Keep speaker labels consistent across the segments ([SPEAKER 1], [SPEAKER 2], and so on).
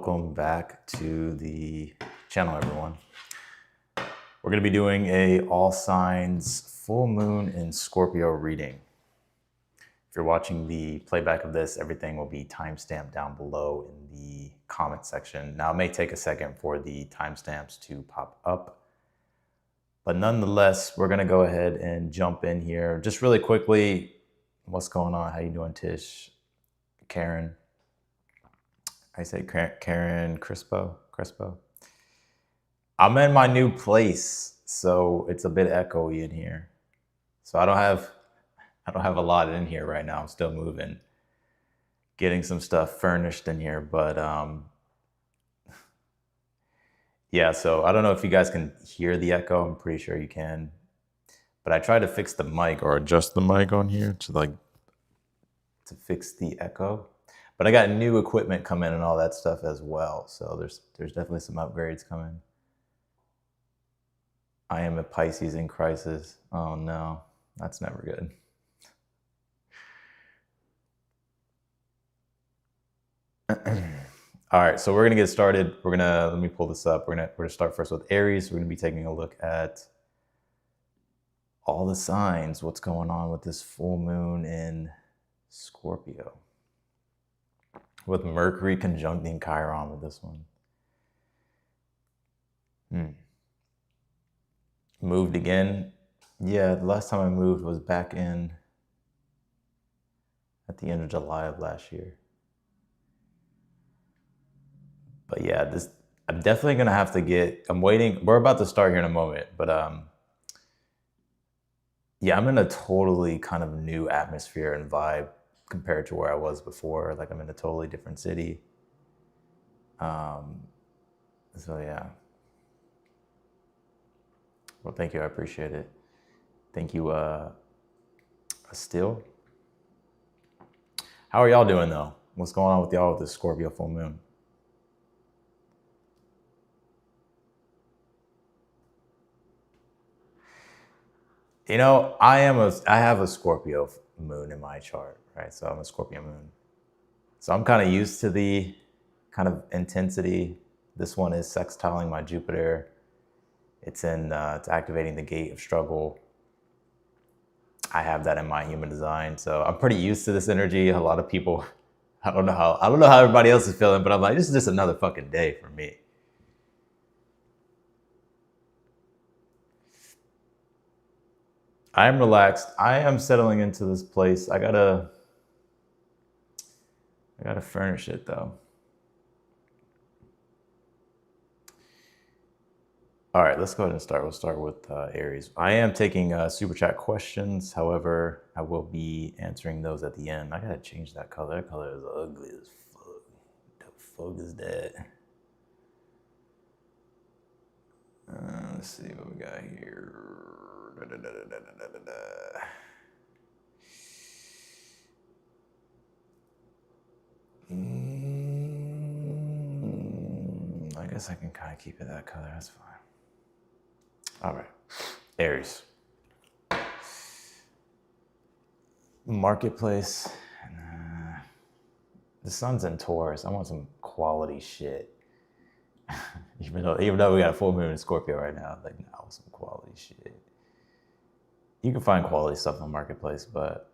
[SPEAKER 1] Welcome back to the channel, everyone. We're going to be doing a all signs full moon in Scorpio reading. If you're watching the playback of this, everything will be timestamped down below in the comment section. Now, it may take a second for the timestamps to pop up, but nonetheless, we're going to go ahead and jump in here. Just really quickly, what's going on? How you doing, Tish? Karen? I say Karen Crespo. I'm in my new place, so it's a bit echoey in here. So I don't have a lot in here right now. I'm still moving, getting some stuff furnished in here, but yeah. So I don't know if you guys can hear the echo. I'm pretty sure you can, but I tried to fix the mic or adjust the mic on here to fix the echo. But I got new equipment coming and all that stuff as well. So there's definitely some upgrades coming. I am a Pisces in crisis. Oh no, that's never good. All right, so we're gonna get started. Let me pull this up. We're gonna start first with Aries. We're gonna be taking a look at all the signs, what's going on with this full moon in Scorpio, with Mercury conjuncting Chiron with this one. Moved again. Yeah, the last time I moved was back at the end of July of last year. But yeah, I'm definitely gonna have to I'm waiting. We're about to start here in a moment, but yeah, I'm in a totally kind of new atmosphere and vibe compared to where I was before. Like I'm in a totally different city. So yeah. Well, thank you. I appreciate it. Thank you, Still. How are y'all doing though? What's going on with y'all with this Scorpio full moon? You know, I have a Scorpio moon in my chart, right? So I'm a Scorpio moon. So I'm kind of used to the kind of intensity. This one is sextiling my Jupiter. It's activating the gate of struggle. I have that in my human design. So I'm pretty used to this energy. A lot of people, I don't know how everybody else is feeling, but I'm like, this is just another fucking day for me. I am relaxed. I am settling into this place. I gotta furnish it though. All right, let's go ahead and start. We'll start with Aries. I am taking super chat questions. However, I will be answering those at the end. I gotta change that color. That color is ugly as fuck. The fuck is that? Let's see what we got here. I guess I can kind of keep it that color. That's fine. All right, Aries. Marketplace. The sun's in Taurus. I want some quality shit. even though we got a full moon in Scorpio right now, like, no, I want some quality shit. You can find quality stuff on Marketplace, but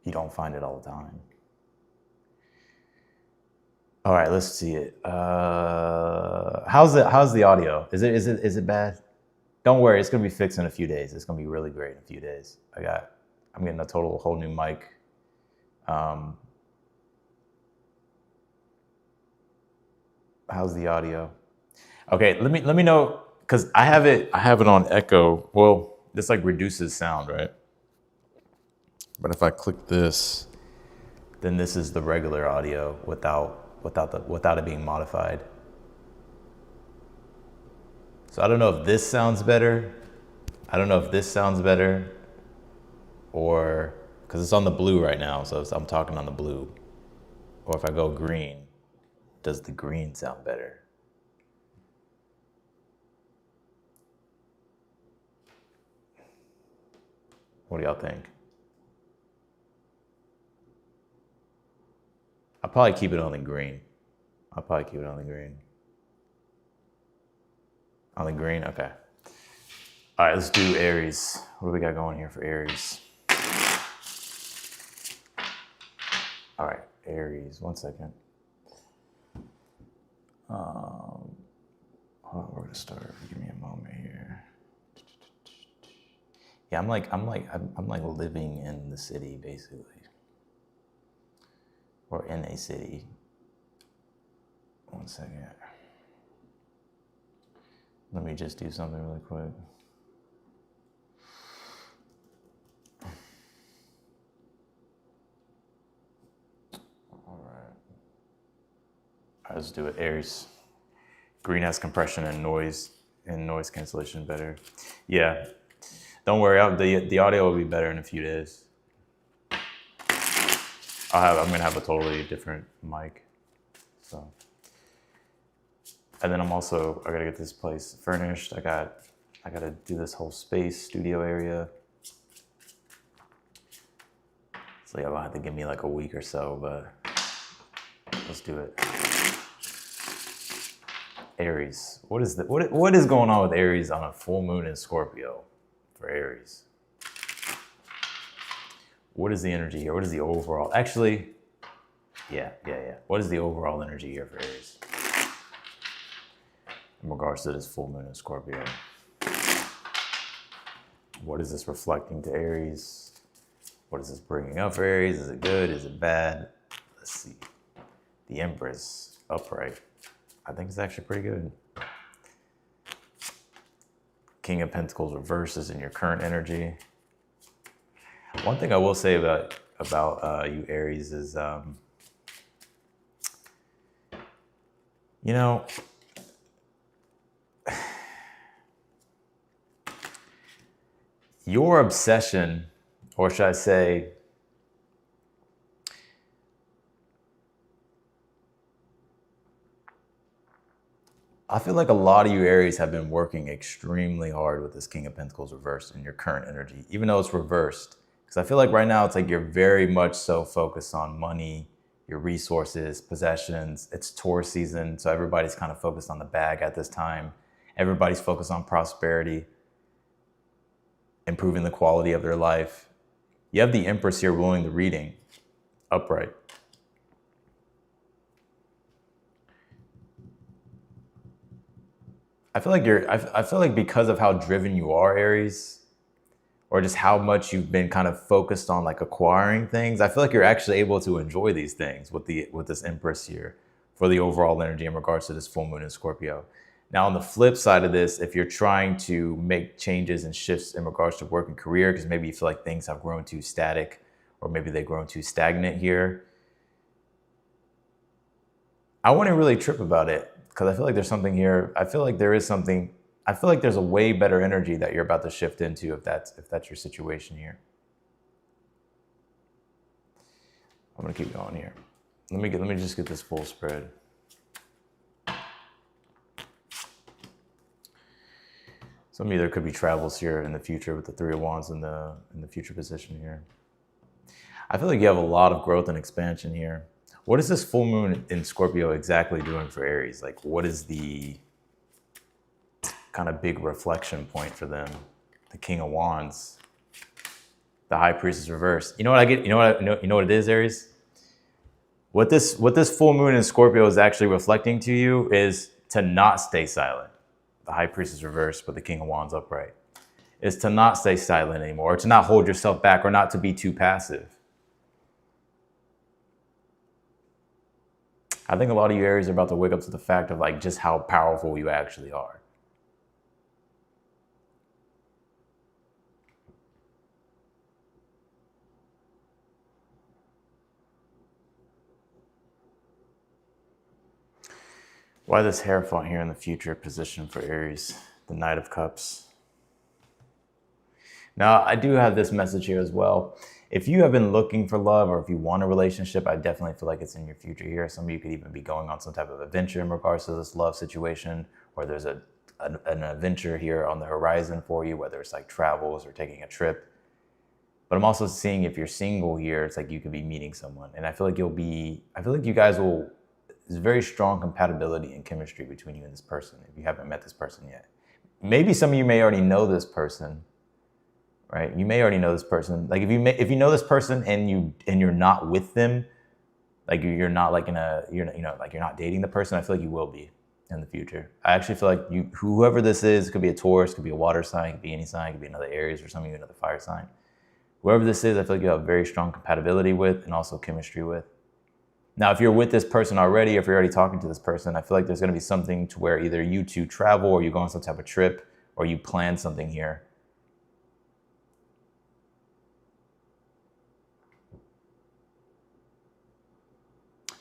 [SPEAKER 1] you don't find it all the time. All right, let's see it. How's the audio? Is it bad? Don't worry, it's gonna be fixed in a few days. It's gonna be really great in a few days. I'm getting a whole new mic. How's the audio? Okay, let me know, because I have it on echo. Well, this like reduces sound, right? But if I click this, then this is the regular audio without it being modified. So I don't know if this sounds better. Or because it's on the blue right now, so I'm talking on the blue. Or if I go green, does the green sound better? What do y'all think? I'll probably keep it on the green. I'll probably keep it on the green. On the green, okay. All right, let's do Aries. What do we got going here for Aries? All right, Aries, 1 second. Hold on, we're gonna start. Give me a moment here. Yeah, I'm like living in the city basically, or in a city. 1 second. Let me just do something really quick. All right, let's do it. Aries. Green has compression and noise cancellation better. Yeah, don't worry. The audio will be better in a few days. I'm gonna have a totally different mic. So, and then I gotta get this place furnished. I gotta do this whole studio area. So yeah, I'll have to give me like a week or so, but let's do it. Aries. What is going on with Aries on a full moon in Scorpio for Aries? What is the energy here? What is the overall? Actually, yeah. What is the overall energy here for Aries in regards to this full moon in Scorpio? What is this reflecting to Aries? What is this bringing up for Aries? Is it good? Is it bad? Let's see. The Empress, upright. I think it's actually pretty good. King of Pentacles reverse is in your current energy. One thing I will say about you Aries is, your obsession, or should I say, I feel like a lot of you Aries have been working extremely hard with this King of Pentacles reversed in your current energy, even though it's reversed. Because I feel like right now it's like you're very much so focused on money, your resources, possessions. It's Taurus season, so everybody's kind of focused on the bag at this time. Everybody's focused on prosperity, improving the quality of their life. You have the Empress here ruling the reading, upright. I feel like because of how driven you are, Aries, or just how much you've been kind of focused on like acquiring things, I feel like you're actually able to enjoy these things with this Empress here for the overall energy in regards to this full moon in Scorpio. Now, on the flip side of this, if you're trying to make changes and shifts in regards to work and career, because maybe you feel like things have grown too static, or maybe they've grown too stagnant here, I wouldn't really trip about it. Because I feel like there's something here. I feel like there's a way better energy that you're about to shift into if that's your situation here. I'm gonna keep going here. Let me just get this full spread. Some of you, there could be travels here in the future with the Three of Wands in the future position here. I feel like you have a lot of growth and expansion here. What is this full moon in Scorpio exactly doing for Aries? Like, what is the kind of big reflection point for them? The King of Wands, the High Priestess reversed. You know what I get? You know what it is, Aries? What this full moon in Scorpio is actually reflecting to you is to not stay silent. The High Priestess reversed, but the King of Wands upright. Is to not stay silent anymore, or to not hold yourself back, or not to be too passive. I think a lot of you Aries are about to wake up to the fact of like just how powerful you actually are. Why this Hierophant here in the future position for Aries, the Knight of Cups. Now, I do have this message here as well. If you have been looking for love, or if you want a relationship, I definitely feel like it's in your future here. Some of you could even be going on some type of adventure in regards to this love situation, or there's an adventure here on the horizon for you, whether it's like travels or taking a trip. But I'm also seeing if you're single here, it's like you could be meeting someone. And I feel like I feel like you guys will, there's very strong compatibility and chemistry between you and this person if you haven't met this person yet. Maybe some of you may already know this person, right? You may already know this person. Like if you know this person and you're not with them, like you're not like you're not dating the person, I feel like you will be in the future. I actually feel like whoever this is, could be a Taurus, could be a water sign, could be any sign, could be another Aries or something, another fire sign. Whoever this is, I feel like you have very strong compatibility with and also chemistry with. Now, if you're with this person already, if you're already talking to this person, I feel like there's going to be something to where either you two travel or you go on some type of trip or you plan something here.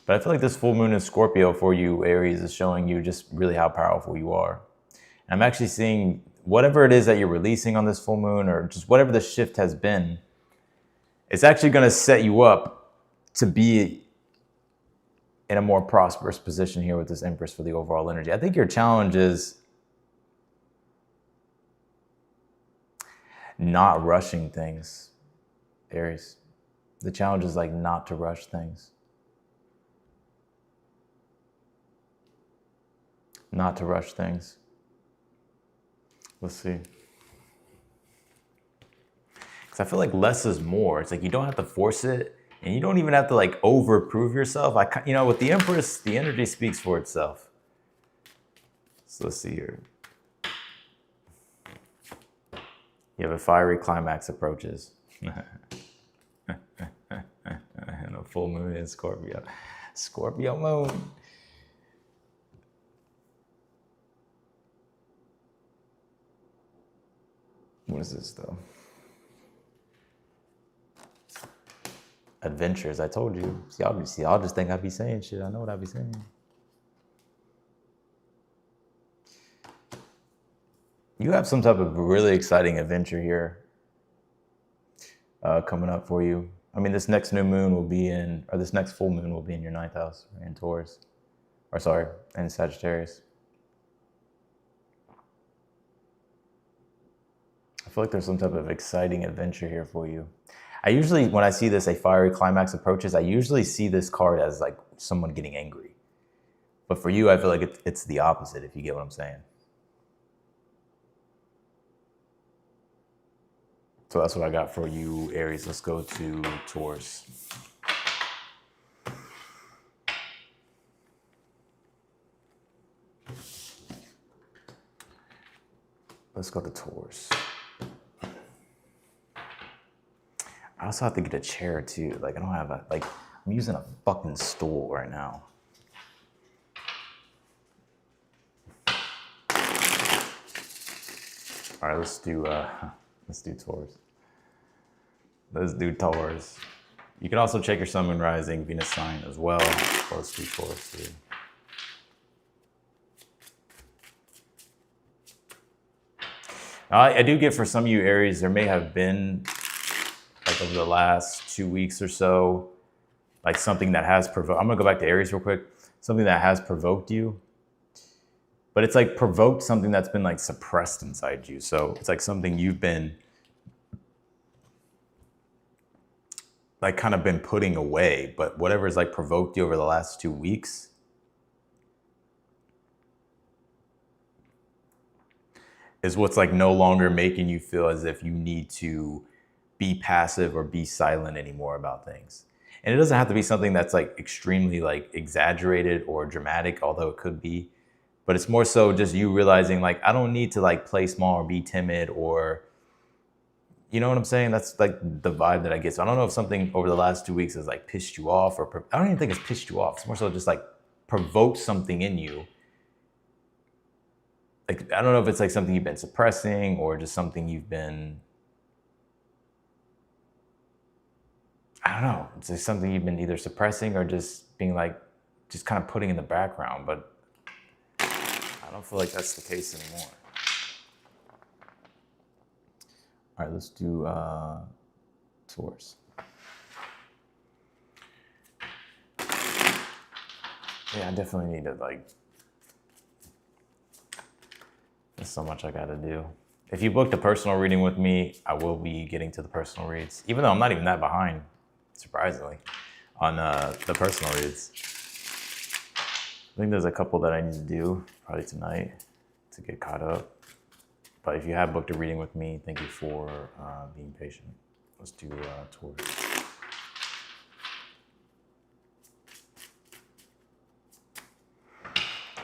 [SPEAKER 1] But I feel like this full moon in Scorpio for you, Aries, is showing you just really how powerful you are. And I'm actually seeing whatever it is that you're releasing on this full moon or just whatever the shift has been, it's actually going to set you up to be in a more prosperous position here with this Empress for the overall energy. I think your challenge is not rushing things, Aries. The challenge is like not to rush things. Not to rush things. Let's see. Because I feel like less is more. It's like you don't have to force it, and you don't even have to like overprove yourself. With the Empress, the energy speaks for itself. So let's see here. You have a fiery climax approaches. And a full moon in Scorpio. Scorpio moon. What is this though? Adventures, I told you. See, y'all just think I be saying shit. I know what I be saying. You have some type of really exciting adventure here coming up for you. I mean, this next full moon will be in your 9th house in Taurus. In Sagittarius. I feel like there's some type of exciting adventure here for you. I usually, when I see this, a fiery climax approaches, I usually see this card as like someone getting angry. But for you, I feel like it's the opposite, if you get what I'm saying. So that's what I got for you, Aries. Let's go to Taurus. Let's go to Taurus. I also have to get a chair too. Like I don't have I'm using a fucking stool right now. All right, let's do Taurus. Let's do Taurus. You can also check your sun, moon, rising, Venus sign as well. Let's do Taurus too. I do get for some of you Aries, there may have been like over the last 2 weeks or so, like something that has provoked, I'm gonna go back to Aries real quick, something that has provoked you, but it's like provoked something that's been like suppressed inside you. So it's like something you've been like kind of been putting away, but whatever has like provoked you over the last 2 weeks, is what's like no longer making you feel as if you need to be passive or be silent anymore about things. And it doesn't have to be something that's like extremely like exaggerated or dramatic, although it could be, but it's more so just you realizing like, I don't need to like play small or be timid or, you know what I'm saying? That's like the vibe that I get. So I don't know if something over the last 2 weeks has like pissed you off or I don't even think it's pissed you off. It's more so just like provoked something in you. Like, I don't know if it's like something you've been suppressing or just something you've been, I don't know. It's like something you've been either suppressing or just being like, just kind of putting in the background. But I don't feel like that's the case anymore. All right, let's do Taurus. Yeah, I definitely need to like, there's so much I gotta do. If you booked a personal reading with me, I will be getting to the personal reads, even though I'm not even that behind, surprisingly, on the personal reads. I think there's a couple that I need to do probably tonight to get caught up. But if you have booked a reading with me, thank you for being patient. Let's do Taurus.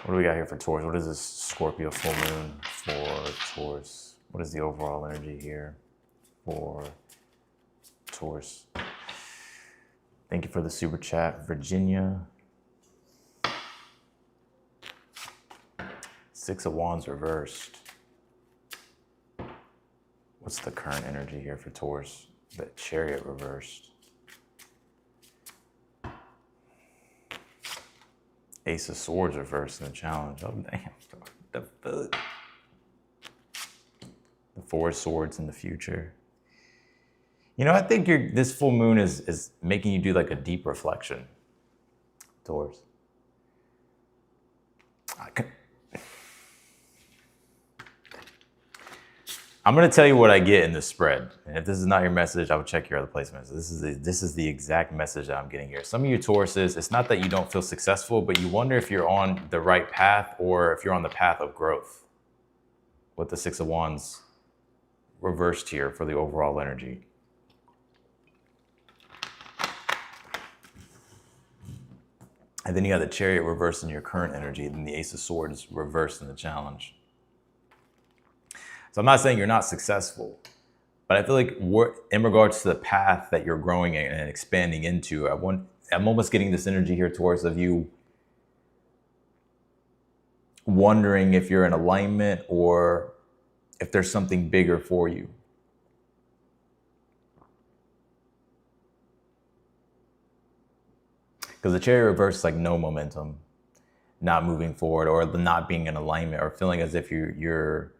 [SPEAKER 1] What do we got here for Taurus? What is this Scorpio full moon for Taurus? What is the overall energy here for Taurus? Thank you for the super chat, Virginia. Six of Wands reversed. What's the current energy here for Taurus? The Chariot reversed. Ace of Swords reversed in the challenge. Oh, damn. The fuck? The Four of Swords in the future. You know, I think this full moon is making you do like a deep reflection, Taurus. I'm going to tell you what I get in this spread. And if this is not your message, I would check your other placements. This is the exact message that I'm getting here. Some of you Tauruses, it's not that you don't feel successful, but you wonder if you're on the right path or if you're on the path of growth. With the Six of Wands reversed here for the overall energy. And then you got the Chariot reversed in your current energy, and then the Ace of Swords reversed in the challenge. So I'm not saying you're not successful, but I feel like in regards to the path that you're growing and expanding into, I'm almost getting this energy here towards of you wondering if you're in alignment or if there's something bigger for you. Because the Chariot reverse is like no momentum, not moving forward, or not being in alignment, or feeling as if you're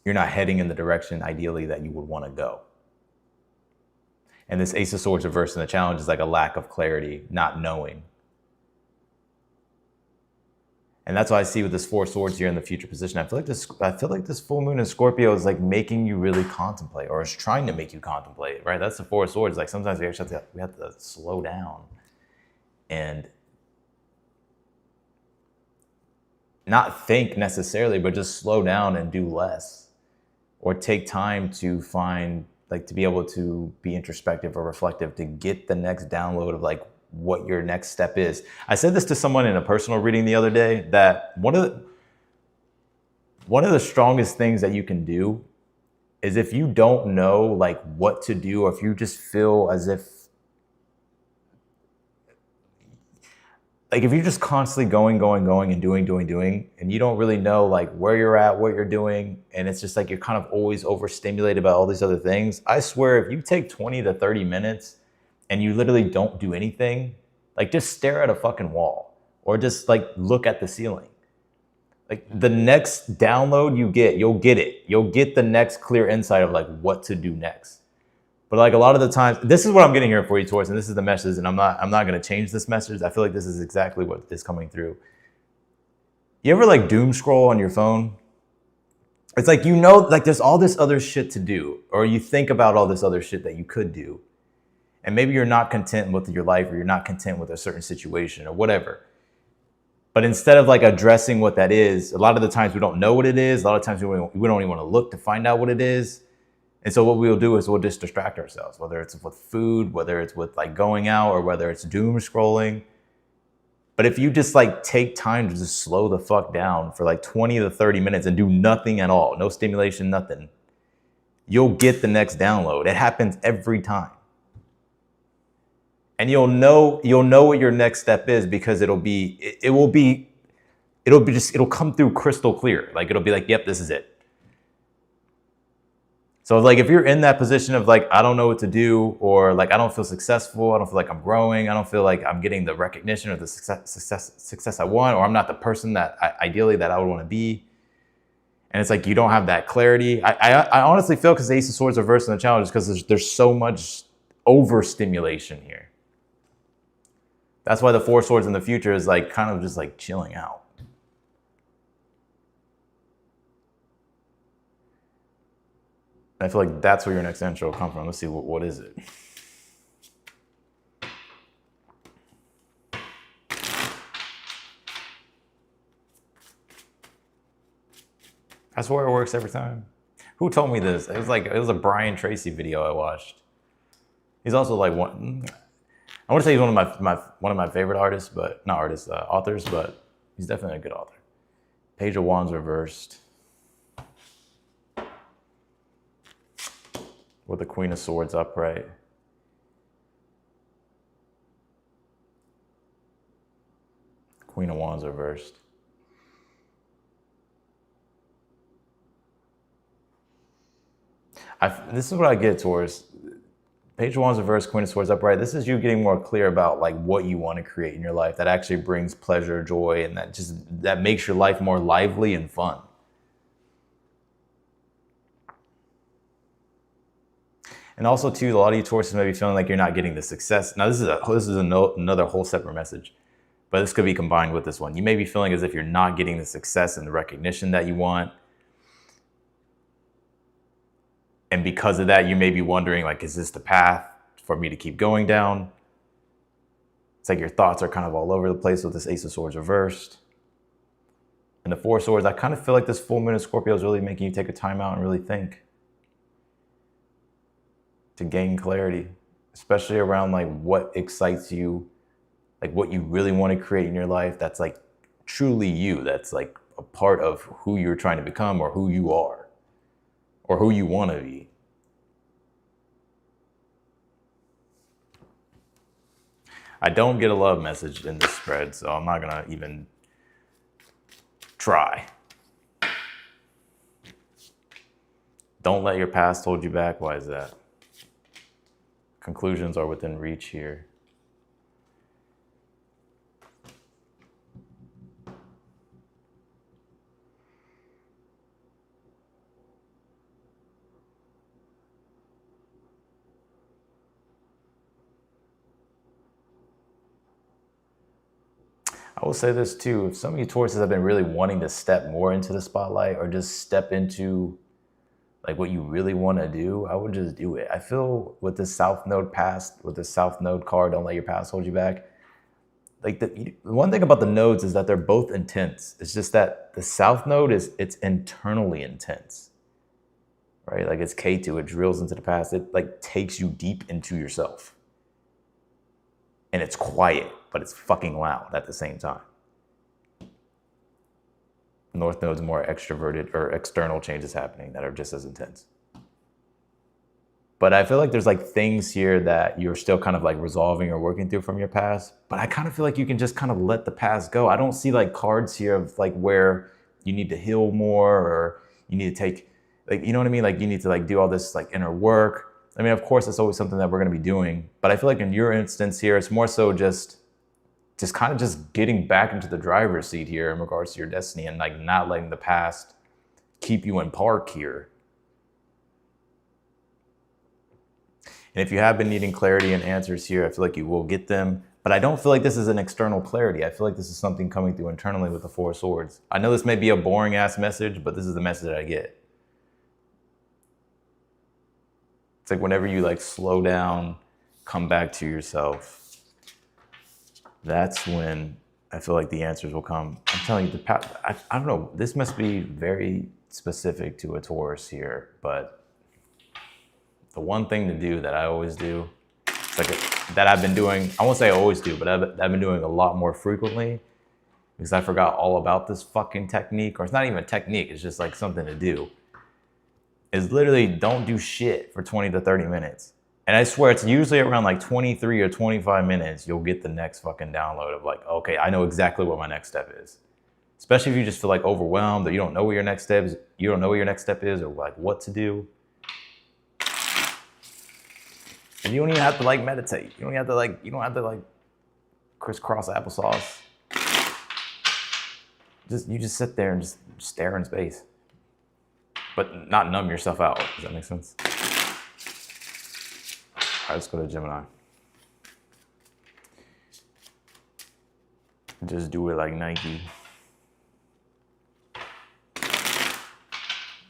[SPEAKER 1] not heading in the direction ideally that you would want to go. And this Ace of Swords reversed in the challenge is like a lack of clarity, not knowing. And that's what I see with this Four of Swords here in the future position. I feel like this full moon in Scorpio is like making you really contemplate, or is trying to make you contemplate, right? That's the Four of Swords. Like sometimes we actually have to slow down and not think necessarily, but just slow down and do less. Or take time to find, like, to be able to be introspective or reflective, to get the next download of like what your next step is. I said this to someone in a personal reading the other day, that one of the strongest things that you can do is if you don't know like what to do, or if you just feel as if, like if you're just constantly going and doing, and you don't really know like where you're at, what you're doing, and it's just like you're kind of always overstimulated by all these other things. I swear, if you take 20 to 30 minutes and you literally don't do anything, like just stare at a fucking wall or just like look at the ceiling. Like the next download you get, you'll get it. You'll get the next clear insight of like what to do next. But like a lot of the times, this is what I'm getting here for you, Taurus, and this is the message, and I'm not going to change this message. I feel like this is exactly what is coming through. You ever like doom scroll on your phone? It's like, you know, like there's all this other shit to do, or you think about all this other shit that you could do. And maybe you're not content with your life, or you're not content with a certain situation or whatever. But instead of like addressing what that is, a lot of the times we don't know what it is. A lot of times we don't even want to look to find out what it is. And so what we'll do is we'll just distract ourselves, whether it's with food, whether it's with like going out, or whether it's doom scrolling. But if you just like take time to just slow the fuck down for like 20 to 30 minutes and do nothing at all, no stimulation, nothing, you'll get the next download. It happens every time. And you'll know what your next step is, because it'll come through crystal clear. Like it'll be like, yep, this is it. So like if you're in that position of like, I don't know what to do, or like I don't feel successful, I don't feel like I'm growing, I don't feel like I'm getting the recognition or the success I want, or I'm not the person that ideally that I would want to be, and it's like you don't have that clarity. I honestly feel, because the Ace of Swords reversed in the challenge, because there's so much overstimulation here. That's why the Four of Swords in the future is like kind of just like chilling out. I feel like that's where your next answer will come from. Let's see, what is it? I swear it works every time. Who told me this? It was a Brian Tracy video I watched. He's also like one. I want to say he's one of my favorite artists, but not artists, authors. But he's definitely a good author. Page of Wands reversed with the Queen of Swords upright. Queen of Wands reversed. This is what I get towards Page of Wands reversed, Queen of Swords upright. This is you getting more clear about like what you want to create in your life that actually brings pleasure, joy, and that makes your life more lively and fun. And also too, a lot of you Tauruses may be feeling like you're not getting the success. Now this is another whole separate message, but this could be combined with this one. You may be feeling as if you're not getting the success and the recognition that you want. And because of that, you may be wondering, like, is this the path for me to keep going down? It's like your thoughts are kind of all over the place with this Ace of Swords reversed. And the Four of Swords, I kind of feel like this full moon in Scorpio is really making you take a time out and really think. To gain clarity, especially around like what excites you, like what you really want to create in your life that's like truly you, that's like a part of who you're trying to become or who you are. Or who you want to be. I don't get a love message in this spread, so I'm not going to even try. Don't let your past hold you back. Why is that? Conclusions are within reach here. I will say this too, if some of you Tauruses have been really wanting to step more into the spotlight or just step into like what you really want to do, I would just do it. I feel with the South Node past, with the South Node card, don't let your past hold you back. Like the one thing about the nodes is that they're both intense. It's just that the South Node it's internally intense, right? Like it's K2, it drills into the past. It like takes you deep into yourself. And it's quiet, but it's fucking loud at the same time. North Node's more extroverted or external changes happening that are just as intense. But I feel like there's like things here that you're still kind of like resolving or working through from your past. But I kind of feel like you can just kind of let the past go. I don't see like cards here of like where you need to heal more or you need to take, like, you know what I mean? Like you need to like do all this like inner work. I mean, of course, it's always something that we're going to be doing. But I feel like in your instance here, it's more so just kind of just getting back into the driver's seat here in regards to your destiny and like not letting the past keep you in park here. And if you have been needing clarity and answers here, I feel like you will get them. But I don't feel like this is an external clarity. I feel like this is something coming through internally with the Four of Swords. I know this may be a boring ass message, but this is the message that I get. It's like whenever you like slow down, come back to yourself, that's when I feel like the answers will come. I'm telling you, I don't know, this must be very specific to a Taurus here, but the one thing to do that I always do, it's like that I've been doing, I won't say I always do, but I've been doing a lot more frequently because I forgot all about this fucking technique, or it's not even a technique, it's just like something to do, is literally don't do shit for 20 to 30 minutes. And I swear it's usually around like 23 or 25 minutes, you'll get the next fucking download of like, okay, I know exactly what my next step is. Especially if you just feel like overwhelmed or you don't know what your next step is, or like what to do. And you don't even have to like meditate. You don't have to like crisscross applesauce. You just sit there and just stare in space. But not numb yourself out. Does that make sense? All right, let's go to Gemini. Just do it like Nike.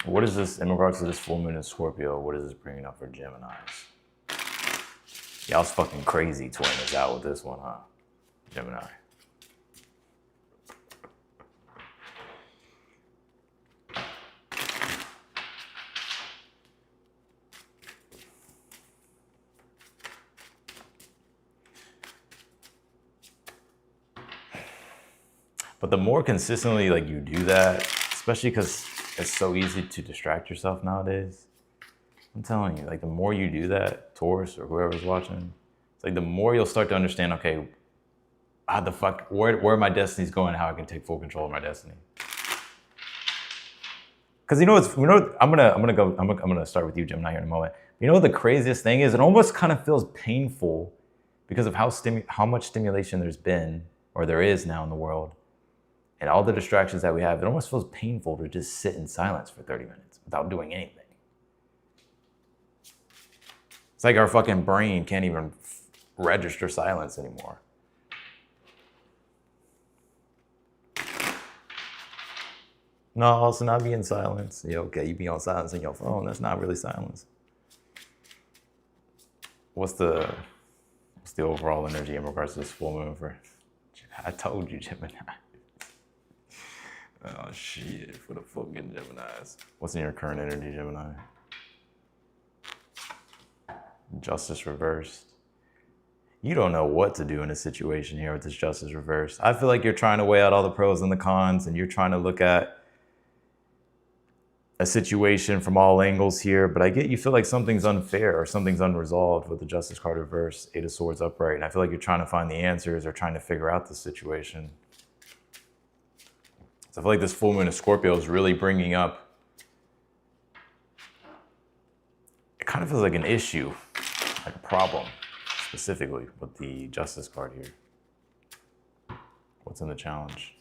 [SPEAKER 1] What is this, in regards to this full moon in Scorpio, what is this bringing up for Geminis? Y'all's fucking crazy twin is out with this one, huh? Gemini. But the more consistently like you do that, especially because it's so easy to distract yourself nowadays. I'm telling you, like the more you do that, Taurus or whoever's watching, it's like the more you'll start to understand, okay, how the fuck, where my destiny's going, how I can take full control of my destiny. Because I'm gonna start with you, Gemini, here in a moment. You know what the craziest thing is? It almost kind of feels painful because of how much stimulation there's been, or there is now in the world, and all the distractions that we have. It almost feels painful to just sit in silence for 30 minutes without doing anything. It's like our fucking brain can't even register silence anymore. No, also not be in silence. Yeah, okay, you be on silence on your phone. That's not really silence. What's the overall energy in regards to this full moon for? I told you, Gemini. Oh shit, for the fucking Geminis. What's in your current energy, Gemini? Justice reversed. You don't know what to do in a situation here with this justice reversed. I feel like you're trying to weigh out all the pros and the cons, and you're trying to look at a situation from all angles here, but I get you feel like something's unfair or something's unresolved with the Justice card reverse, Eight of Swords upright, and I feel like you're trying to find the answers or trying to figure out the situation. So I feel like this full moon of Scorpio is really bringing up, it kind of feels like an issue, like a problem, specifically with the Justice card here. What's in the challenge?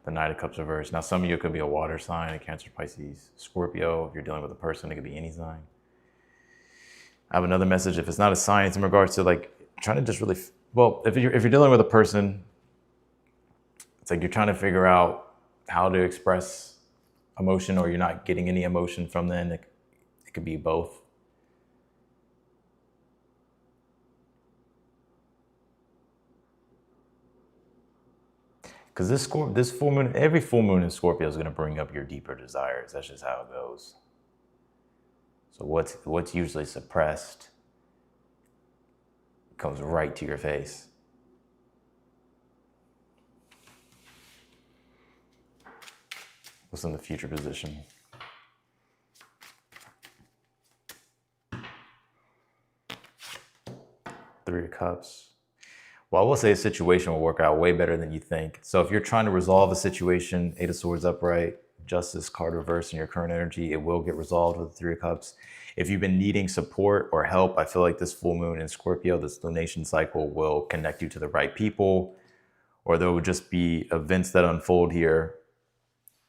[SPEAKER 1] The Knight of Cups reversed. Now, some of you could be a water sign, a Cancer, Pisces, Scorpio. If you're dealing with a person, it could be any sign. I have another message. If it's not a sign, it's in regards to like trying to just really, well, if you're dealing with a person, it's like you're trying to figure out how to express emotion, or you're not getting any emotion from them. It could be both. Because this full moon, every full moon in Scorpio is going to bring up your deeper desires. That's just how it goes. So what's usually suppressed comes right to your face. What's in the future position? Three of Cups. Well, I will say a situation will work out way better than you think. So if you're trying to resolve a situation, Eight of Swords upright, Justice card reversed in your current energy, it will get resolved with the Three of Cups. If you've been needing support or help, I feel like this full moon in Scorpio, this lunation cycle, will connect you to the right people, or there will just be events that unfold here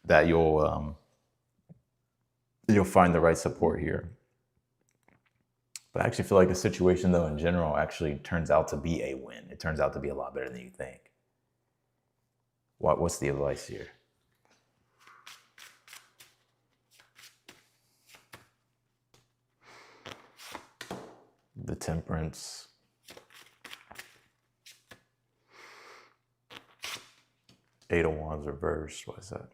[SPEAKER 1] that you'll find the right support here. But I actually feel like the situation, though, in general, actually turns out to be a win. It turns out to be a lot better than you think. What's the advice here? The Temperance. Eight of Wands reversed. What is that?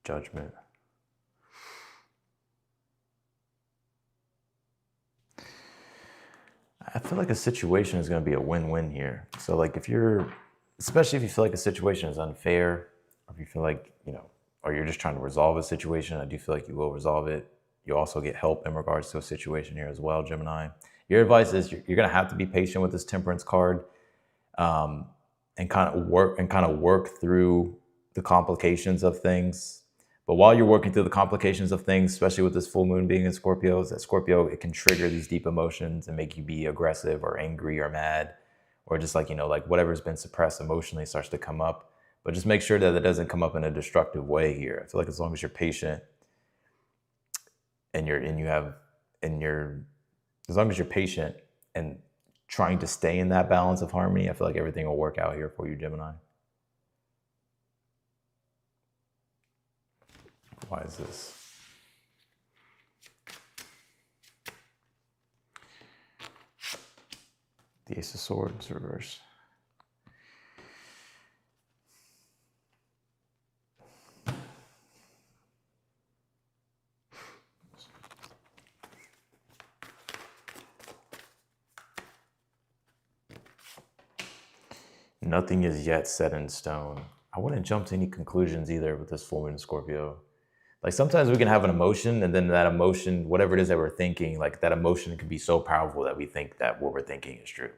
[SPEAKER 1] Judgment. I feel like a situation is going to be a win-win here. So like especially if you feel like a situation is unfair, or if you feel like, or you're just trying to resolve a situation, I do feel like you will resolve it. You also get help in regards to a situation here as well, Gemini. Your advice is you're going to have to be patient with this Temperance card, and kind of work through the complications of things. But while you're working through the complications of things, especially with this full moon being in Scorpio, it can trigger these deep emotions and make you be aggressive or angry or mad, or just like whatever's been suppressed emotionally starts to come up. But just make sure that it doesn't come up in a destructive way here. I feel like as long as you're patient and as long as you're patient and trying to stay in that balance of harmony, I feel like everything will work out here for you, Gemini. Why is this? The Ace of Swords reverse. Nothing is yet set in stone. I wouldn't jump to any conclusions either with this full moon in Scorpio. Like sometimes we can have an emotion, and then that emotion, whatever it is that we're thinking, like that emotion can be so powerful that we think that what we're thinking is true.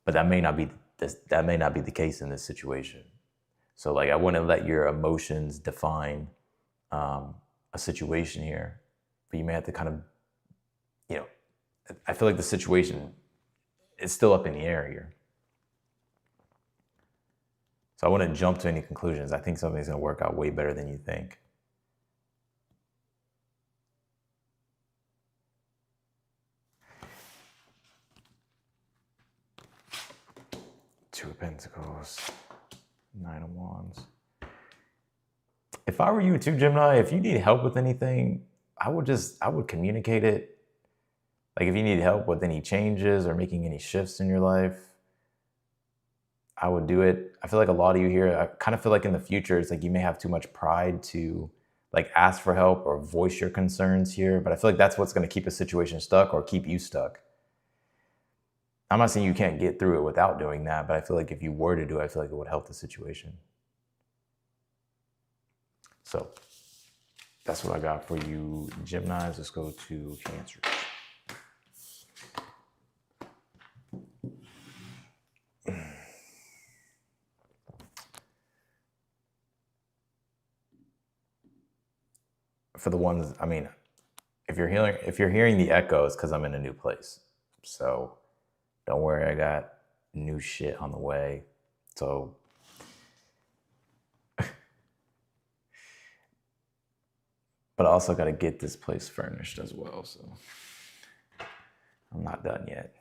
[SPEAKER 1] But that may not be the case in this situation. So like I wouldn't let your emotions define a situation here, but you may have to kind of, I feel like the situation is still up in the air here. So I wouldn't jump to any conclusions. I think something's going to work out way better than you think. Two of Pentacles, Nine of Wands. If I were you too, Gemini, if you need help with anything, I would communicate it. Like if you need help with any changes or making any shifts in your life, I would do it. I feel like a lot of you here, I kind of feel like in the future, it's like you may have too much pride to like ask for help or voice your concerns here. But I feel like that's what's going to keep a situation stuck or keep you stuck. I'm not saying you can't get through it without doing that, but I feel like if you were to do it, I feel like it would help the situation. So that's what I got for you, Geminis. Let's go to Cancer. For the ones, I mean, if you're hearing the echoes, because I'm in a new place. So don't worry, I got new shit on the way. So but I also got to get this place furnished as well. So I'm not done yet.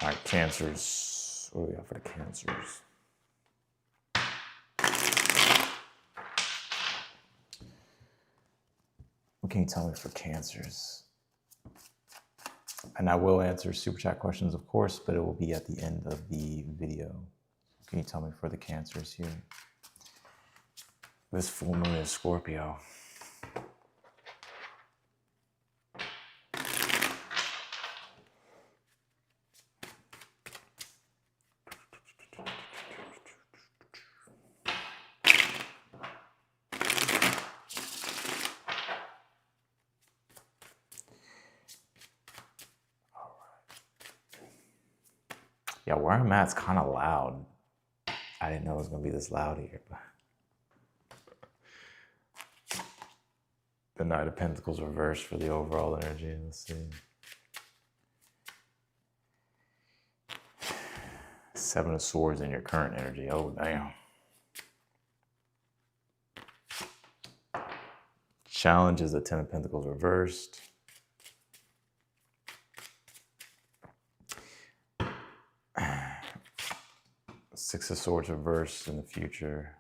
[SPEAKER 1] All right, Cancers. What do we got for the Cancers? What can you tell me for Cancers? And I will answer super chat questions, of course, but it will be at the end of the video. Can you tell me for the Cancers here? This full moon is Scorpio. Yeah, where I'm at, it's kind of loud. I didn't know it was going to be this loud here. But the Knight of Pentacles reversed for the overall energy. Let's see. Seven of Swords in your current energy. Oh, damn. Challenge is the Ten of Pentacles reversed. Six of Swords reversed in the future.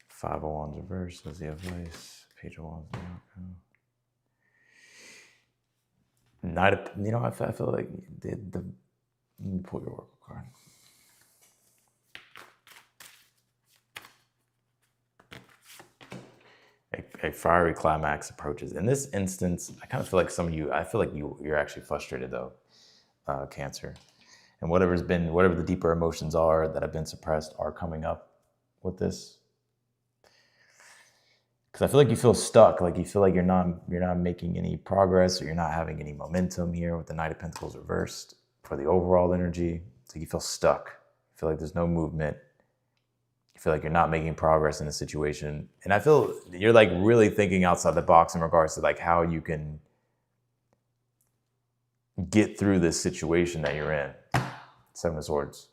[SPEAKER 1] Five of Wands reversed as the advice. Page of Wands. Knight of, I feel like let me pull your oracle card. A fiery climax approaches. In this instance, I kind of feel like I feel like you're actually frustrated though, Cancer. And whatever the deeper emotions are that have been suppressed are coming up with this. Because I feel like you feel stuck, like you feel like you're not making any progress, or you're not having any momentum here with the Knight of Pentacles reversed for the overall energy. So you feel stuck. You feel like there's no movement. You feel like you're not making progress in a situation. And I feel you're like really thinking outside the box in regards to like how you can get through this situation that you're in. Seven of Swords.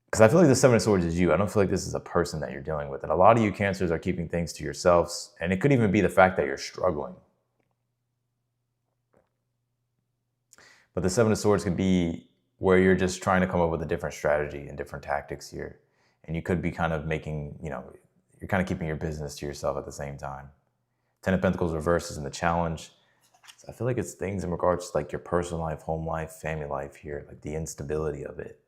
[SPEAKER 1] Because I feel like the Seven of Swords is you. I don't feel like this is a person that you're dealing with. And a lot of you Cancers are keeping things to yourselves. And it could even be the fact that you're struggling. But the Seven of Swords can be where you're just trying to come up with a different strategy and different tactics here. And you could be kind of making, you're kind of keeping your business to yourself at the same time. Ten of Pentacles reverse is in the challenge. So I feel like it's things in regards to like your personal life, home life, family life here, like the instability of it.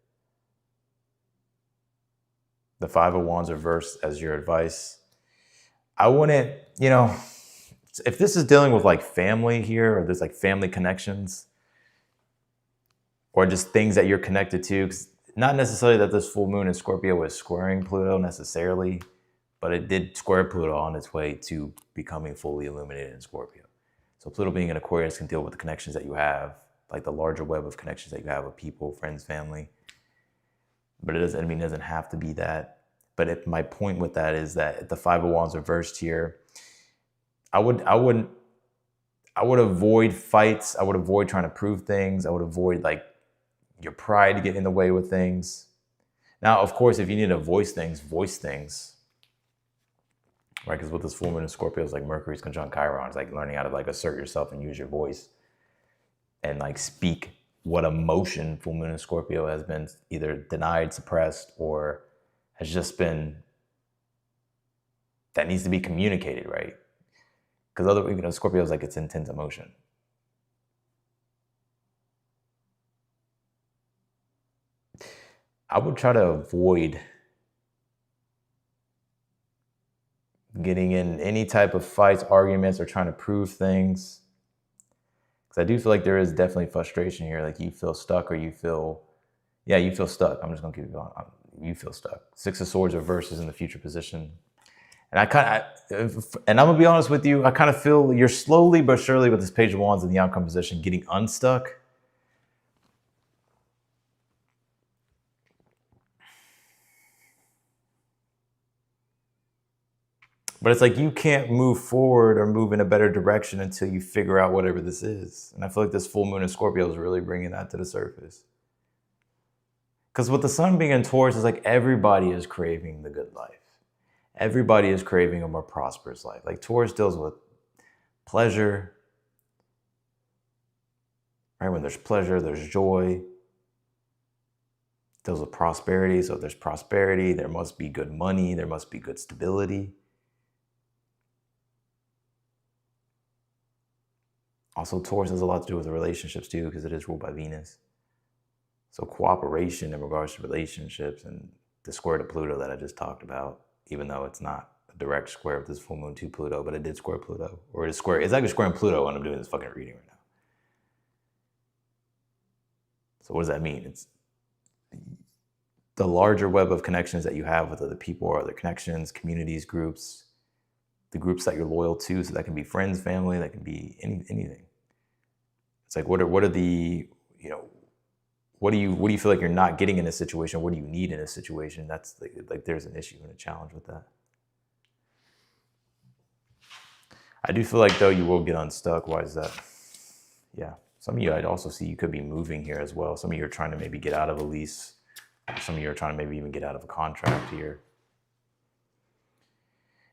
[SPEAKER 1] The Five of Wands reversed as your advice. I wouldn't, if this is dealing with like family here, or there's like family connections, or just things that you're connected to, 'cause not necessarily that this full moon in Scorpio was squaring Pluto necessarily, but it did square Pluto on its way to becoming fully illuminated in Scorpio. So Pluto being in Aquarius can deal with the connections that you have, like the larger web of connections that you have with people, friends, family. But it doesn't have to be that. But my point with that is that if the Five of Wands reversed here, I would avoid fights. I would avoid trying to prove things. I would avoid like your pride to get in the way with things. Now, of course, if you need to voice things, right? Because with this full moon in Scorpio, it's like Mercury's conjunct Chiron. It's like learning how to like assert yourself and use your voice and like speak what emotion full moon in Scorpio has been either denied, suppressed, or has just been, that needs to be communicated, right? Because Scorpio is like it's intense emotion. I would try to avoid getting in any type of fights, arguments, or trying to prove things. Because I do feel like there is definitely frustration here. Like you feel stuck, or you feel stuck. I'm just gonna keep it going. You feel stuck. Six of Swords reverses in the future position. And I'm gonna be honest with you, I kind of feel you're slowly but surely with this Page of Wands in the outcome position getting unstuck. But it's like you can't move forward or move in a better direction until you figure out whatever this is. And I feel like this full moon in Scorpio is really bringing that to the surface. Because with the sun being in Taurus, it's like everybody is craving the good life. Everybody is craving a more prosperous life. Like Taurus deals with pleasure, right? When there's pleasure, there's joy. It deals with prosperity. So if there's prosperity, there must be good money. There must be good stability. Also, Taurus has a lot to do with the relationships too, because it is ruled by Venus. So cooperation in regards to relationships and the square to Pluto that I just talked about, even though it's not a direct square with this full moon to Pluto, but it did square Pluto. Or it's actually squaring Pluto when I'm doing this fucking reading right now. So what does that mean? It's the larger web of connections that you have with other people or other connections, communities, groups, the groups that you're loyal to. So that can be friends, family, that can be anything. It's like, what are the, what do you feel like you're not getting in a situation? What do you need in a situation? That's like there's an issue and a challenge with that. I do feel like though you will get unstuck. Why is that? Yeah. Some of you, I'd also see you could be moving here as well. Some of you are trying to maybe get out of a lease. Some of you are trying to maybe even get out of a contract here.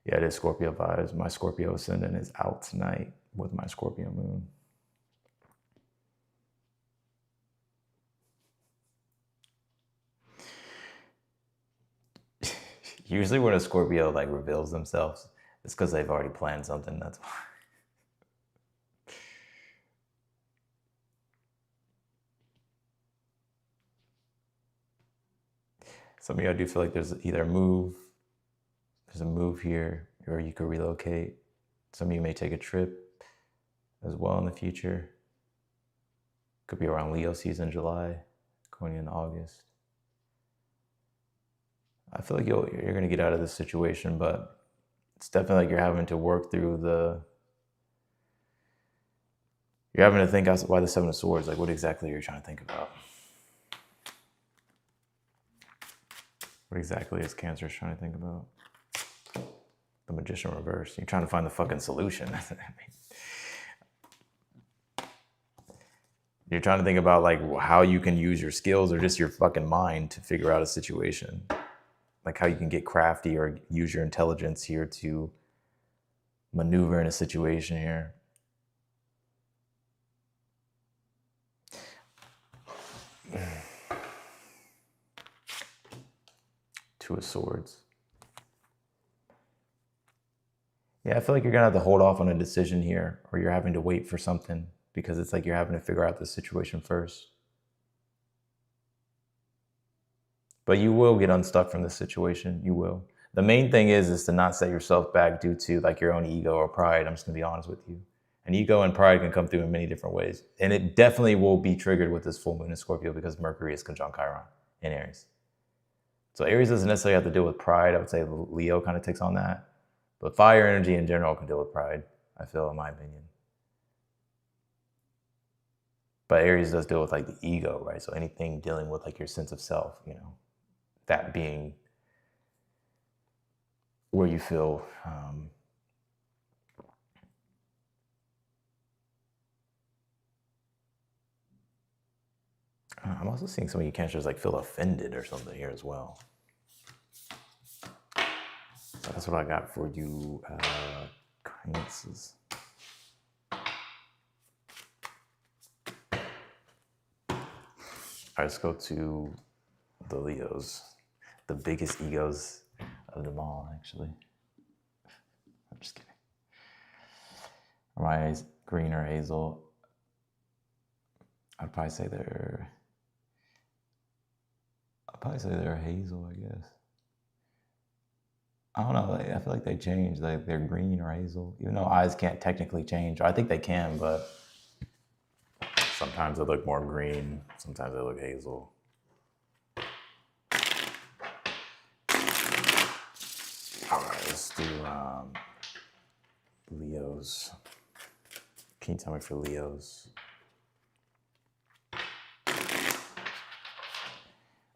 [SPEAKER 1] Yeah, it is Scorpio vibes. My Scorpio ascendant is out tonight with my Scorpio moon. Usually when a Scorpio like reveals themselves, it's because they've already planned something. That's why. Some of you, I do feel like there's either a move here, or you could relocate. Some of you may take a trip as well in the future. Could be around Leo season, July, going into August. I feel like you're going to get out of this situation, but it's definitely like you're having to work through you're having to think outside. Why the Seven of Swords? Like, what exactly are you trying to think about? What exactly is Cancer trying to think about? The Magician reverse. You're trying to find the fucking solution. You're trying to think about like how you can use your skills or just your fucking mind to figure out a situation. Like how you can get crafty or use your intelligence here to maneuver in a situation here. Two of Swords. Yeah, I feel like you're gonna have to hold off on a decision here, or you're having to wait for something because it's like you're having to figure out the situation first. But you will get unstuck from this situation. You will. The main thing is to not set yourself back due to like your own ego or pride. I'm just gonna be honest with you. And ego and pride can come through in many different ways. And it definitely will be triggered with this full moon in Scorpio because Mercury is conjunct Chiron in Aries. So Aries doesn't necessarily have to deal with pride. I would say Leo kind of takes on that. But fire energy in general can deal with pride, I feel, in my opinion. But Aries does deal with like the ego, right? So anything dealing with like your sense of self, you know, that being where you feel I'm also seeing some of you Cancers like feel offended or something here as well. So that's what I got for you, Cancers. All right, let's go to the Leos, the biggest egos of them all, actually. I'm just kidding. Am I green or hazel? I'd probably say they're hazel, I guess. I don't know. I feel like they change. Like they're green or hazel, even though eyes can't technically change. Or I think they can, but sometimes they look more green. Sometimes they look hazel. All right, let's do Leos. Can you tell me for Leos?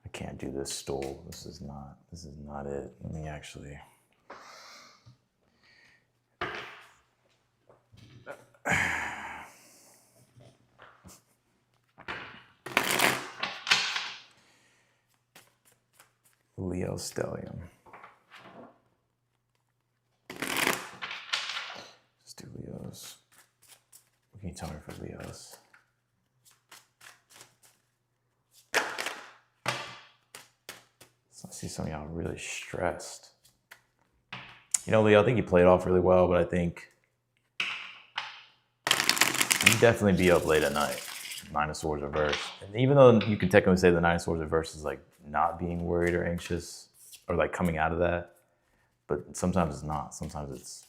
[SPEAKER 1] I can't do this stool. This is not it. Let me actually. Leo Stellium. Let's do Leos. What can you tell me for Leos? So I see some of y'all really stressed. You know, Leo, I think you played off really well, but I think you definitely be up late at night. Nine of Swords reversed. And even though you can technically say the Nine of Swords reversed is like not being worried or anxious or like coming out of that, but sometimes it's not. Sometimes it's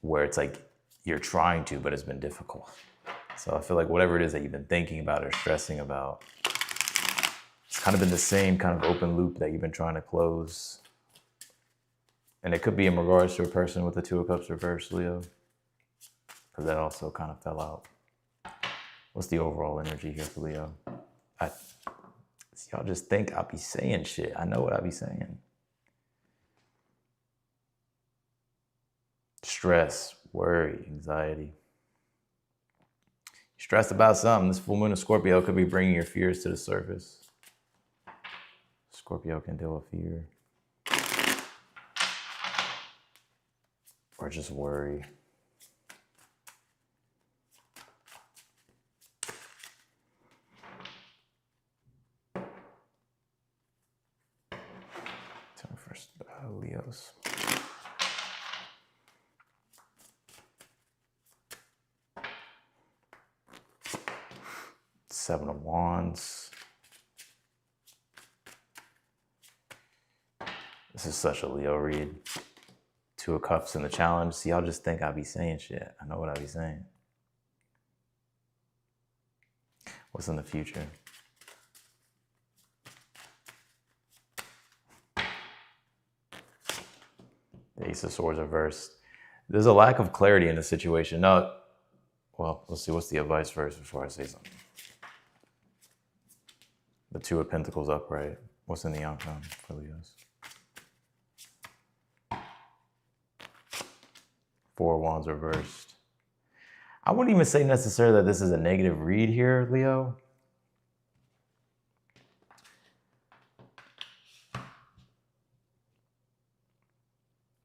[SPEAKER 1] where it's like you're trying to, but it's been difficult. So I feel like whatever it is that you've been thinking about or stressing about, it's kind of been the same kind of open loop that you've been trying to close. And it could be in regards to a person with the Two of Cups reversed, Leo, because that also kind of fell out. What's the overall energy here for Leo? Y'all just think I'll be saying shit. I know what I'll be saying. Stress, worry, anxiety. You're stressed about something. This full moon of Scorpio could be bringing your fears to the surface. Scorpio can deal with fear. Or just worry. Tell me first, Leos. Seven of Wands. This is such a Leo read. Two of Cups in the challenge. See, y'all just think I'll be saying shit. I know what I'll be saying. What's in the future? The Ace of Swords reversed. There's a lack of clarity in the situation. No, well, let's see. What's the advice first before I say something? The Two of Pentacles upright. What's in the outcome for Leos? Four of Wands reversed. I wouldn't even say necessarily that this is a negative read here, Leo.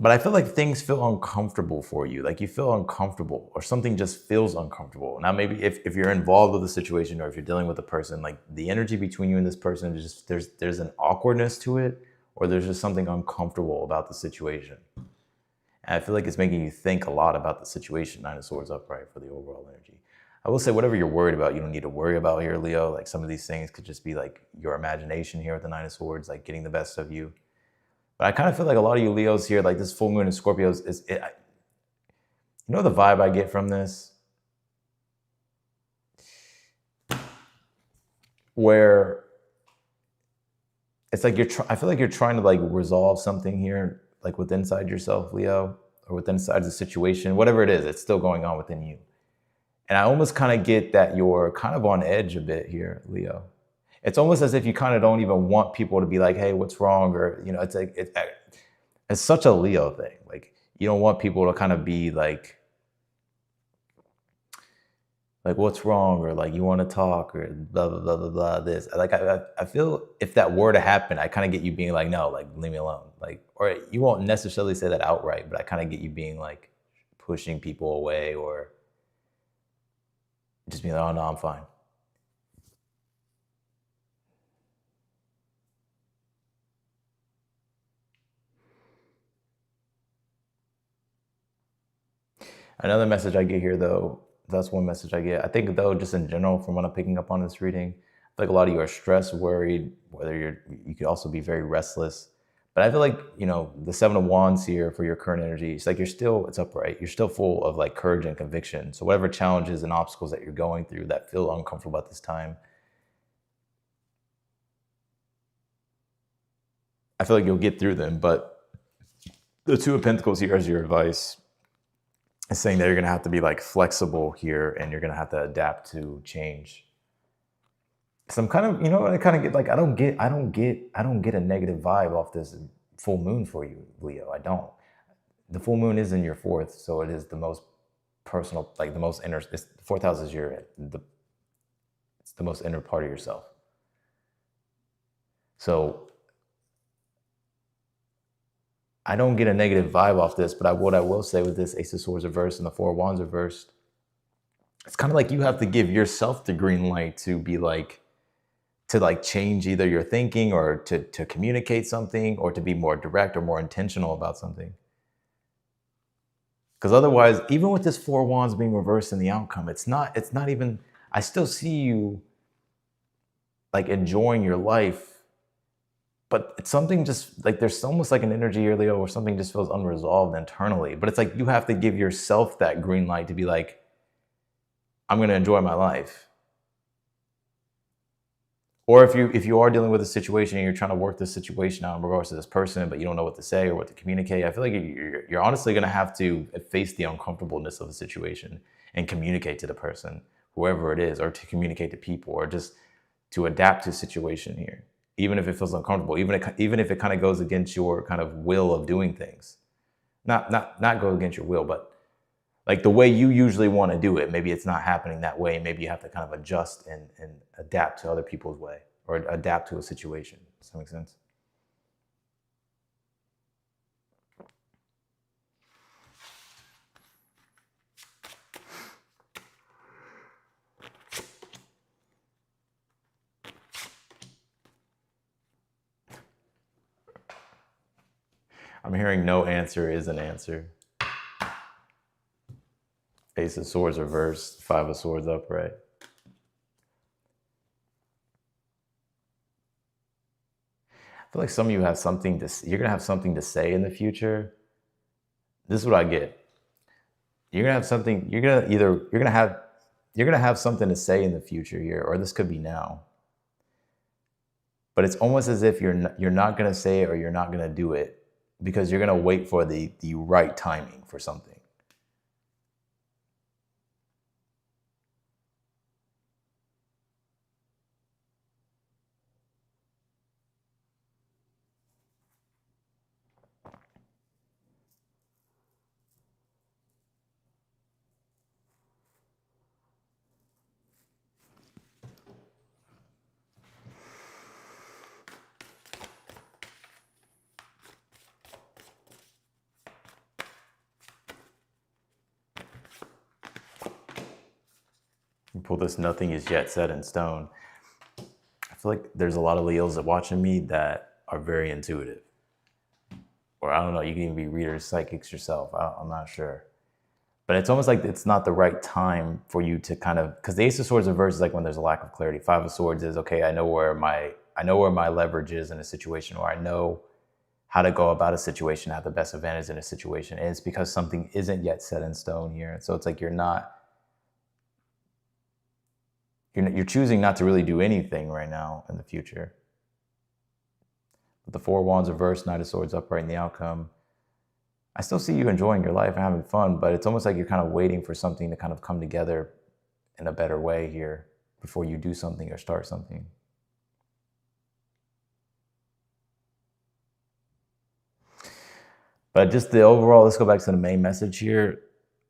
[SPEAKER 1] But I feel like things feel uncomfortable for you. Like you feel uncomfortable or something just feels uncomfortable. Now, maybe if you're involved with a situation or if you're dealing with a person, like the energy between you and this person is just there's an awkwardness to it, or there's just something uncomfortable about the situation. And I feel like it's making you think a lot about the situation, Nine of Swords upright for the overall energy. I will say whatever you're worried about, you don't need to worry about here, Leo. Like some of these things could just be like your imagination here with the Nine of Swords, like getting the best of you. But I kind of feel like a lot of you Leos here, like this full moon in Scorpios, you know the vibe I get from this? Where it's like I feel like you're trying to like resolve something here, like with inside yourself, Leo, or with inside the situation, whatever it is, it's still going on within you. And I almost kind of get that you're kind of on edge a bit here, Leo. It's almost as if you kind of don't even want people to be like, hey, what's wrong? Or, you know, it's like, it's such a Leo thing. Like, you don't want people to kind of be like what's wrong, or like you want to talk, or blah blah blah blah blah. This like I feel if that were to happen, I kind of get you being like, no, like leave me alone, like, or you won't necessarily say that outright, but I kind of get you being like pushing people away, or just being like, oh no, I'm fine. Another message I get here, though, that's one message I get. I think, though, just in general, from what I'm picking up on this reading, I feel like a lot of you are stressed, worried, you could also be very restless. But I feel like, you know, the Seven of Wands here for your current energy, it's like it's upright. You're still full of like courage and conviction. So whatever challenges and obstacles that you're going through that feel uncomfortable at this time, I feel like you'll get through them. But the Two of Pentacles here is your advice. It's saying that you're going to have to be like flexible here, and you're going to have to adapt to change. So I'm kind of, you know, I kind of get like, I don't get a negative vibe off this full moon for you, Leo. I don't. The full moon is in your fourth, so it is the most personal, like the most inner. The fourth house is it's the most inner part of yourself. So I don't get a negative vibe off this, but what I will say with this Ace of Swords reversed and the Four of Wands reversed, it's kind of like you have to give yourself the green light to be like, to like change either your thinking, or to communicate something, or to be more direct or more intentional about something. Because otherwise, even with this Four of Wands being reversed in the outcome, it's not even, I still see you like enjoying your life, but it's something just like, there's almost like an energy here, Leo, where something just feels unresolved internally. But it's like you have to give yourself that green light to be like, I'm going to enjoy my life. Or if you are dealing with a situation and you're trying to work this situation out in regards to this person, but you don't know what to say or what to communicate, I feel like you're honestly going to have to face the uncomfortableness of the situation and communicate to the person, whoever it is, or to communicate to people, or just to adapt to the situation here, even if it feels uncomfortable, even if it kind of goes against your kind of will of doing things. Not go against your will, but like the way you usually want to do it, maybe it's not happening that way. Maybe you have to kind of adjust and adapt to other people's way, or adapt to a situation. Does that make sense? I'm hearing no answer is an answer. Ace of Swords reversed, Five of Swords upright. I feel like some of you have something you're gonna have something to say in the future. This is what I get. You're gonna have something. You're gonna have something to say in the future here, or this could be now. But it's almost as if you're not gonna say it, or you're not gonna do it, because you're gonna wait for the right timing for something. pull this nothing is yet set in stone. I feel like there's a lot of Leos that watching me that are very intuitive. Or I don't know, you can even be readers, psychics yourself. I'm not sure. But it's almost like it's not the right time for you to kind of, because the Ace of Swords reverse is like when there's a lack of clarity. Five of Swords is, okay, I know where my leverage is in a situation, or I know how to go about a situation, have the best advantage in a situation. And it's because something isn't yet set in stone here. So it's like you're choosing not to really do anything right now in the future. But the Four of Wands reversed, Knight of Swords upright in the outcome. I still see you enjoying your life and having fun, but it's almost like you're kind of waiting for something to kind of come together in a better way here before you do something or start something. But just the overall, let's go back to the main message here.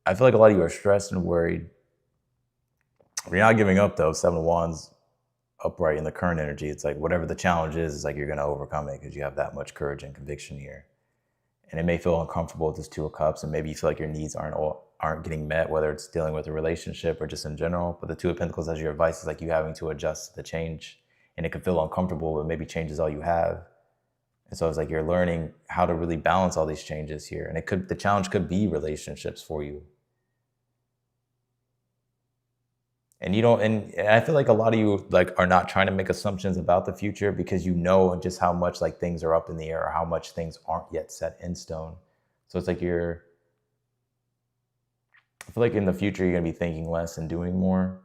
[SPEAKER 1] I feel like a lot of you are stressed and worried. You're not giving up though. Seven of Wands upright in the current energy. It's like whatever the challenge is, it's like you're going to overcome it because you have that much courage and conviction here. And it may feel uncomfortable with this Two of Cups, and maybe you feel like your needs aren't getting met, whether it's dealing with a relationship or just in general. But the Two of Pentacles as your advice is like you having to adjust to the change, and it can feel uncomfortable, but maybe change is all you have. And so it's like you're learning how to really balance all these changes here. And the challenge could be relationships for you. And and I feel like a lot of you like are not trying to make assumptions about the future because you know just how much like things are up in the air or how much things aren't yet set in stone. So it's like I feel like in the future you're gonna be thinking less and doing more.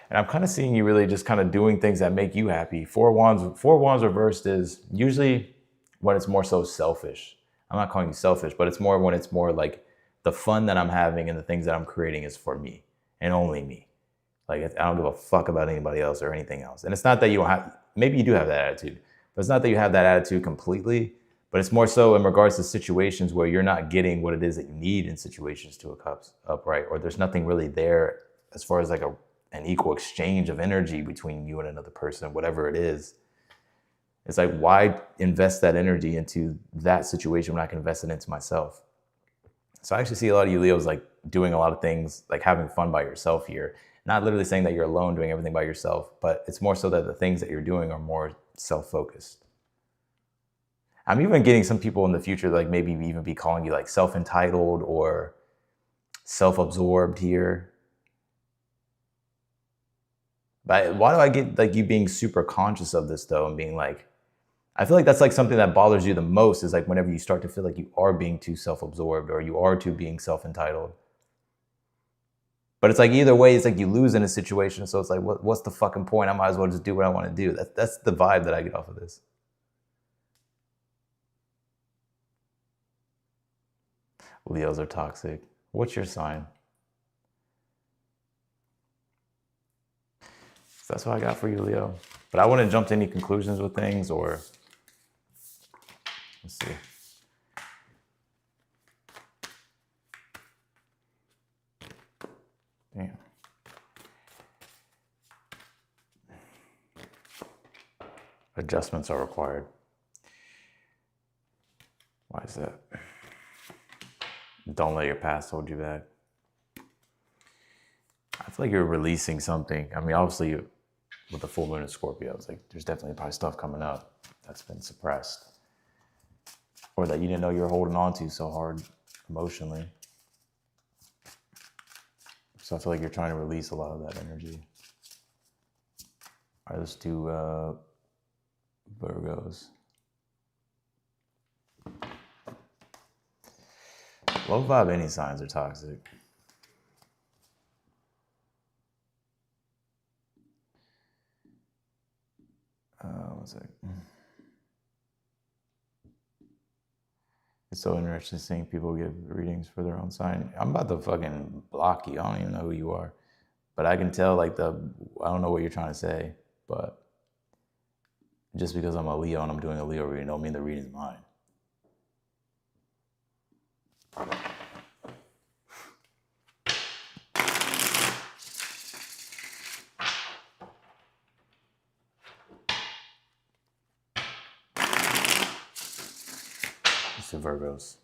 [SPEAKER 1] And I'm kind of seeing you really just kind of doing things that make you happy. Four Wands reversed is usually when it's more so selfish. I'm not calling you selfish, but it's more when it's more like the fun that I'm having and the things that I'm creating is for me and only me. Like I don't give a fuck about anybody else or anything else. And it's not that you don't have, maybe you do have that attitude, but it's not that you have that attitude completely, but it's more so in regards to situations where you're not getting what it is that you need in situations. Two of Cups upright, or there's nothing really there as far as like an equal exchange of energy between you and another person, whatever it is. It's like, why invest that energy into that situation when I can invest it into myself? So I actually see a lot of you Leos like doing a lot of things, like having fun by yourself here. Not literally saying that you're alone doing everything by yourself, but it's more so that the things that you're doing are more self-focused. I'm even getting some people in the future, like maybe even be calling you like self-entitled or self-absorbed here. But why do I get like you being super conscious of this though and being like, I feel like that's like something that bothers you the most is like whenever you start to feel like you are being too self-absorbed or you are too being self-entitled. But it's like either way, it's like you lose in a situation. So it's like, what's the fucking point? I might as well just do what I want to do. That's the vibe that I get off of this. Leos are toxic. What's your sign? So that's what I got for you, Leo. But I wouldn't jump to any conclusions with things or, let's see. Damn. Adjustments are required. Why is that? Don't let your past hold you back. I feel like you're releasing something. I mean, obviously, with the full moon in Scorpio, it's like there's definitely probably stuff coming up that's been suppressed or that you didn't know you were holding on to so hard emotionally. So I feel like you're trying to release a lot of that energy. All right, let's do Virgos. Low vibe, any signs are toxic. One sec. It's so interesting seeing people give readings for their own sign. I'm about to fucking block you. I don't even know who you are. But I can tell like I don't know what you're trying to say, but just because I'm a Leo and I'm doing a Leo reading don't mean the reading's mine. to Virgos.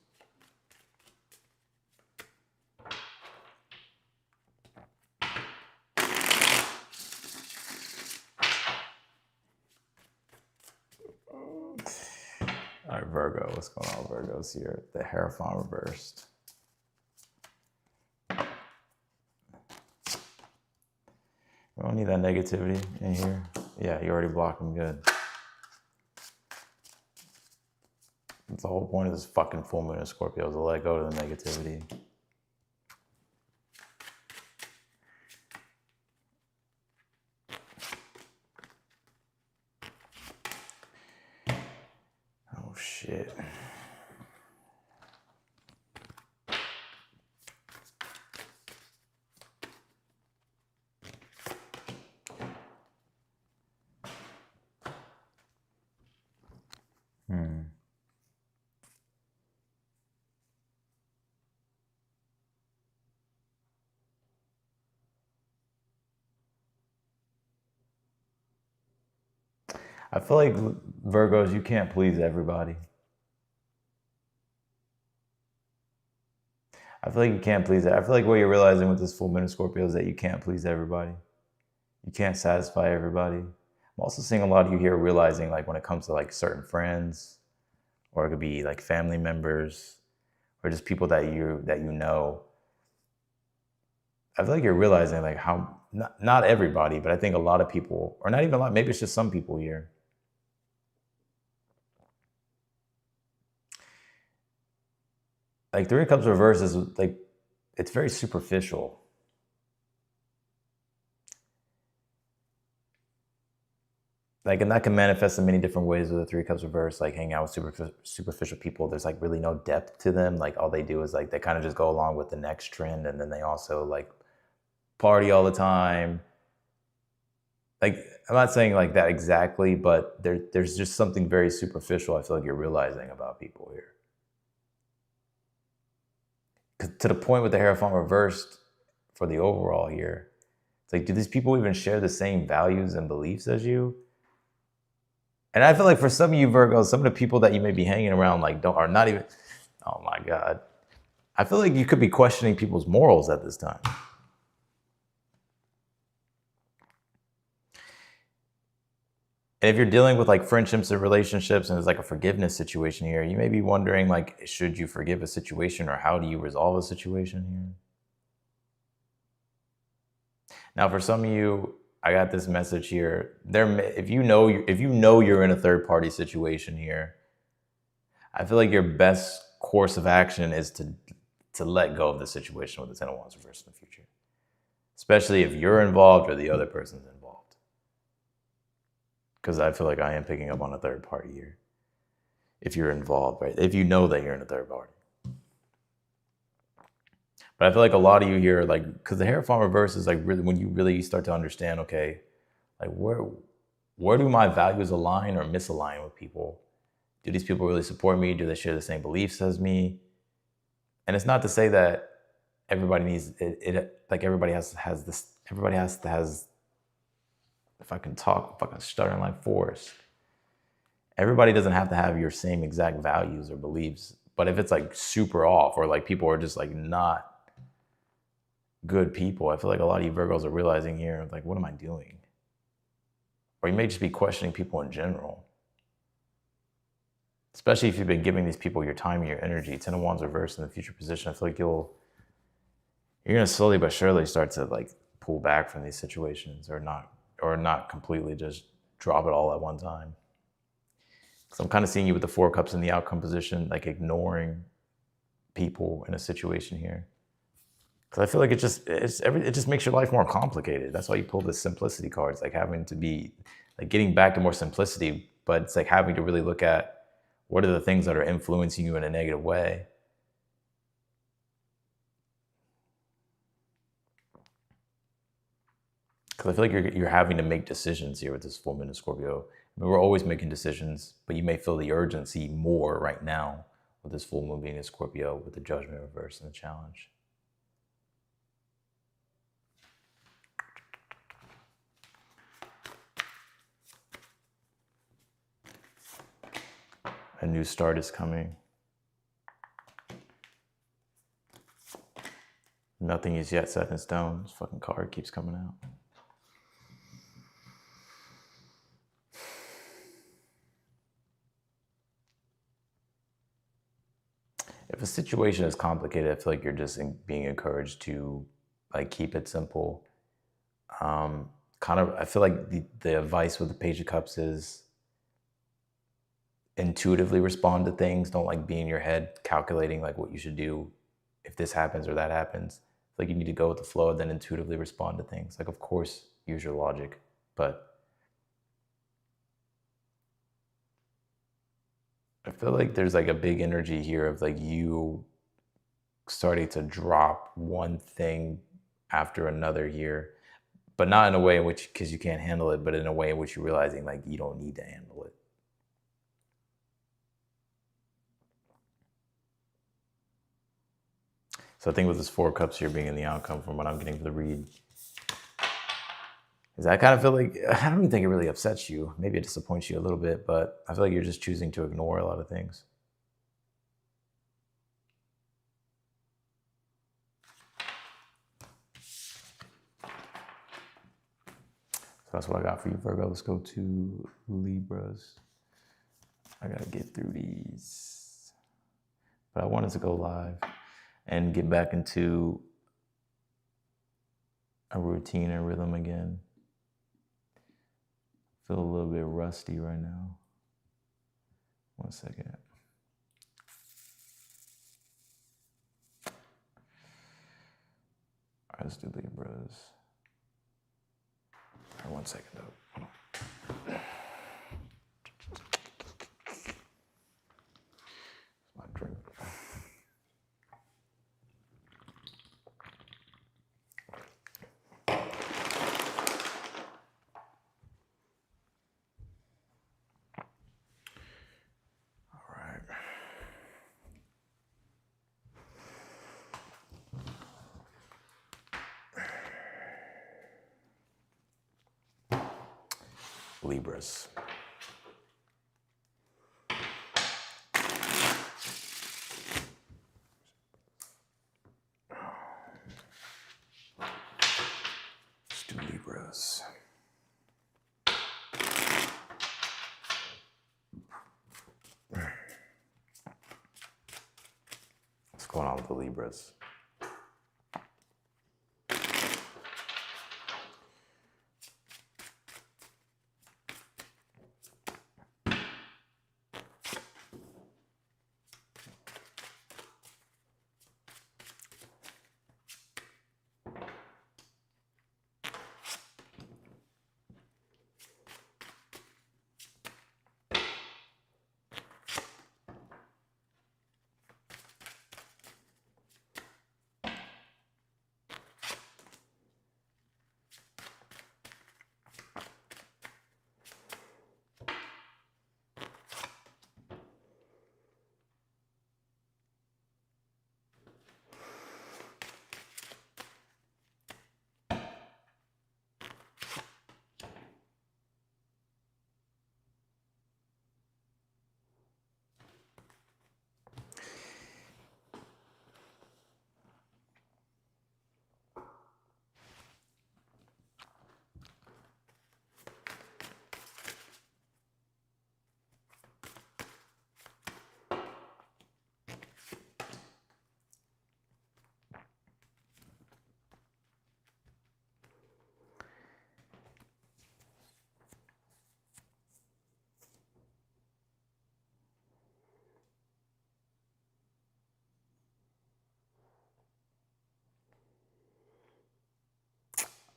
[SPEAKER 1] All right, Virgo, what's going on, Virgos here? The Hierophant reversed. We don't need that negativity in here. Yeah, you already blocked them good. That's the whole point of this fucking full moon in Scorpio, is to let go of the negativity. Oh, shit. I feel like, Virgos, you can't please everybody. I feel like you can't please it. I feel like what you're realizing with this full moon in Scorpio is that you can't please everybody. You can't satisfy everybody. I'm also seeing a lot of you here realizing, like, when it comes to like certain friends, or it could be like family members, or just people that you know. I feel like you're realizing like how, not everybody, but I think a lot of people, or not even a lot, maybe it's just some people here. Like Three of Cups reverse is like, it's very superficial. Like, and that can manifest in many different ways with the Three of Cups reverse, like hanging out with superficial people. There's like really no depth to them. Like all they do is like, they kind of just go along with the next trend. And then they also like party all the time. Like, I'm not saying like that exactly, but there's just something very superficial I feel like you're realizing about people here. To the point with the Hierophant reversed for the overall here, it's like, do these people even share the same values and beliefs as you? And I feel like for some of you Virgos, some of the people that you may be hanging around like are not even, oh my God. I feel like you could be questioning people's morals at this time. And if you're dealing with like friendships and relationships and there's like a forgiveness situation here, you may be wondering like, should you forgive a situation, or how do you resolve a situation here? Now, for some of you, I got this message here. If you know you're in a third party situation here, I feel like your best course of action is to let go of the situation with the Ten of Wands reversed in the future, especially if you're involved or the other person's involved. Because I feel like I am picking up on a third party here. If you're involved, right? If you know that you're in a third party. But I feel like a lot of you here, like, because the Hierophant reverse is like really when you really start to understand, okay, like where do my values align or misalign with people? Do these people really support me? Do they share the same beliefs as me? And it's not to say that everybody needs it like everybody has this, everybody has to has, if I can stuttering like Forrest. Everybody doesn't have to have your same exact values or beliefs. But if it's like super off, or like people are just like not good people, I feel like a lot of you Virgos are realizing here, like, what am I doing? Or you may just be questioning people in general. Especially if you've been giving these people your time and your energy. Ten of Wands reversed in the future position. I feel like you're gonna slowly but surely start to like pull back from these situations, or not completely just drop it all at one time. So I'm kind of seeing you with the Four of Cups in the outcome position, like ignoring people in a situation here. Because I feel like it just makes your life more complicated. That's why you pull the simplicity cards, like having to be, like getting back to more simplicity, but it's like having to really look at what are the things that are influencing you in a negative way. Because I feel like you're having to make decisions here with this full moon in Scorpio. I mean, we're always making decisions, but you may feel the urgency more right now with this full moon being in Scorpio, with the Judgment reverse and the Challenge. A new start is coming. Nothing is yet set in stone. This fucking card keeps coming out. If a situation is complicated, I feel like you're just being encouraged to like keep it simple. I feel like the advice with the Page of Cups is intuitively respond to things. Don't like be in your head calculating like what you should do if this happens or that happens. Like you need to go with the flow and then intuitively respond to things. Like, of course, use your logic, but I feel like there's like a big energy here of like you starting to drop one thing after another here, but not in a way in which, because you can't handle it, but in a way in which you're realizing like you don't need to handle it. So I think with this Four of Cups here being in the outcome from what I'm getting for the read, is I kind of feel like, I don't even think it really upsets you. Maybe it disappoints you a little bit, but I feel like you're just choosing to ignore a lot of things. So that's what I got for you, Virgo. Let's go to Libras. I gotta get through these. But I wanted to go live and get back into a routine and rhythm again. Feel a little bit rusty right now. 1 second. All right, let's do Libras. All right, 1 second though. My drink. Libras. Let's do Libras. What's going on with the Libras?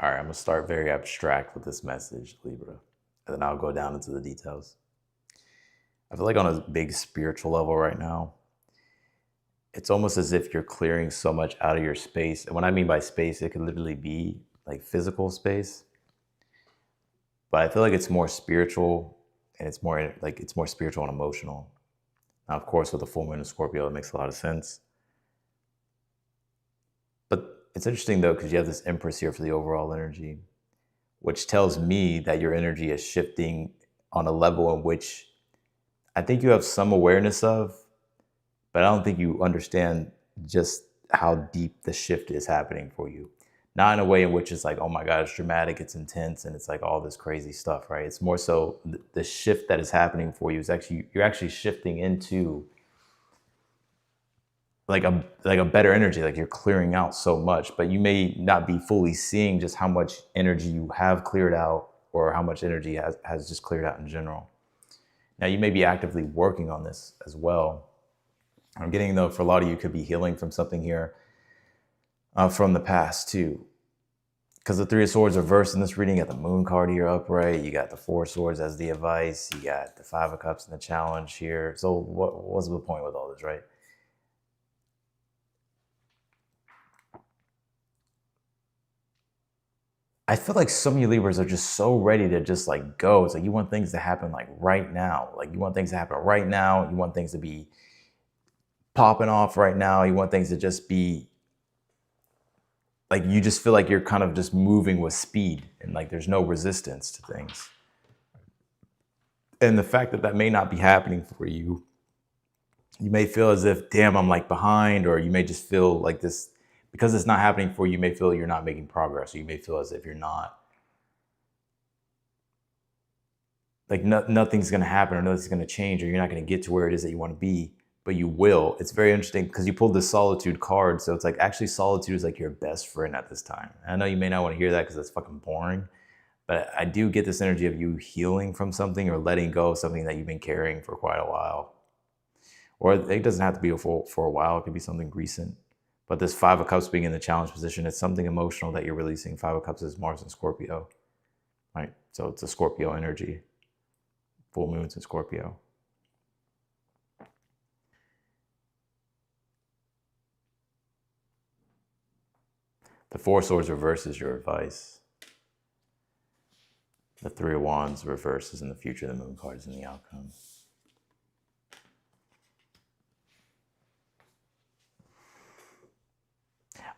[SPEAKER 1] All right, I'm gonna start very abstract with this message, Libra, and then I'll go down into the details. I feel like on a big spiritual level right now, it's almost as if you're clearing so much out of your space. And what I mean by space, it could literally be like physical space, but I feel like it's more spiritual and it's more spiritual and emotional. Now, of course, with the full moon in Scorpio, it makes a lot of sense. But it's interesting though, because you have this Empress here for the overall energy, which tells me that your energy is shifting on a level in which I think you have some awareness of, but I don't think you understand just how deep the shift is happening for you. Not in a way in which it's like, oh my God, it's dramatic, it's intense, and it's like all this crazy stuff, right? It's more so the shift that is happening for you is actually, you're actually shifting into like a better energy, like you're clearing out so much, but you may not be fully seeing just how much energy you have cleared out or how much energy has just cleared out in general. Now you may be actively working on this as well. I'm getting though, for a lot of you could be healing from something here from the past too. Because the Three of Swords reversed in this reading, you got the Moon card here upright, you got the Four of Swords as the advice, you got the Five of Cups and the challenge here. So what's the point with all this, right? I feel like some of you Libras are just so ready to just like go. It's like you want things to happen like right now. Like you want things to happen right now. You want things to be popping off right now. You want things to just be like, you just feel like you're kind of just moving with speed and like there's no resistance to things. And the fact that that may not be happening for you, you may feel as if, damn, I'm like behind, or you may just feel like this, because it's not happening for you, you may feel you're not making progress, or you may feel as if you're not, like nothing's going to happen, or nothing's going to change, or you're not going to get to where it is that you want to be, but you will. It's very interesting because you pulled the solitude card. So it's like, actually solitude is like your best friend at this time. And I know you may not want to hear that because that's fucking boring, but I do get this energy of you healing from something or letting go of something that you've been carrying for quite a while. Or it doesn't have to be for a while. It could be something recent. But this Five of Cups being in the challenge position, it's something emotional that you're releasing. Five of Cups is Mars and Scorpio, right? So it's a Scorpio energy. Full moons in Scorpio. The Four of Swords reverse is your advice. The Three of Wands reverse is in the future. The Moon card is in the outcome.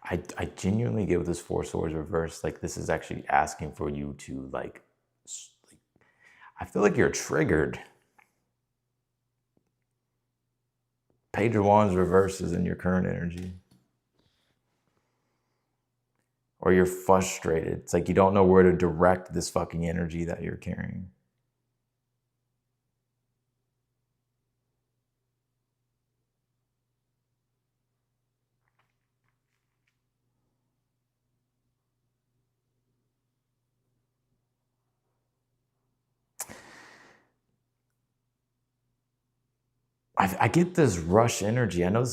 [SPEAKER 1] I genuinely get with this Four of Swords reverse, like this is actually asking for you to like I feel like you're triggered. Page of Wands reverse is in your current energy. Or you're frustrated. It's like you don't know where to direct this fucking energy that you're carrying. I get this rush energy. I know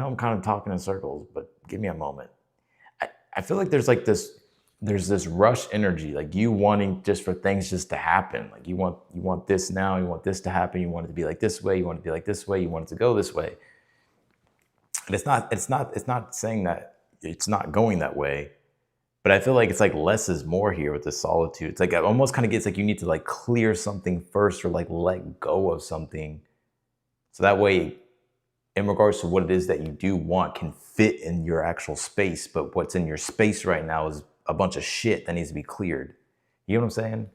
[SPEAKER 1] I'm kind of talking in circles, but give me a moment. I feel like there's this rush energy, like you wanting just for things just to happen. Like you want this now, you want this to happen, you want it to be like this way, you want it to be like this way, you want it to go this way. And it's not saying that it's not going that way, but I feel like it's like less is more here with the solitude. It's like it almost kind of gets like you need to like clear something first or like let go of something. So that way, in regards to what it is that you do want, can fit in your actual space. But what's in your space right now is a bunch of shit that needs to be cleared. You know what I'm saying?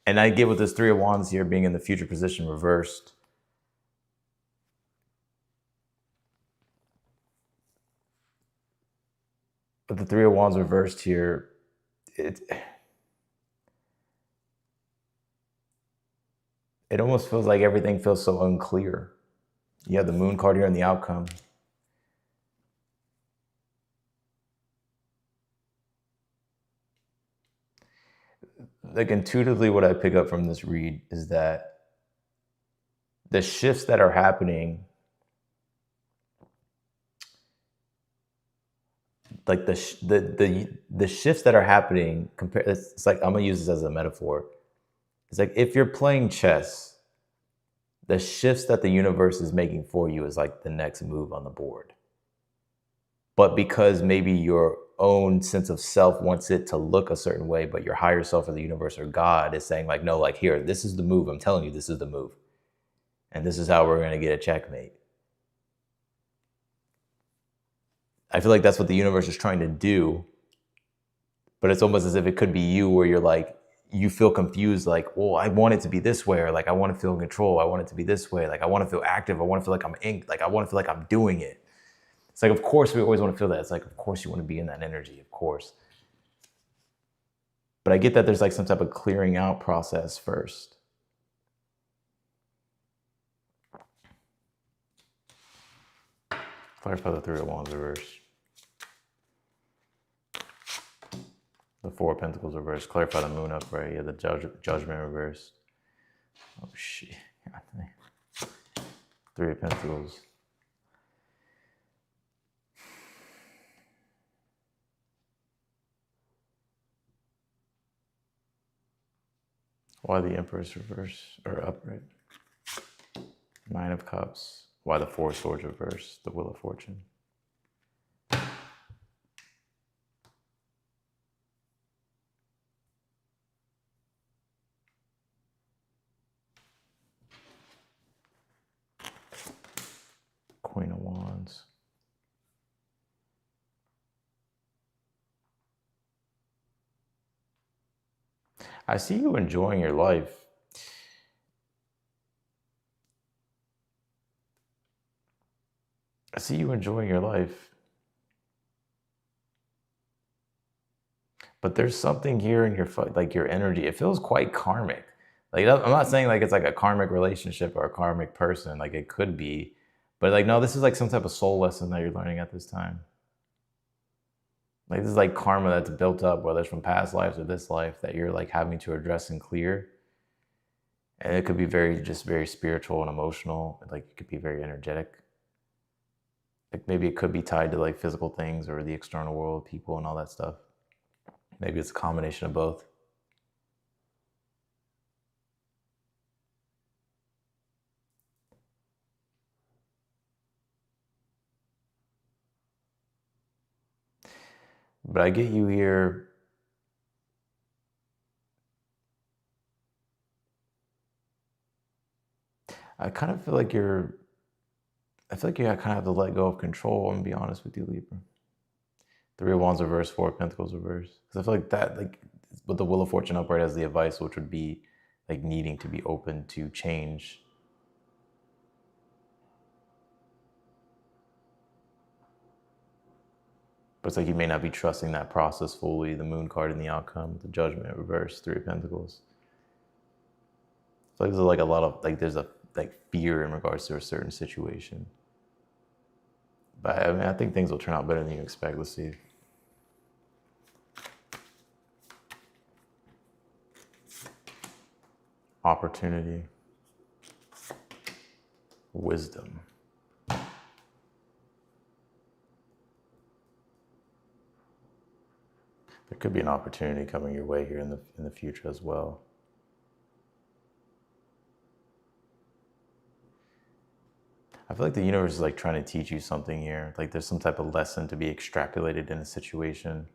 [SPEAKER 1] And I get with this Three of Wands here being in the future position reversed. But the Three of Wands reversed here, it almost feels like everything feels so unclear. You have the Moon card here in the outcome. Like intuitively what I pick up from this read is that the shifts that are happening, like the shifts that are happening, it's like, I'm gonna use this as a metaphor. It's like if you're playing chess, the shifts that the universe is making for you is like the next move on the board. But because maybe your own sense of self wants it to look a certain way, but your higher self or the universe or God is saying like, no, like here, this is the move. I'm telling you, this is the move. And this is how we're going to get a checkmate. I feel like that's what the universe is trying to do. But it's almost as if it could be you where you're like, you feel confused, like, well, I want it to be this way, or like I want to feel in control, I want it to be this way, like I want to feel active, I want to feel like I'm inked, like I want to feel like I'm doing it. It's like, of course we always want to feel that. It's like, of course you want to be in that energy, of course. But I get that there's like some type of clearing out process first. Clarify the Three of Wands reverse. The Four of Pentacles reversed. Clarify the Moon upright. Yeah, the Judgment reversed. Oh shit. Three of Pentacles. Why the Empress reverse or upright? Nine of Cups. Why the Four of Swords reverse? The Wheel of Fortune. Queen of Wands. I see you enjoying your life. I see you enjoying your life. But there's something here in your, like your energy. It feels quite karmic. Like, I'm not saying like it's like a karmic relationship or a karmic person. Like it could be. But like, no, this is like some type of soul lesson that you're learning at this time. Like this is like karma that's built up, whether it's from past lives or this life, that you're like having to address and clear. And it could be just very spiritual and emotional. Like it could be very energetic. Like maybe it could be tied to like physical things or the external world, people and all that stuff. Maybe it's a combination of both. But I get you here. I kind of feel like you kind of have to let go of control and be honest with you, Libra. Three of Wands reverse, Four of Pentacles reverse. Because I feel like that, like, with the Wheel of Fortune upright as the advice, which would be like needing to be open to change. But it's like you may not be trusting that process fully. The Moon card in the outcome, the Judgment reverse, Three of Pentacles. It's like there's like a lot of like there's a like fear in regards to a certain situation. But I mean, I think things will turn out better than you expect. Let's see. Opportunity. Wisdom. There could be an opportunity coming your way here in the future as well. I feel like the universe is like trying to teach you something here. Like there's some type of lesson to be extrapolated in a situation.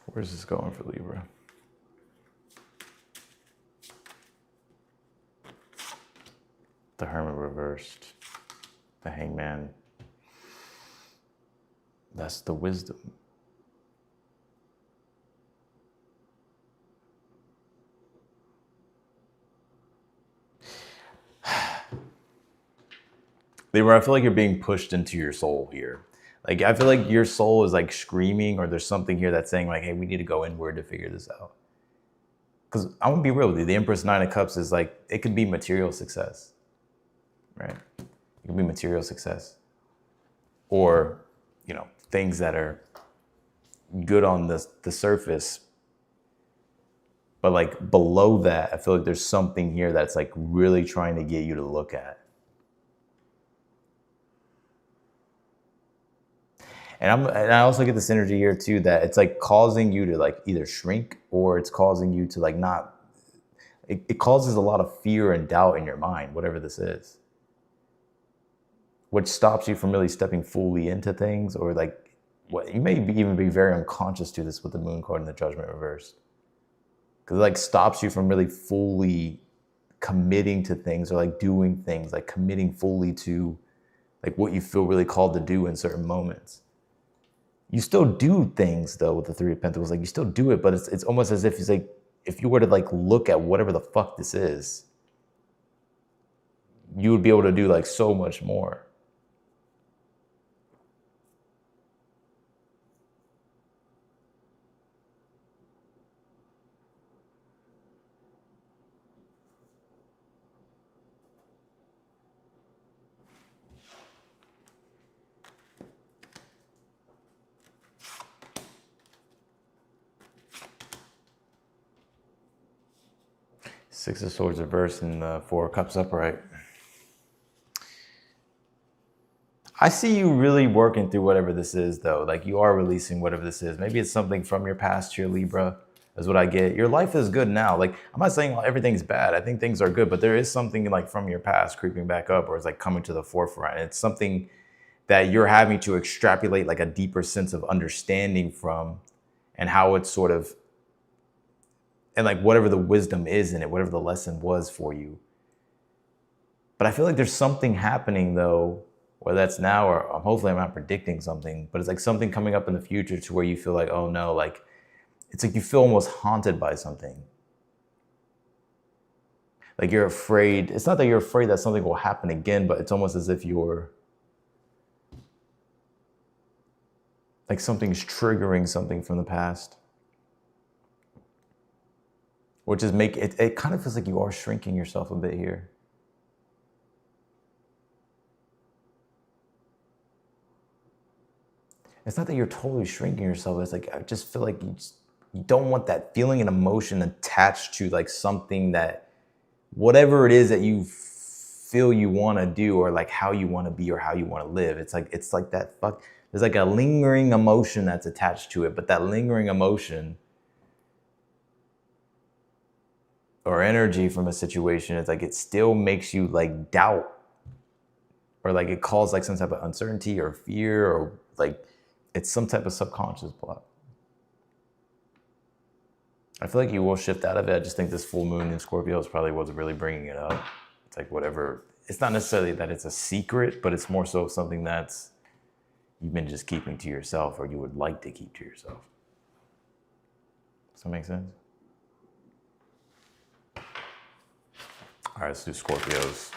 [SPEAKER 1] Where's this going for Libra? The Hermit reversed. The Hangman. That's the wisdom. Libra, I feel like you're being pushed into your soul here. Like, I feel like your soul is like screaming, or there's something here that's saying like, hey, we need to go inward to figure this out. Because I'm gonna be real with you, the Empress Nine of Cups is like, it could be material success, right? It could be material success. Or, you know, things that are good on the surface. But like below that, I feel like there's something here that's like really trying to get you to look at. And I also get this energy here too, that it's like causing you to like either shrink, or it's causing you to like not, it causes a lot of fear and doubt in your mind, whatever this is. Which stops you from really stepping fully into things, or like, what you may even be very unconscious to this with the Moon card and the Judgment reversed. Because it like stops you from really fully committing to things, or like doing things, like committing fully to like what you feel really called to do in certain moments. You still do things though with the Three of Pentacles, like you still do it, but it's almost as if it's like, if you were to like look at whatever the fuck this is, you would be able to do like so much more. Six of Swords reversed and the Four of Cups upright. I see you really working through whatever this is, though. Like you are releasing whatever this is. Maybe it's something from your past here, Libra, is what I get. Your life is good now. Like I'm not saying everything's bad. I think things are good, but there is something like from your past creeping back up, or it's like coming to the forefront. It's something that you're having to extrapolate like a deeper sense of understanding from, and how it's sort of, and like whatever the wisdom is in it, whatever the lesson was for you. But I feel like there's something happening though, whether that's now or hopefully I'm not predicting something, but it's like something coming up in the future to where you feel like, oh no, like it's like you feel almost haunted by something. Like you're afraid. It's not that you're afraid that something will happen again, but it's almost as if you're like something's triggering something from the past. Which is it kind of feels like you are shrinking yourself a bit here. It's not that you're totally shrinking yourself. It's like, I just feel like you don't want that feeling and emotion attached to like something that, whatever it is that you feel you want to do, or like how you want to be or how you want to live. It's like that there's like a lingering emotion that's attached to it, but that lingering emotion or energy from a situation, it's like it still makes you like doubt, or like it calls like some type of uncertainty or fear, or like it's some type of subconscious block. I feel like you will shift out of it. I just think this full moon in Scorpio is probably what's really bringing it up. It's like whatever, it's not necessarily that it's a secret, but it's more so something that's you've been just keeping to yourself, or you would like to keep to yourself. Does that make sense? All right, let's do Scorpios.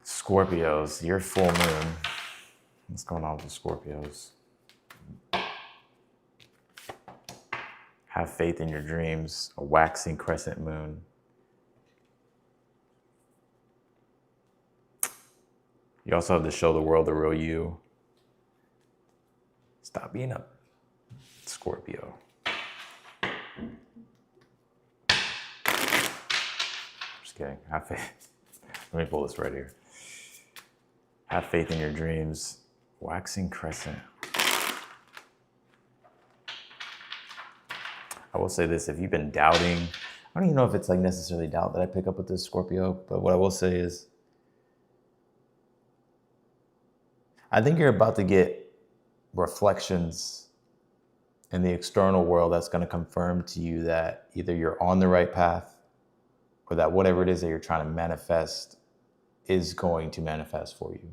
[SPEAKER 1] Scorpios, your full moon. What's going on with the Scorpios? Have faith in your dreams, a waxing crescent moon. You also have to show the world the real you. Stop being a Scorpio. Just kidding. Have faith. Let me pull this right here. Have faith in your dreams. Waxing crescent. I will say this, if you've been doubting, I don't even know if it's like necessarily doubt that I pick up with this Scorpio, but what I will say is, I think you're about to get reflections in the external world that's going to confirm to you that either you're on the right path, or that whatever it is that you're trying to manifest is going to manifest for you.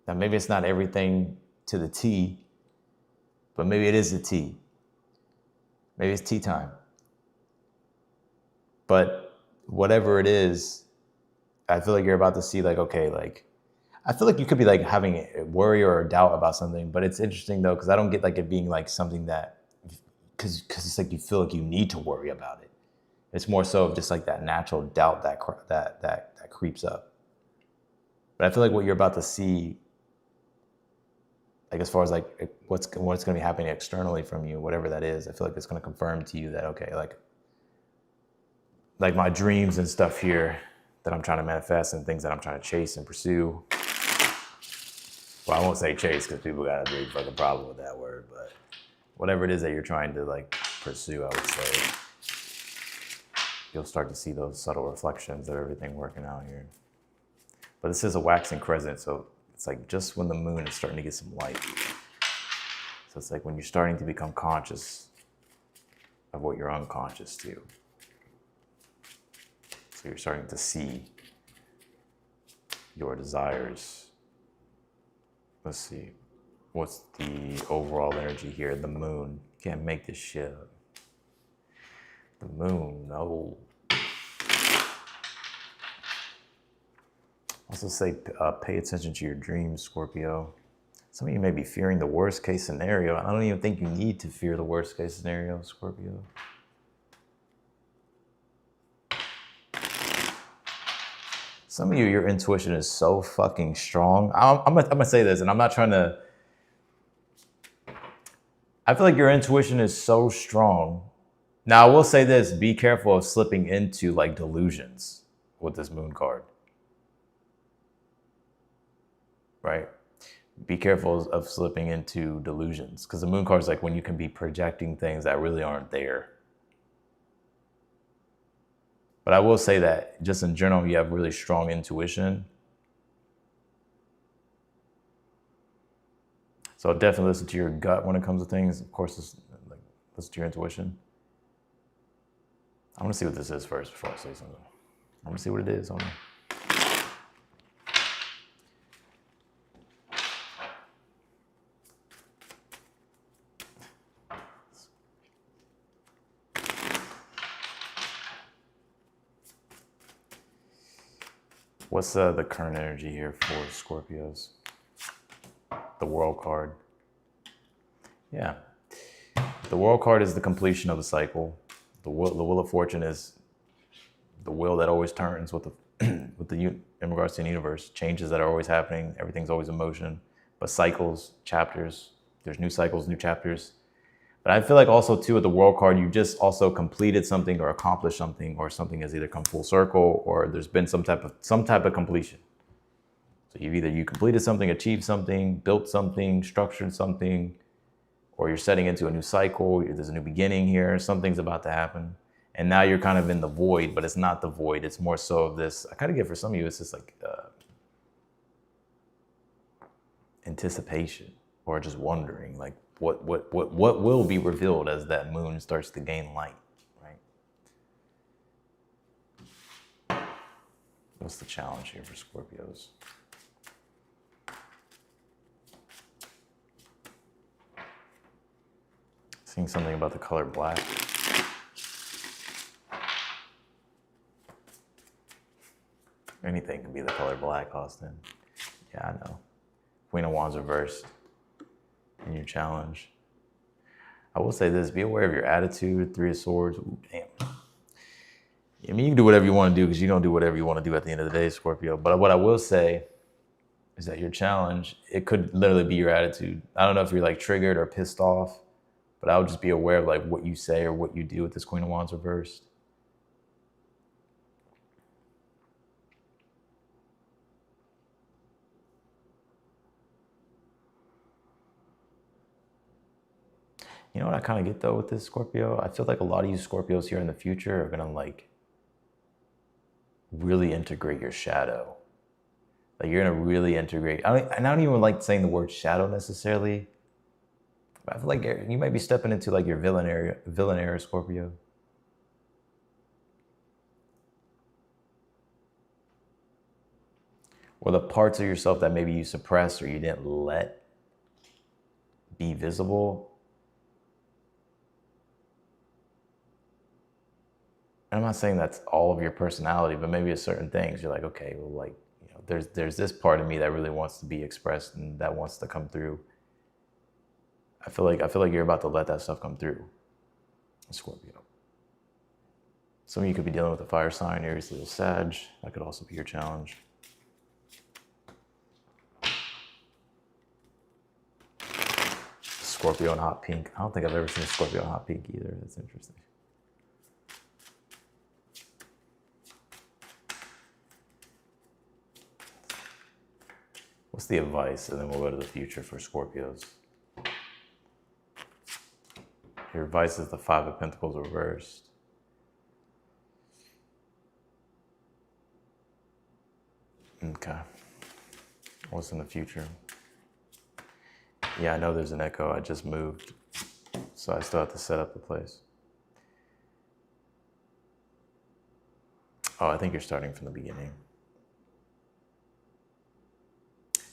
[SPEAKER 1] Now, maybe it's not everything to the T, but maybe it is the T. Maybe it's tea time. But whatever it is, I feel like you're about to see like, okay, like, I feel like you could be like having a worry or a doubt about something, but it's interesting though, because I don't get like it being like something that, because it's like you feel like you need to worry about it. It's more so of just like that natural doubt that creeps up. But I feel like what you're about to see, like as far as like what's going to be happening externally from you, whatever that is, I feel like it's going to confirm to you that, okay, like my dreams and stuff here that I'm trying to manifest and things that I'm trying to chase and pursue. Well, I won't say chase because people got a big fucking problem with that word, but whatever it is that you're trying to like pursue, I would say, you'll start to see those subtle reflections of everything working out here. But this is a waxing crescent, so it's like just when the moon is starting to get some light. So it's like when you're starting to become conscious of what you're unconscious to. So you're starting to see your desires. Let's see. What's the overall energy here? The moon. Can't make this shit up. The moon, no. Also say, pay attention to your dreams, Scorpio. Some of you may be fearing the worst case scenario. I don't even think you need to fear the worst case scenario, Scorpio. Some of you, your intuition is so fucking strong. I'm gonna say this, and I'm not trying to. I feel like your intuition is so strong. Now, I will say this, be careful of slipping into like delusions with this moon card. Right? Be careful of slipping into delusions, because the moon card is like when you can be projecting things that really aren't there. But I will say that just in general, you have really strong intuition. So definitely listen to your gut when it comes to things. Of course, listen to your intuition. I want to see what this is first before I say something. I want to see what it is. What's the current energy here for Scorpios? The World card. Yeah. The World card is the completion of the cycle. The Wheel of Fortune is the wheel that always turns with in regards to the universe. Changes that are always happening. Everything's always in motion. But cycles, chapters, there's new cycles, new chapters. But I feel like also too with the World card, you just also completed something or accomplished something, or something has either come full circle or there's been some type of completion. So you completed something, achieved something, built something, structured something, or you're setting into a new cycle. There's a new beginning here. Something's about to happen. And now you're kind of in the void, but it's not the void. It's more so of this, I kind of get for some of you, it's just like anticipation, or just wondering like what will be revealed as that moon starts to gain light, right? What's the challenge here for Scorpios? Seeing something about the color black. Anything can be the color black, Austin. Yeah, I know. Queen of Wands reversed in your challenge. I will say this, be aware of your attitude. Three of Swords. Ooh, damn. I mean, you can do whatever you want to do, because you're going to do whatever you want to do at the end of the day, Scorpio. But what I will say is that your challenge, it could literally be your attitude. I don't know if you're like triggered or pissed off, but I would just be aware of like what you say or what you do with this Queen of Wands reversed. You know what I kind of get though with this Scorpio? I feel like a lot of you Scorpios here in the future are gonna like really integrate your shadow. Like you're gonna really integrate. I don't even like saying the word shadow necessarily, but I feel like you might be stepping into like your villain area, Scorpio. Or the parts of yourself that maybe you suppressed or you didn't let be visible. And I'm not saying that's all of your personality, but maybe it's certain things. You're like, okay, well, like, you know, there's this part of me that really wants to be expressed and that wants to come through. I feel like you're about to let that stuff come through, Scorpio. Some of you could be dealing with a fire sign, Aries, Leo, Sag. That could also be your challenge. Scorpio in hot pink. I don't think I've ever seen a Scorpio in hot pink either. That's interesting. What's the advice? And then we'll go to the future for Scorpios. Your advice is the Five of Pentacles reversed. Okay. What's in the future? Yeah, I know there's an echo. I just moved, so I still have to set up the place. Oh, I think you're starting from the beginning.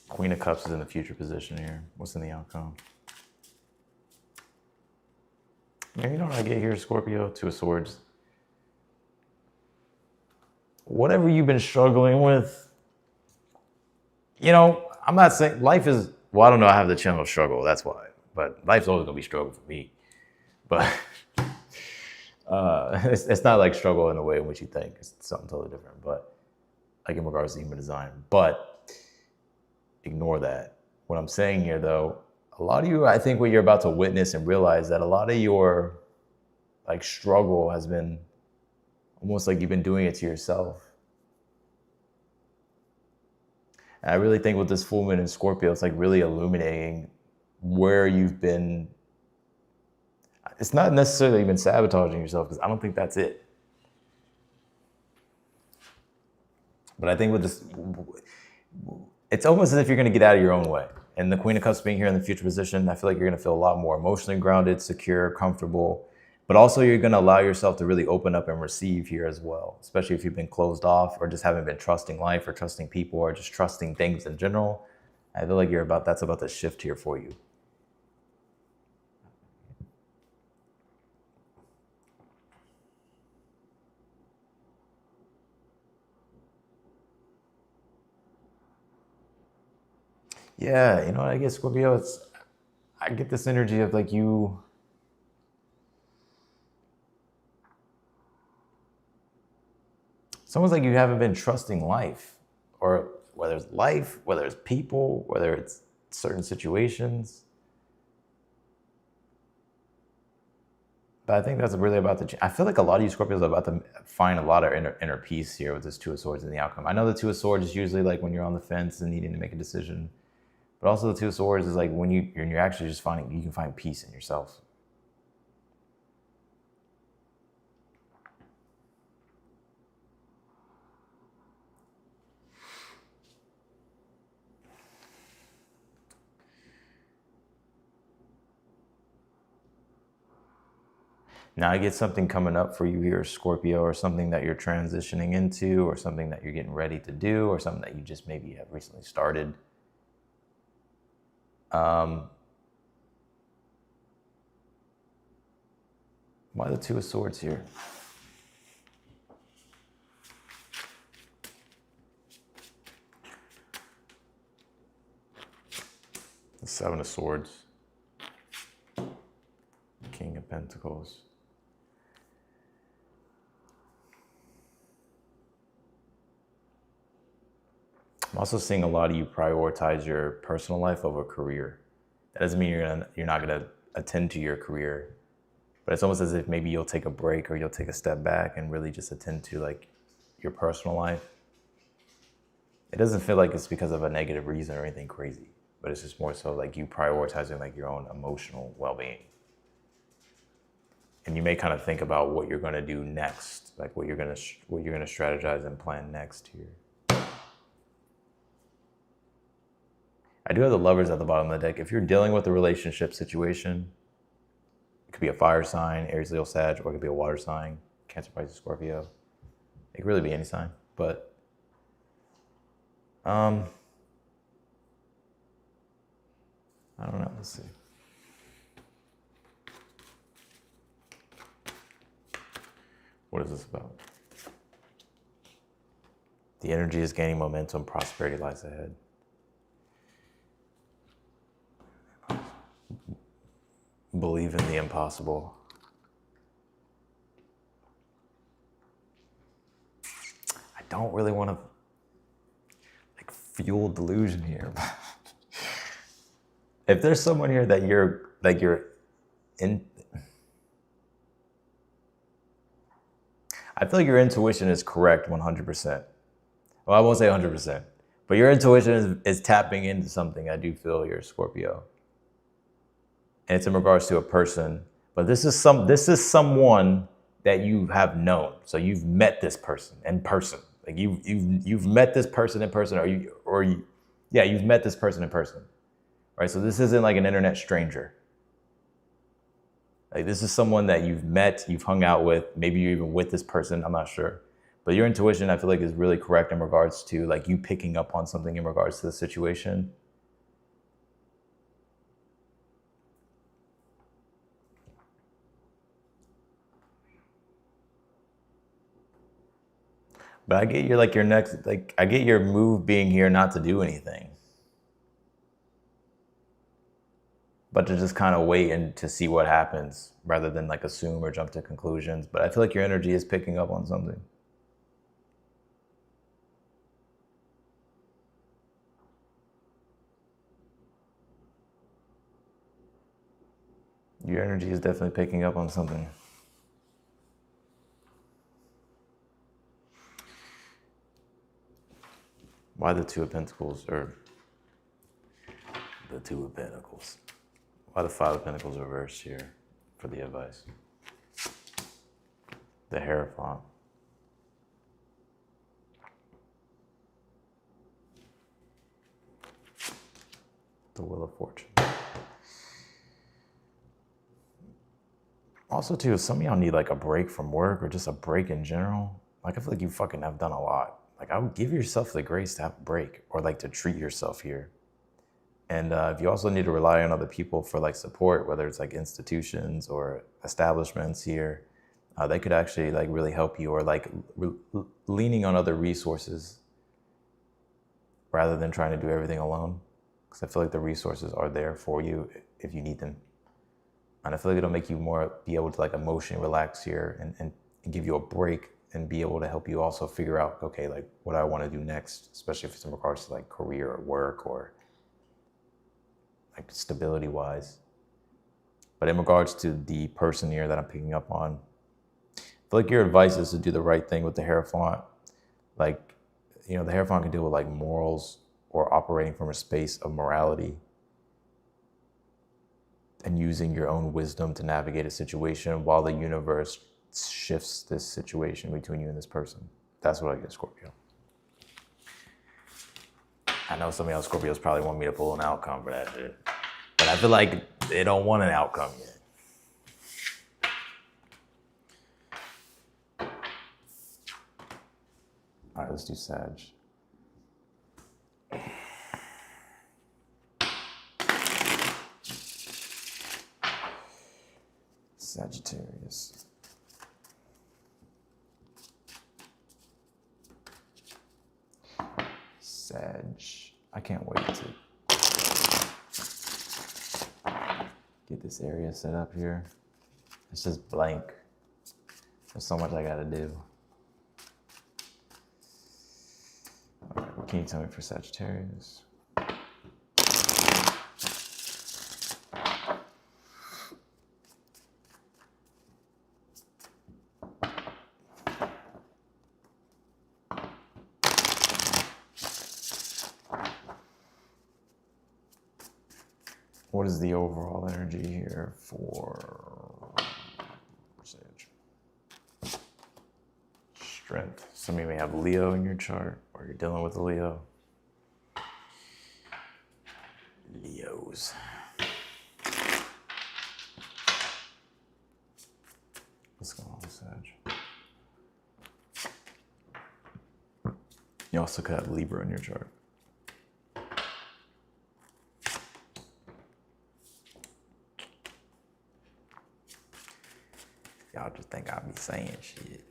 [SPEAKER 1] Queen of Cups is in the future position here. What's in the outcome? Man, you know what I get here, Scorpio? Two of Swords. Whatever you've been struggling with, you know, I'm not saying life is, well, I don't know, I have the channel struggle, that's why. But life's always gonna be struggle for me. But it's not like struggle in the way in which you think. It's something totally different. But like in regards to human design. But ignore that. What I'm saying here though, a lot of you, I think what you're about to witness and realize that a lot of your like struggle has been almost like you've been doing it to yourself. And I really think with this full moon in Scorpio, it's like really illuminating where you've been. It's not necessarily even sabotaging yourself, because I don't think that's it. But I think with this, it's almost as if you're going to get out of your own way. And the Queen of Cups being here in the future position, I feel like you're going to feel a lot more emotionally grounded, secure, comfortable. But also you're going to allow yourself to really open up and receive here as well, especially if you've been closed off or just haven't been trusting life or trusting people or just trusting things in general. I feel like that's about to shift here for you. Yeah, you know what I get, Scorpio? I get this energy of like you. It's almost like you haven't been trusting life, or whether it's life, whether it's people, whether it's certain situations. But I think that's really about I feel like a lot of you Scorpios are about to find a lot of inner peace here with this Two of Swords in the outcome. I know the Two of Swords is usually like when you're on the fence and needing to make a decision. But also the Two of Swords is like when you're actually just you can find peace in yourself. Now I get something coming up for you here, Scorpio, or something that you're transitioning into, or something that you're getting ready to do, or something that you just maybe have recently started. Why the Two of Swords here? The Seven of Swords. King of Pentacles. I'm also seeing a lot of you prioritize your personal life over career. That doesn't mean you're not gonna attend to your career, but it's almost as if maybe you'll take a break or you'll take a step back and really just attend to like your personal life. It doesn't feel like it's because of a negative reason or anything crazy, but it's just more so like you prioritizing like your own emotional well-being. And you may kind of think about what you're gonna do next, like what you're gonna strategize and plan next here. I do have the Lovers at the bottom of the deck. If you're dealing with a relationship situation, it could be a fire sign, Aries, Leo, Sag, or it could be a water sign, Cancer, Pisces, Scorpio. It could really be any sign, but I don't know, let's see. What is this about? The energy is gaining momentum, prosperity lies ahead. Believe in the impossible. I don't really want to like fuel delusion here. If there's someone here that you're in, I feel like your intuition is correct 100%. Well, I won't say 100%, but your intuition is tapping into something. I do feel you're Scorpio. And it's in regards to a person, but this is someone that you have known. So you've met this person in person, Like you've met this person in person, yeah, you've met this person in person, right? So this isn't like an internet stranger. Like this is someone that you've met, you've hung out with, maybe you're even with this person, I'm not sure. But your intuition, I feel like, is really correct in regards to like you picking up on something in regards to the situation. But I get your next, like, I get your move being here not to do anything, but to just kind of wait and to see what happens rather than like assume or jump to conclusions. But I feel like your energy is picking up on something. Your energy is definitely picking up on something. Why the Two of Pentacles, or the Two of Pentacles? Why the Five of Pentacles reversed here for the advice? The Hierophant. The Wheel of Fortune. Also, too, some of y'all need like a break from work or just a break in general. Like, I feel like you fucking have done a lot. Like, I would give yourself the grace to have a break or like to treat yourself here. And if you also need to rely on other people for like support, whether it's like institutions or establishments here, they could actually like really help you, or like leaning on other resources rather than trying to do everything alone. Because I feel like the resources are there for you if you need them. And I feel like it'll make you more be able to like emotionally relax here and give you a break and be able to help you also figure out, okay, like what I want to do next, especially if it's in regards to like career or work or like stability wise. But in regards to the person here that I'm picking up on, I feel like your advice is to do the right thing with the Hierophant. Like, you know, the Hierophant can deal with like morals or operating from a space of morality and using your own wisdom to navigate a situation while the universe shifts this situation between you and this person. That's what I get, Scorpio. I know some of y'all Scorpios probably want me to pull an outcome for that shit, but I feel like they don't want an outcome yet. All right, let's do Sag. Sagittarius. Sag. I can't wait to get this area set up here. It's just blank. There's so much I gotta do. All right, what can you tell me for Sagittarius? What is the overall energy here for Sage? Strength. Some of you may have Leo in your chart, or you're dealing with a Leo. Leos. What's going on with Sage? You also could have Libra in your chart. Y'all just think I be saying shit.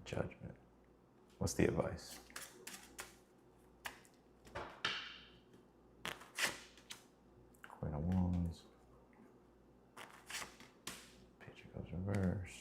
[SPEAKER 1] Judgment. What's the advice? Queen of Wands. Page goes reversed.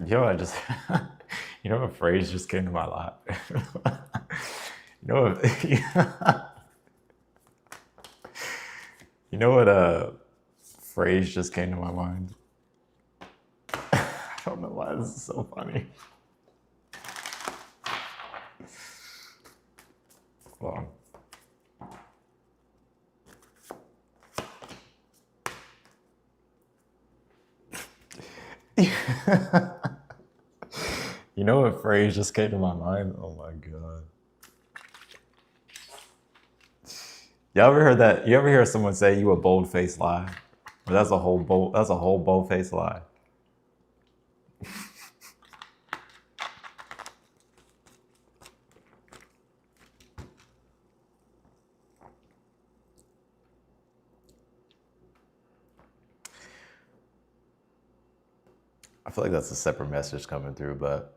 [SPEAKER 1] You know what I just, you know what phrase just came to my life? You know what, you know what phrase just came to my mind? I don't know why this is so funny. Hold on. You know what phrase just came to my mind? Oh my God. You ever heard that? You ever hear someone say you a bold-faced lie? Well, that's a whole bold-faced lie. I feel like that's a separate message coming through, but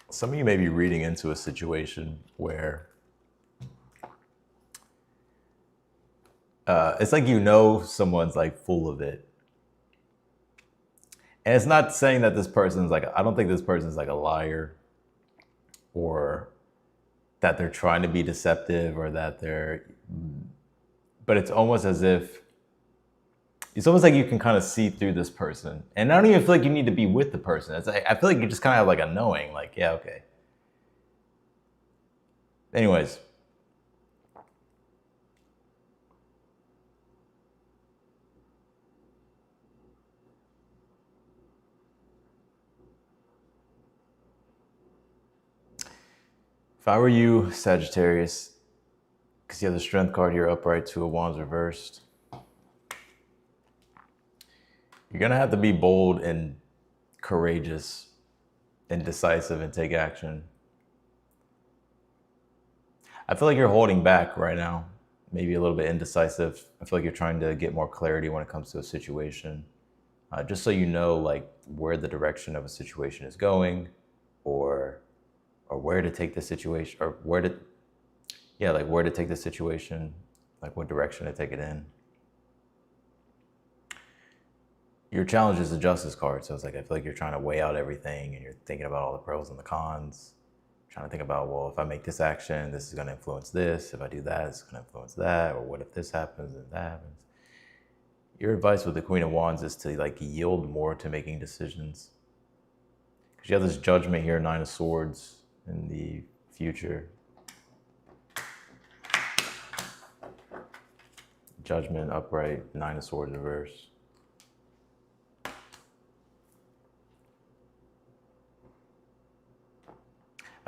[SPEAKER 1] some of you may be reading into a situation where it's like you know someone's like full of it. And it's not saying that this person's like, I don't think this person's like a liar or that they're trying to be deceptive or that but it's almost as if, it's almost like you can kind of see through this person. And I don't even feel like you need to be with the person. It's like, I feel like you just kind of have like a knowing, like, yeah, okay. Anyways. If I were you, Sagittarius, because you have the Strength card here, upright, Two of Wands reversed, you're going to have to be bold and courageous and decisive and take action. I feel like you're holding back right now, maybe a little bit indecisive. I feel like you're trying to get more clarity when it comes to a situation, just so you know like where the direction of a situation is going, or where to take the situation, or where to take the situation, like what direction to take it in. Your challenge is the Justice card, so it's like I feel like you're trying to weigh out everything and you're thinking about all the pros and the cons. Trying to think about, well, if I make this action, this is going to influence this. If I do that, it's going to influence that. Or what if this happens and that happens? Your advice with the Queen of Wands is to like yield more to making decisions. Because you have this Judgment here, Nine of Swords in the future. Judgment upright, Nine of Swords reverse.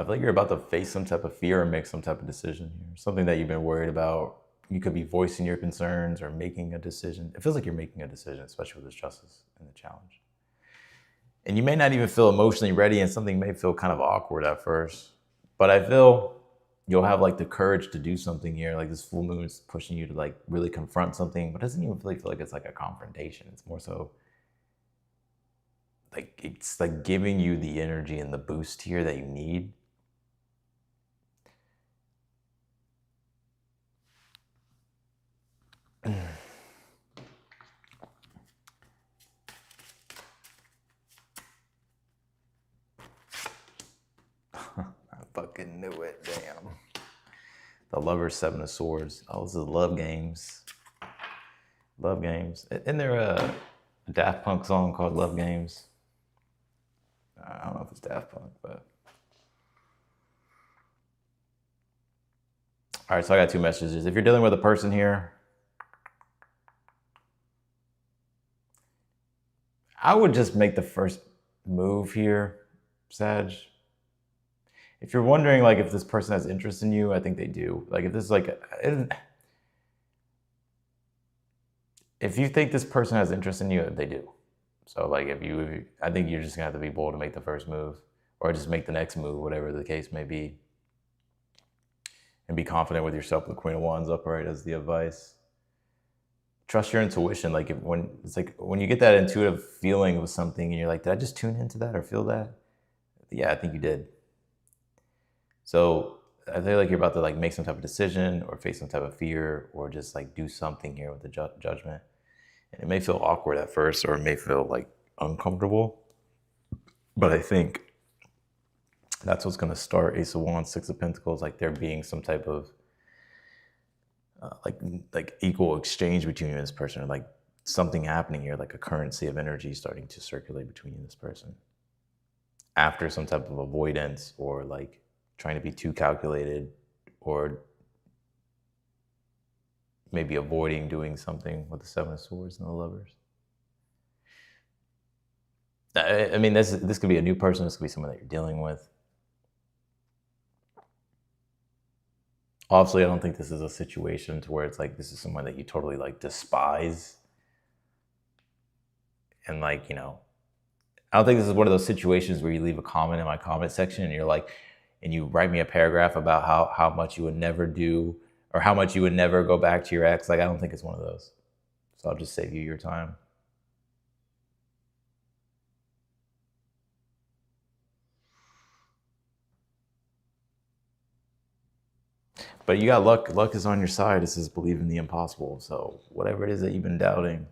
[SPEAKER 1] I feel like you're about to face some type of fear or make some type of decision here. Something that you've been worried about. You could be voicing your concerns or making a decision. It feels like you're making a decision, especially with this Justice and the challenge. And you may not even feel emotionally ready, and something may feel kind of awkward at first. But I feel you'll have like the courage to do something here. Like this full moon is pushing you to like really confront something, but it doesn't even really feel like it's like a confrontation. It's more so like it's like giving you the energy and the boost here that you need. I fucking knew it, damn. The Lover's Seven of Swords. Oh, this is Love Games. Love Games. Isn't there a Daft Punk song called Love Games? I don't know if it's Daft Punk, but. All right, so I got two messages. If you're dealing with a person here, I would just make the first move here, Sag. If you're wondering like if this person has interest in you, I think they do. Like if this is like, if you think this person has interest in you, they do. So like I think you're just gonna have to be bold to make the first move, or just make the next move, whatever the case may be. And be confident with yourself. The Queen of Wands upright as the advice. Trust your intuition. Like when you get that intuitive feeling with something and you're like, did I just tune into that or feel that? Yeah, I think you did. So I feel like you're about to like make some type of decision or face some type of fear or just like do something here with the judgment. And it may feel awkward at first or it may feel like uncomfortable. But I think that's what's going to start Ace of Wands, Six of Pentacles, like there being some type of like equal exchange between you and this person, or like something happening here, like a currency of energy starting to circulate between you and this person. After some type of avoidance or like trying to be too calculated or maybe avoiding doing something with the Seven of Swords and the Lovers. I mean, this could be a new person. This could be someone that you're dealing with. Obviously, I don't think this is a situation to where it's like this is someone that you totally like despise. And like, you know, I don't think this is one of those situations where you leave a comment in my comment section and you're like, and you write me a paragraph about how much you would never do or how much you would never go back to your ex. Like, I don't think it's one of those. So I'll just save you your time. But you got luck. Luck is on your side. This is believe in the impossible. So whatever it is that you've been doubting,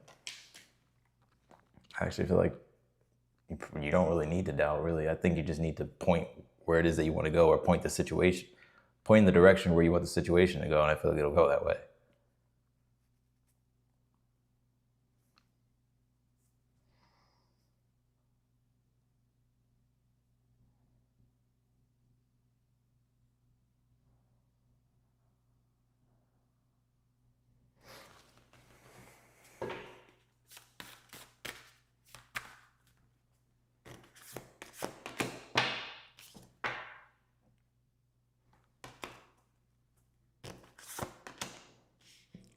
[SPEAKER 1] I actually feel like you don't really need to doubt, really. I think you just need to point where it is that you want to go or point the situation, point in the direction where you want the situation to go. And I feel like it'll go that way.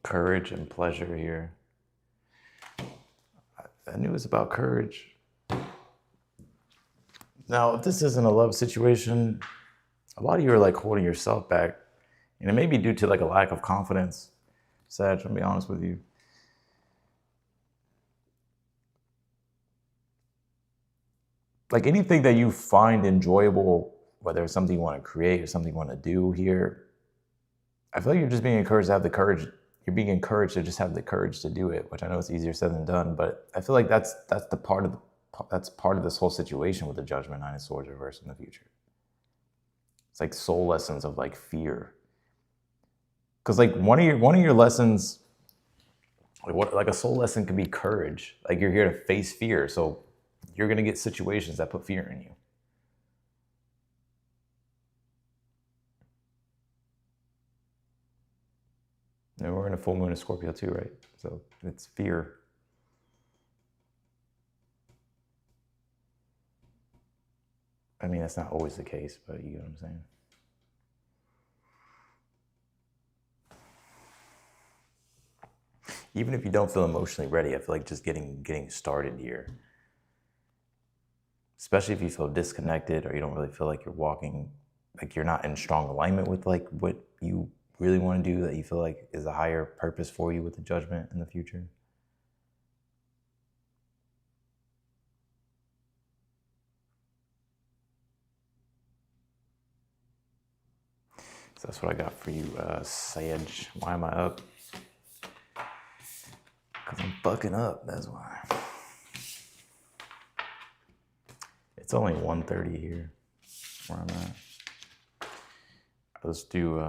[SPEAKER 1] Courage and pleasure here. I knew it was about courage. Now, if this isn't a love situation, a lot of you are like holding yourself back. And it may be due to like a lack of confidence. Sag, I'll be honest with you. Like anything that you find enjoyable, whether it's something you want to create or something you want to do here, I feel like you're just being encouraged to have the courage. You're being encouraged to just have the courage to do it, which I know it's easier said than done, but I feel like that's part of this whole situation with the Judgment, Nine of Swords reversed in the future. It's like soul lessons of like fear. Because like one of your lessons, like a soul lesson could be courage. Like you're here to face fear, so you're gonna get situations that put fear in you. And we're in a full moon of Scorpio too, right? So it's fear. I mean, that's not always the case, but you get what I'm saying. Even if you don't feel emotionally ready, I feel like just getting started here, especially if you feel disconnected or you don't really feel like you're walking, like you're not in strong alignment with like what you really want to do, that you feel like is a higher purpose for you with the Judgment in the future. So that's what I got for you, Sage. Why am I up? Because I'm fucking up, that's why. It's only 1:30 here where I'm at. Let's do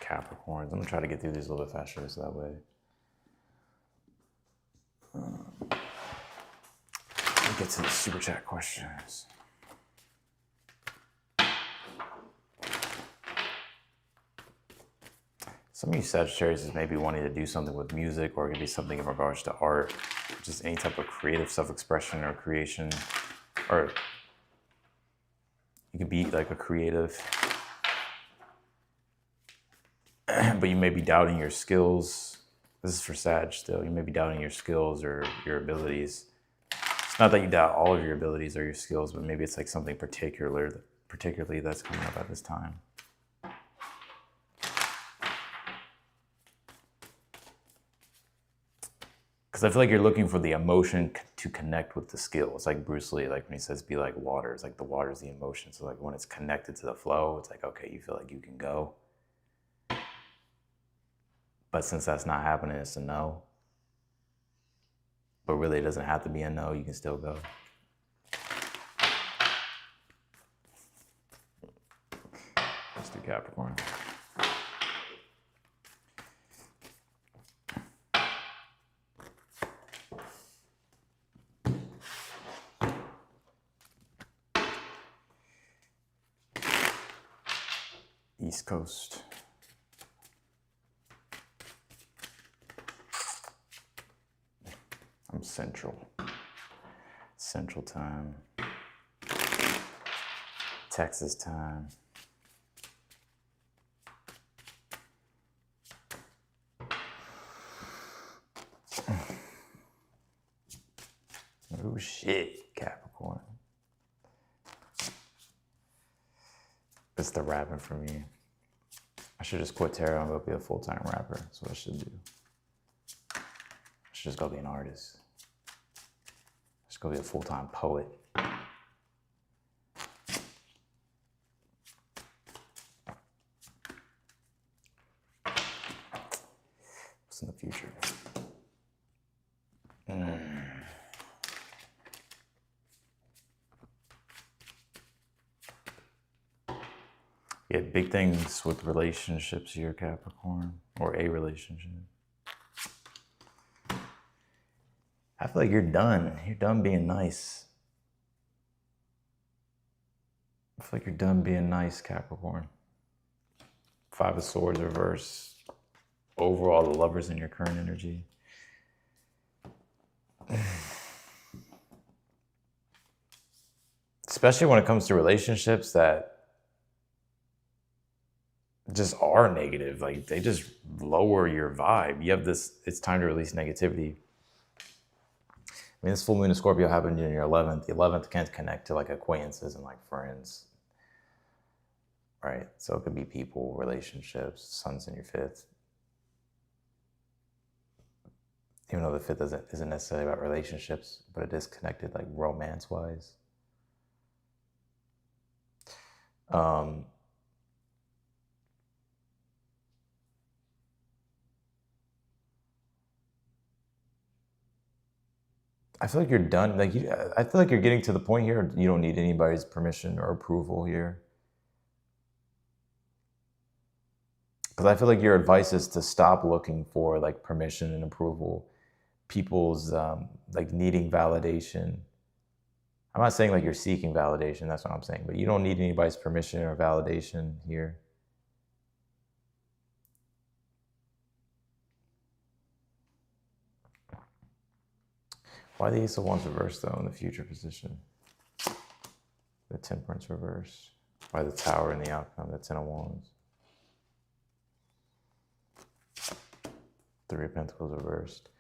[SPEAKER 1] Capricorns. I'm gonna try to get through these a little bit faster so that way. Let me get to the super chat questions. Some of you Sagittarius is maybe wanting to do something with music, or it could be something in regards to art, just any type of creative self-expression or creation, or you could be like a creative, but you may be doubting your skills. This is for Sag still. You may be doubting your skills or your abilities. It's not that you doubt all of your abilities or your skills, but maybe it's like something particularly that's coming up at this time. Because I feel like you're looking for the emotion to connect with the skill. It's like Bruce Lee, like when he says, be like water. It's like the water is the emotion. So like when it's connected to the flow, it's like, okay, you feel like you can go. But since that's not happening, it's a no. But really, it doesn't have to be a no. You can still go. Let's do Capricorn. East Coast. I'm Central. Central time. Texas time. Oh shit, Capricorn. It's the rapping for me. I should just quit tarot and go be a full-time rapper. That's what I should do. I should just go be an artist. Just go be a full-time poet. What's in the future? Yeah, big things with relationships here, Capricorn, or a relationship. I feel like you're done. You're done being nice. I feel like you're done being nice, Capricorn. Five of Swords reverse. Overall, the Lovers in your current energy. Especially when it comes to relationships that just are negative. Like they just lower your vibe. You have this, it's time to release negativity. I mean, this full moon in Scorpio happened in your 11th. The 11th can't connect to like acquaintances and like friends, right? So it could be people, relationships, sun's in your 5th. Even though the 5th isn't necessarily about relationships, but it is connected like romance-wise. I feel like you're done. Like I feel like you're getting to the point here. You don't need anybody's permission or approval here. Because I feel like your advice is to stop looking for like permission and approval, people's like needing validation. I'm not saying like you're seeking validation. That's what I'm saying. But you don't need anybody's permission or validation here. Why the Ace of Wands reversed though in the future position? The Temperance reversed. Why the Tower in the outcome, the Ten of Wands. Three of Pentacles reversed.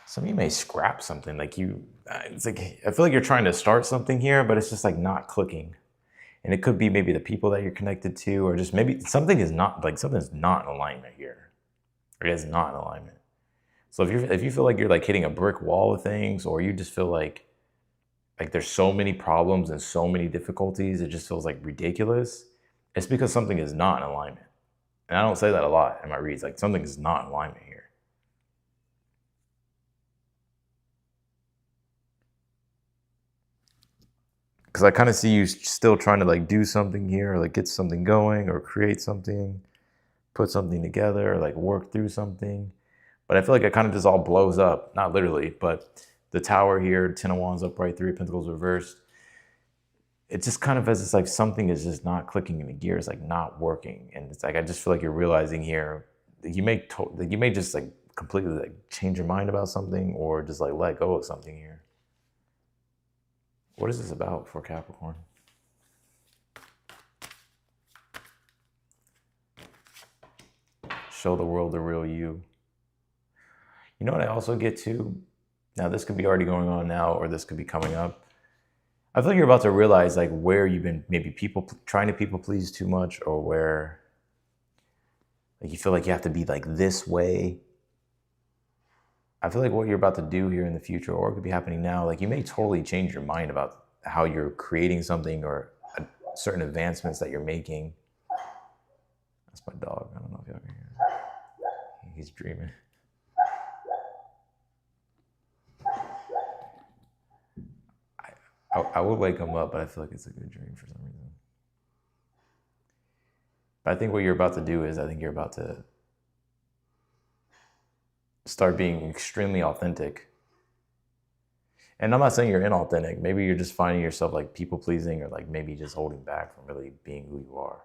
[SPEAKER 1] Some of you may scrap something. Like it's like, I feel like you're trying to start something here, but it's just like not clicking. And it could be maybe the people that you're connected to, or just maybe something's not in alignment here. Or it is not in alignment. So if you feel like you're like hitting a brick wall with things, or you just feel like there's so many problems and so many difficulties, it just feels like ridiculous, it's because something is not in alignment. And I don't say that a lot in my reads, like something is not in alignment here. Because I kind of see you still trying to like do something here, or like get something going, or create something, put something together, or like work through something. But I feel like it kind of just all blows up. Not literally, but the Tower here, Ten of Wands upright, Three of Pentacles reversed. It just kind of as it's like something is just not clicking in the gears, like not working. And it's like, I just feel like you're realizing here that you may just like completely like change your mind about something, or just like let go of something here. What is this about for Capricorn? Show the world the real you. You know what I also get to? Now this could be already going on now, or this could be coming up. I feel like you're about to realize like where you've been maybe trying to people please too much, or where like you feel like you have to be like this way. I feel like what you're about to do here in the future, or it could be happening now, like you may totally change your mind about how you're creating something or certain advancements that you're making. That's my dog. I don't know if y'all can hear it. He's dreaming. I would wake him up, but I feel like it's a good dream for some reason. But I think what you're about to do is, I think you're about to start being extremely authentic. And I'm not saying you're inauthentic. Maybe you're just finding yourself like people pleasing, or like maybe just holding back from really being who you are.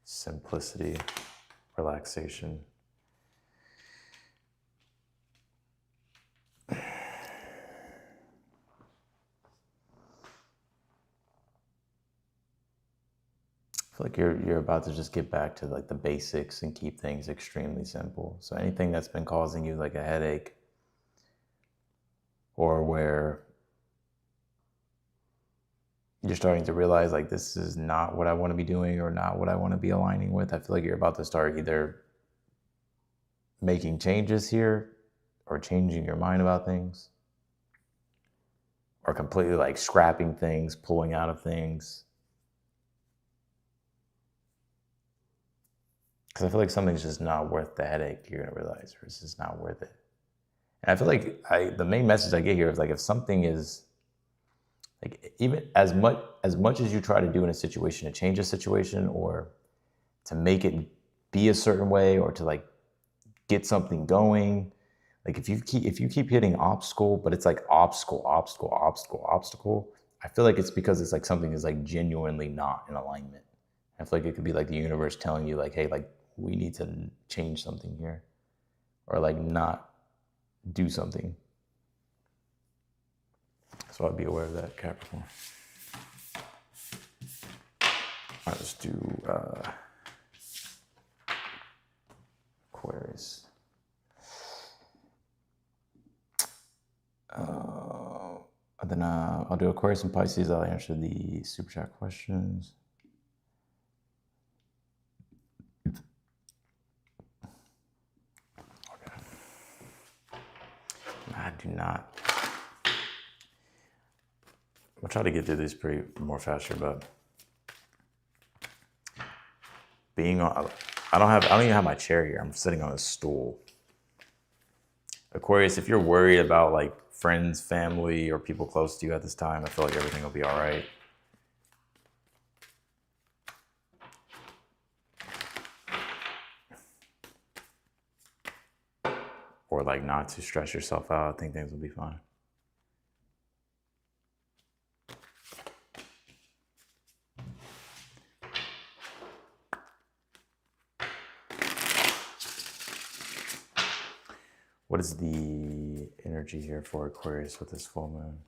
[SPEAKER 1] Simplicity, relaxation. I feel like you're about to just get back to like the basics and keep things extremely simple. So anything that's been causing you like a headache, or where you're starting to realize like this is not what I want to be doing or not what I want to be aligning with, I feel like you're about to start either making changes here or changing your mind about things, or completely like scrapping things, pulling out of things. Because I feel like something's just not worth the headache, you're going to realize, or it's just not worth it. And I feel like the main message I get here is like, if something is, like, even as much as you try to do in a situation to change a situation, or to make it be a certain way, or to like get something going, like if you keep hitting obstacle, but it's like obstacle, I feel like it's because it's like something is like genuinely not in alignment. I feel like it could be like the universe telling you like, hey, like we need to change something here, or like not do something. So I'd be aware of that, Capricorn. All right, let's do Aquarius. Then I'll do Aquarius and Pisces. I'll answer the super chat questions. Okay. I do not. I'll try to get through these pretty more faster, but being on, I don't even have my chair here. I'm sitting on a stool. Aquarius, if you're worried about like friends, family, or people close to you at this time, I feel like everything will be all right. Or like not to stress yourself out. I think things will be fine. What is the energy here for Aquarius with this full moon?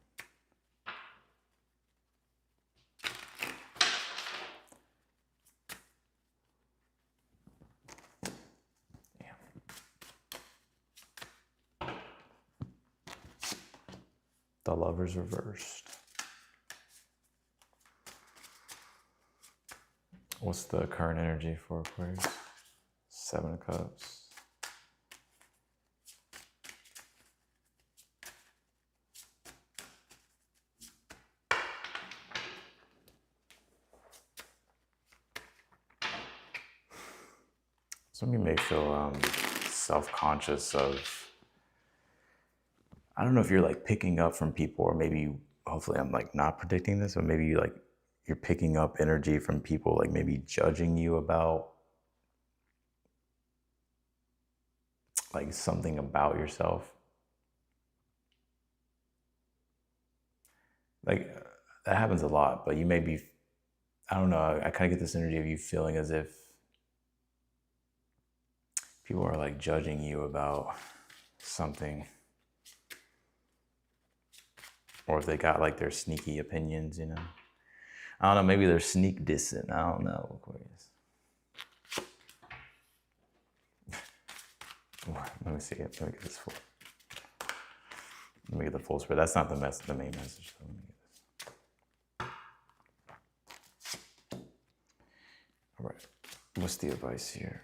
[SPEAKER 1] The Lovers reversed. What's the current energy for Aquarius? 7 of Cups. Some of you may feel self-conscious of, I don't know if you're like picking up from people, or maybe, hopefully I'm like not predicting this, but maybe you're picking up energy from people like maybe judging you about like something about yourself. Like that happens a lot, but you may be, I don't know, I kind of get this energy of you feeling as if people are like judging you about something. Or if they got like their sneaky opinions, you know. I don't know, maybe they're sneak dissing. I don't know, Aquarius. Let me see it. Let me get this full. Let me get the full spread. That's not the main message. So let me get this. All right. What's the advice here?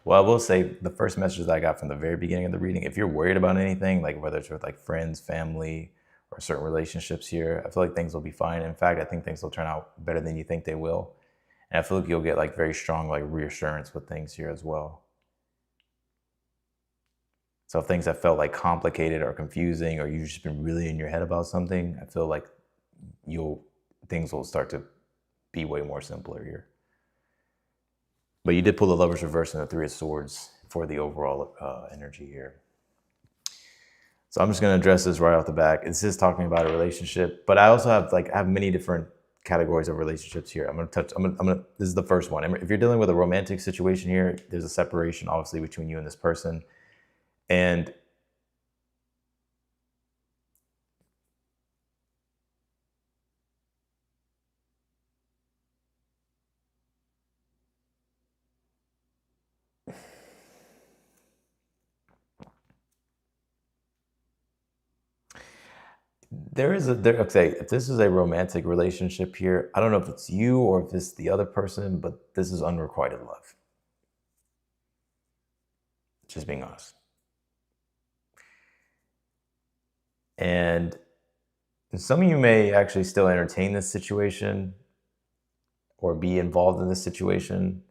[SPEAKER 1] Well, I will say the first message that I got from the very beginning of the reading, if you're worried about anything, like whether it's with like friends, family, or certain relationships here, I feel like things will be fine. In fact, I think things will turn out better than you think they will. And I feel like you'll get like very strong like reassurance with things here as well. So if things have felt like complicated or confusing, or you've just been really in your head about something, I feel like things will start to be way more simpler here. But you did pull the Lover's reverse and the Three of Swords for the overall energy here. So I'm just going to address this right off the back. This is talking about a relationship, but I also have I have many different categories of relationships here. This is the first one. If you're dealing with a romantic situation here, there's a separation obviously between you and this person. And okay, if this is a romantic relationship here, I don't know if it's you or if it's the other person, but this is unrequited love. Just being honest. And some of you may actually still entertain this situation or be involved in this situation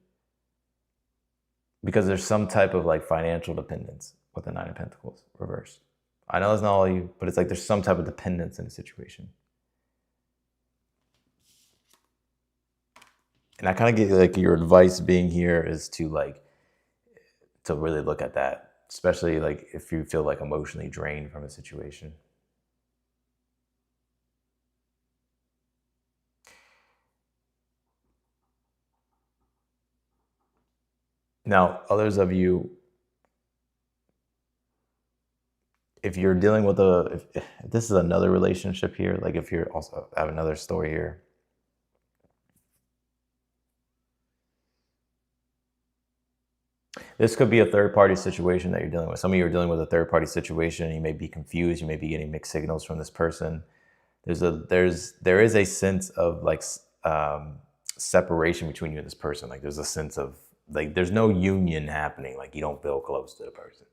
[SPEAKER 1] because there's some type of like financial dependence with the Nine of Pentacles reversed. I know it's not all you, but it's like there's some type of dependence in the situation. And I kind of get like your advice being here is to really look at that, especially like if you feel like emotionally drained from a situation. Now, others of you, if you're dealing with if this is another relationship here, like if you're also have another story here. This could be a third-party situation that you're dealing with. Some of you are dealing with a third-party situation. You may be confused. You may be getting mixed signals from this person. There is a sense of like separation between you and this person. Like there's a sense of like there's no union happening. Like you don't feel close to the person.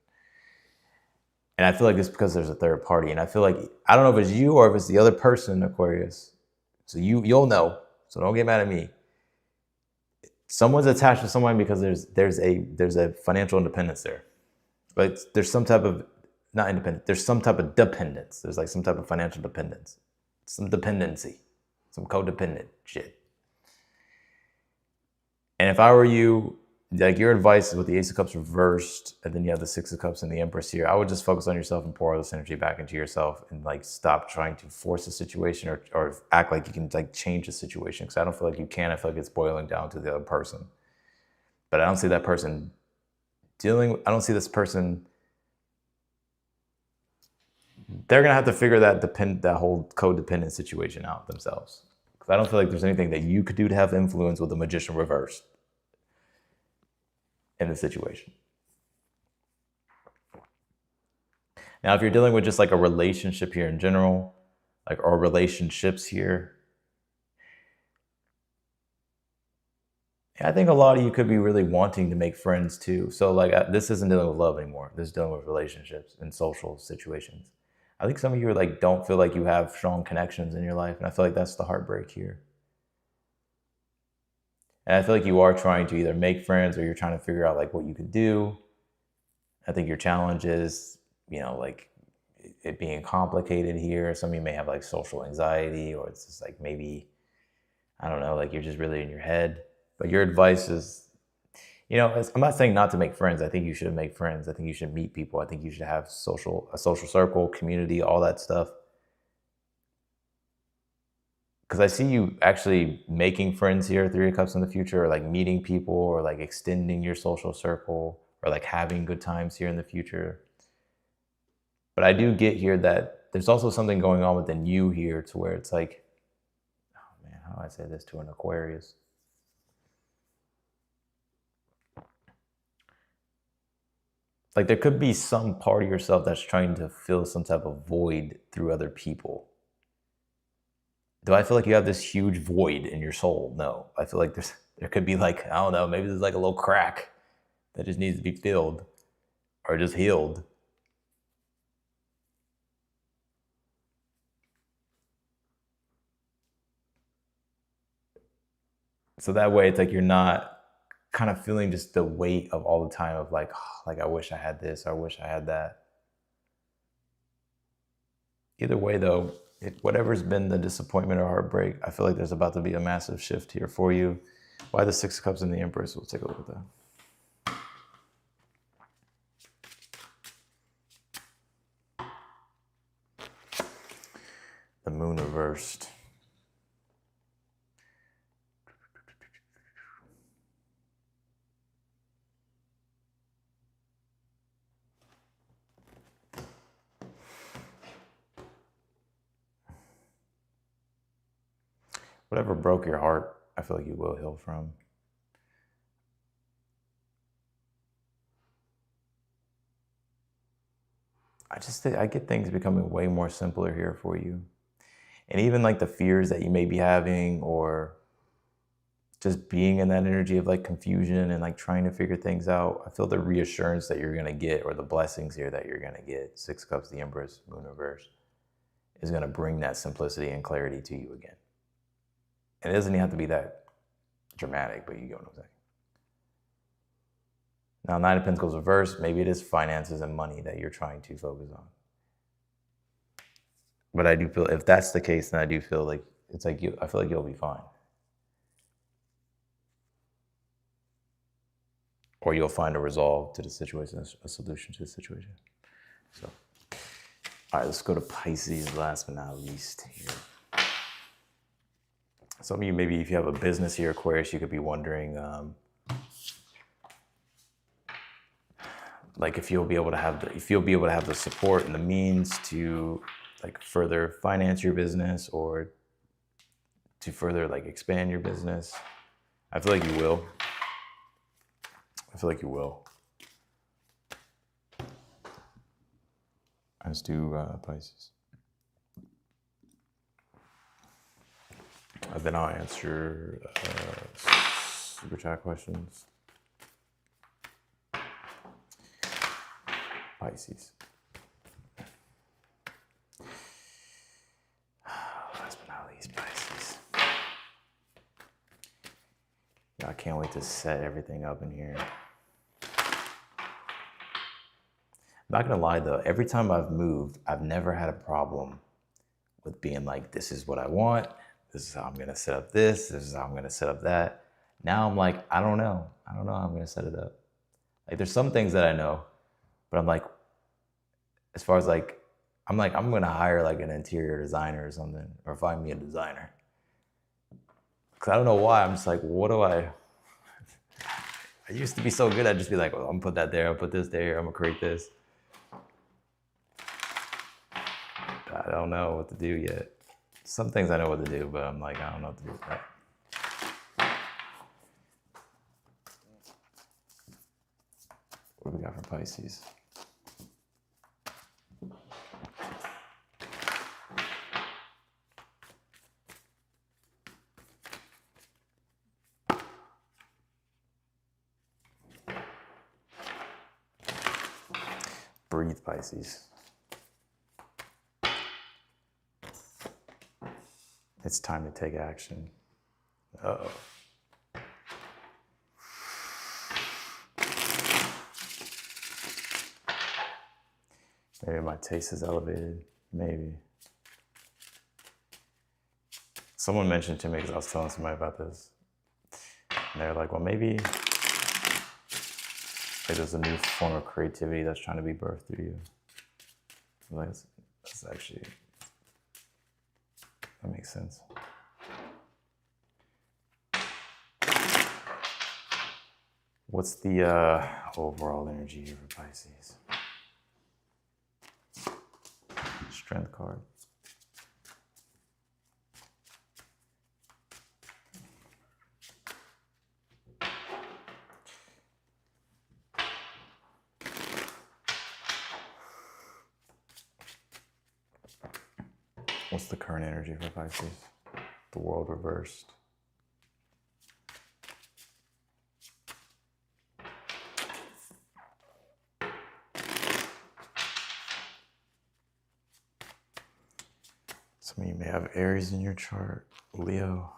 [SPEAKER 1] And I feel like it's because there's a third party. And I feel like, I don't know if it's you or if it's the other person, Aquarius. So you'll know. So don't get mad at me. Someone's attached to someone because there's a financial independence there. But there's some type of, not independent, there's some type of dependence. There's like some type of financial dependence. Some dependency. Some codependent shit. And if I were you, like your advice is with the Ace of Cups reversed, and then you have the Six of Cups and the Empress here, I would just focus on yourself and pour all this energy back into yourself and like stop trying to force the situation or act like you can like change the situation. Because I don't feel like you can. I feel like it's boiling down to the other person. But I don't see that person I don't see this person, they're going to have to figure that whole codependent situation out themselves. Because I don't feel like there's anything that you could do to have influence with the Magician reversed in the situation. Now, if you're dealing with just like a relationship here in general, or relationships here, I think a lot of you could be really wanting to make friends too. So like this isn't dealing with love anymore. This is dealing with relationships and social situations. I think some of you are like don't feel like you have strong connections in your life, and I feel like that's the heartbreak here. And I feel like you are trying to either make friends or you're trying to figure out like what you could do. I think your challenge is, like it being complicated here. Some of you may have like social anxiety, or it's just like maybe, I don't know, like you're just really in your head. But your advice is, I'm not saying not to make friends. I think you should make friends. I think you should meet people. I think you should have a social circle, community, all that stuff. Because I see you actually making friends here, Three of Cups in the future, or like meeting people, or like extending your social circle, or like having good times here in the future. But I do get here that there's also something going on within you here to where it's like, oh man, how do I say this to an Aquarius? Like there could be some part of yourself that's trying to fill some type of void through other people. Do I feel like you have this huge void in your soul? No. I feel like there could be like, I don't know, maybe there's like a little crack that just needs to be filled or just healed. So that way it's like you're not kind of feeling just the weight of all the time of like, oh, like I wish I had this, or I wish I had that. Either way though, whatever's been the disappointment or heartbreak, I feel like there's about to be a massive shift here for you. Why the Six of Cups and the Empress? We'll take a look at that. The Moon reversed. Whatever broke your heart, I feel like you will heal from. I just think I get things becoming way more simpler here for you. And even like the fears that you may be having, or just being in that energy of like confusion and like trying to figure things out, I feel the reassurance that you're gonna get, or the blessings here that you're gonna get, Six of Cups, the Empress, Moon reverse, is gonna bring that simplicity and clarity to you again. And it doesn't even have to be that dramatic, but you get what I'm saying. Now, Nine of Pentacles reversed, maybe it is finances and money that you're trying to focus on. But I do feel, if that's the case, then I do feel like, it's like I feel like you'll be fine. Or you'll find a resolve to the situation, a solution to the situation. So, all right, let's go to Pisces, last but not least here. Some of you, maybe if you have a business here, Aquarius, you could be wondering, like if you'll be able to have the support and the means to like further finance your business, or to further like expand your business. I feel like you will. I feel like you will. Let's do Pisces. Then I'll answer super chat questions. Pisces. Last but not least, Pisces. Yeah, I can't wait to set everything up in here. I'm not gonna lie though, every time I've moved, I've never had a problem with being like, this is what I want, this is how I'm gonna set up this is how I'm gonna set up that. Now I'm like, I don't know how I'm gonna set it up. Like there's some things that I know, but I'm like, as far as like, I'm gonna hire like an interior designer or something, or find me a designer. Cause I don't know why, I'm just like, what do I used to be so good, I'd just be like, well, I'm gonna put that there, I'll put this there, I'm gonna create this. I don't know what to do yet. Some things I know what to do, but I'm like, I don't know what to do with that. What do we got for Pisces? Breathe, Pisces. It's time to take action. Uh-oh. Maybe my taste is elevated, maybe. Someone mentioned to me, because I was telling somebody about this, And they're like, well, maybe like there's a new form of creativity that's trying to be birthed through you. Like, that's actually, that makes sense. What's the overall energy here for Pisces? Strength card. What's the current energy for Pisces? The world reversed. Some of you may have Aries in your chart, Leo.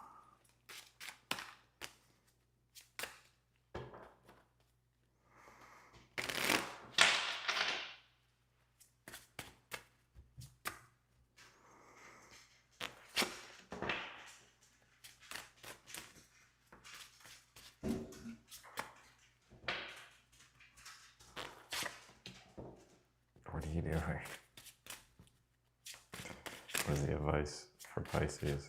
[SPEAKER 1] What are you doing? What is the advice for Pisces?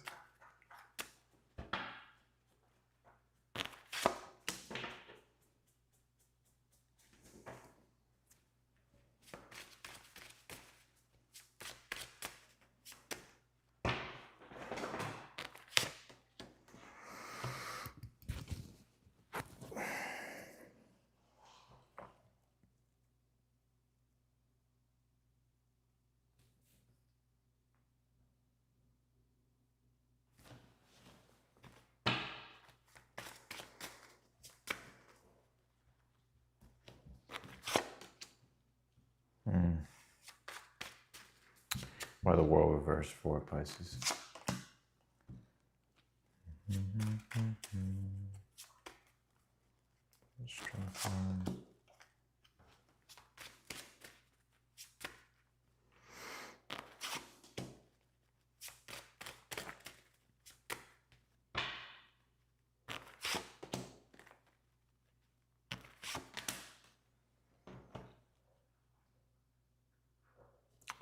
[SPEAKER 1] Why the world reversed for Pisces?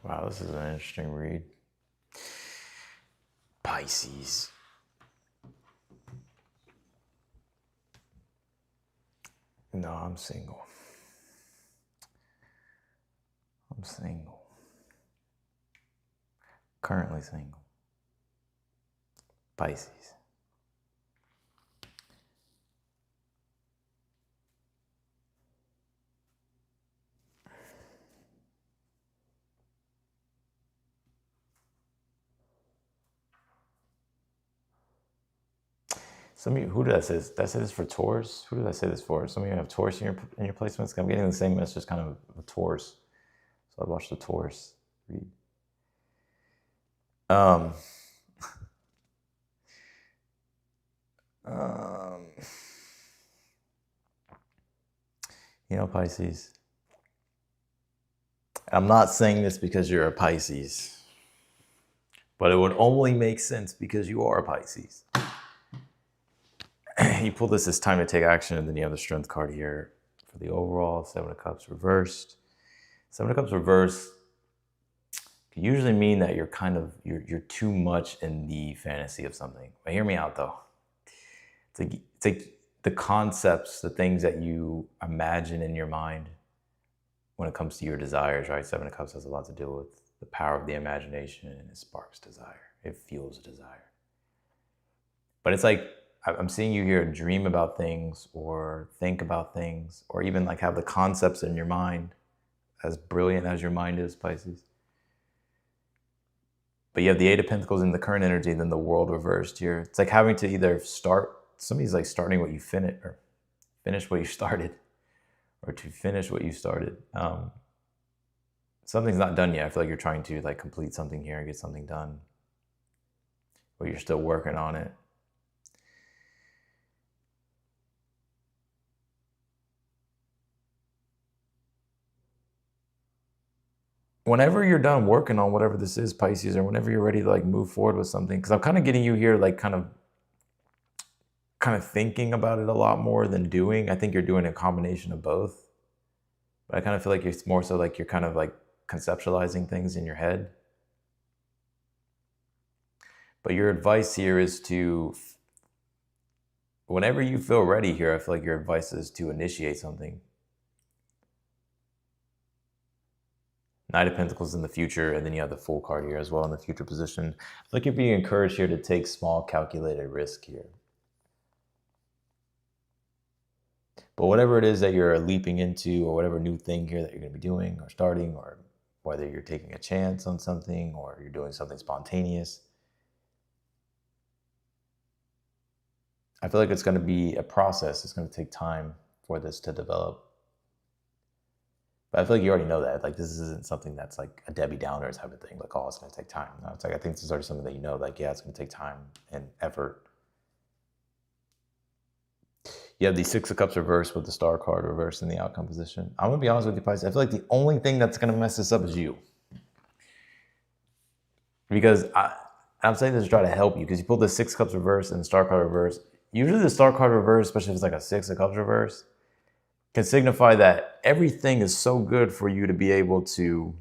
[SPEAKER 1] Wow, this is an interesting read. Pisces. No, I'm single. I'm single. Currently single. Pisces. Some of you, who did I say this? Did I say this for Taurus? Who did I say this for? Some of you have Taurus in your placements. I'm getting the same message, kind of a Taurus. So I watched the Taurus read. You know, Pisces. I'm not saying this because you're a Pisces, but it would only make sense because you are a Pisces. You pull this as time to take action, and then you have the Strength card here for the overall. Seven of Cups reversed. Seven of Cups reversed can usually mean that you're you're too much in the fantasy of something. But hear me out, though. It's like the concepts, the things that you imagine in your mind when it comes to your desires, right? Seven of Cups has a lot to do with the power of the imagination, and it sparks desire. It fuels desire. But it's like, I'm seeing you here dream about things or think about things or even like have the concepts in your mind, as brilliant as your mind is, Pisces. But you have the Eight of Pentacles in the current energy, and then the world reversed here. It's like having to either somebody's like starting what you finish, or finish what you started, or to finish what you started. Something's not done yet. I feel like you're trying to like complete something here and get something done, but you're still working on it. Whenever you're done working on whatever this is, Pisces, or whenever you're ready to like move forward with something, because I'm kind of getting you here like kind kind of thinking about it a lot more than doing. I think you're doing a combination of both. But I kind of feel like it's more so like you're kind of like conceptualizing things in your head. But your advice here is to, whenever you feel ready here, I feel like your advice is to initiate something. Knight of Pentacles in the future, and then you have the Fool card here as well in the future position. I feel like you're being encouraged here to take small calculated risk here. But whatever it is that you're leaping into, or whatever new thing here that you're going to be doing or starting, or whether you're taking a chance on something or you're doing something spontaneous, I feel like it's going to be a process. It's going to take time for this to develop. But I feel like you already know that. Like, this isn't something that's like a Debbie Downer type of thing. Like, oh, it's going to take time. No, it's like, I think this is already something that you know, like, yeah, it's going to take time and effort. You have the Six of Cups reversed with the Star card reversed in the outcome position. I'm going to be honest with you, Pisces. I feel like the only thing that's going to mess this up is you. Because I'm saying this to try to help you, because you pulled the Six of Cups reversed and the Star card reversed. Usually the Star card reversed, especially if it's like a Six of Cups reversed, can signify that everything is so good for you to be able to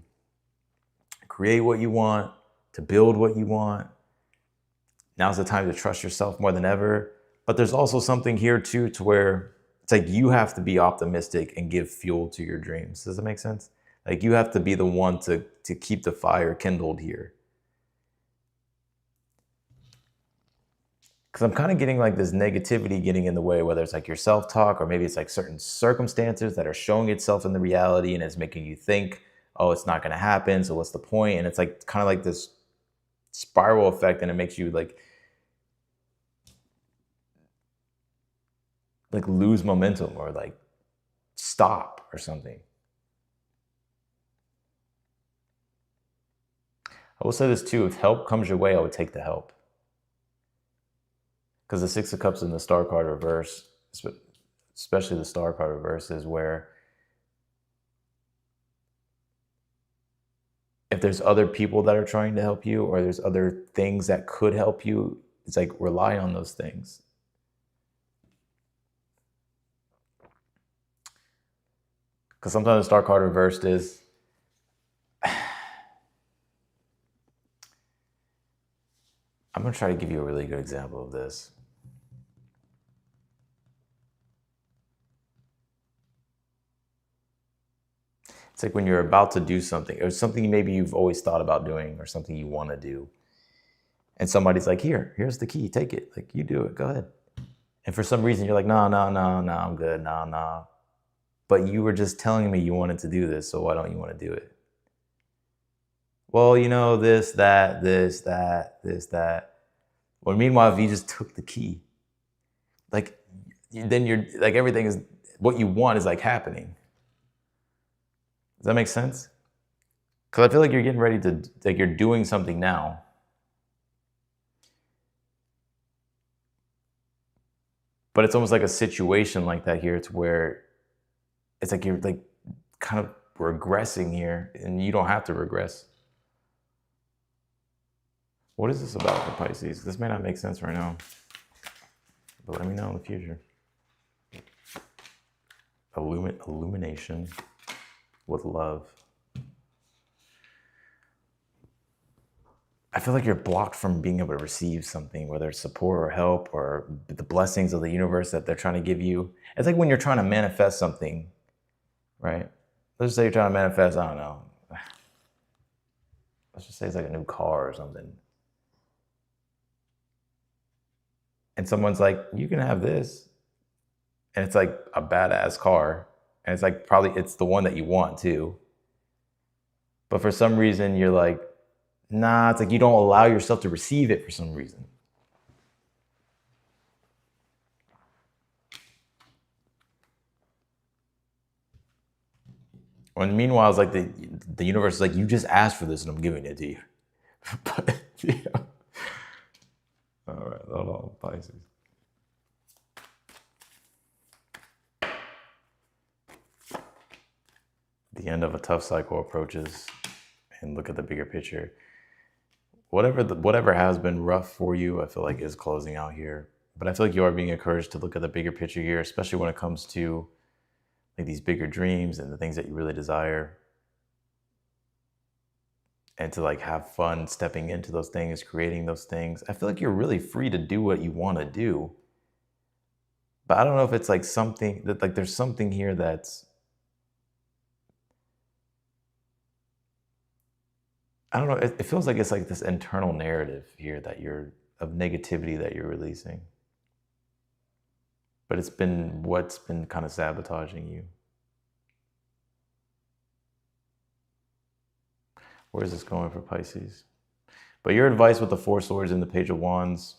[SPEAKER 1] create what you want, to build what you want. Now's the time to trust yourself more than ever. But there's also something here too, to where it's like you have to be optimistic and give fuel to your dreams. Does that make sense? Like, you have to be the one to keep the fire kindled here. Because I'm kind of getting like this negativity getting in the way, whether it's like your self-talk, or maybe it's like certain circumstances that are showing itself in the reality and it's making you think, oh, it's not going to happen, so what's the point? And it's like kind of like this spiral effect, and it makes you like lose momentum, or like stop or something. I will say this too, if help comes your way, I would take the help. Because the Six of Cups and the Star card reverse, especially the Star card reverse, is where if there's other people that are trying to help you, or there's other things that could help you, it's like, rely on those things. Because sometimes the Star card reversed is, I'm going to try to give you a really good example of this. It's like when you're about to do something, or something maybe you've always thought about doing, or something you want to do, and somebody's like, here's the key, take it. Like, you do it, go ahead. And for some reason, you're like, no, I'm good, no. But you were just telling me you wanted to do this, so why don't you want to do it? Well, you know, this, that. Well, meanwhile, if you just took the key, like, then you're like, everything is, what you want is like happening. Does that make sense? Because I feel like you're getting ready to, like, you're doing something now. But it's almost like a situation like that here. It's where it's like you're like kind of regressing here, and you don't have to regress. What is this about for Pisces? This may not make sense right now, but let me know in the future. Illumination with love. I feel like you're blocked from being able to receive something, whether it's support or help or the blessings of the universe that they're trying to give you. It's like when you're trying to manifest something, right? Let's just say you're trying to manifest, I don't know. Let's just say it's like a new car or something. And someone's like, you can have this. And it's like a badass car. And it's like, probably it's the one that you want too. But for some reason you're like, nah, it's like you don't allow yourself to receive it for some reason. When meanwhile, it's like the universe is like, you just asked for this and I'm giving it to you. But, yeah. All right, hold on, Pisces. The end of a tough cycle approaches, and look at the bigger picture. Whatever has been rough for you, I feel like is closing out here. But I feel like you are being encouraged to look at the bigger picture here, especially when it comes to like these bigger dreams and the things that you really desire. And to like have fun stepping into those things, creating those things. I feel like you're really free to do what you want to do. But I don't know if it's like something that like there's something here that's, I don't know, it feels like it's like this internal narrative here that you're of negativity that you're releasing. But it's been what's been kind of sabotaging you. Where is this going for Pisces? But your advice with the Four Swords and the Page of Wands.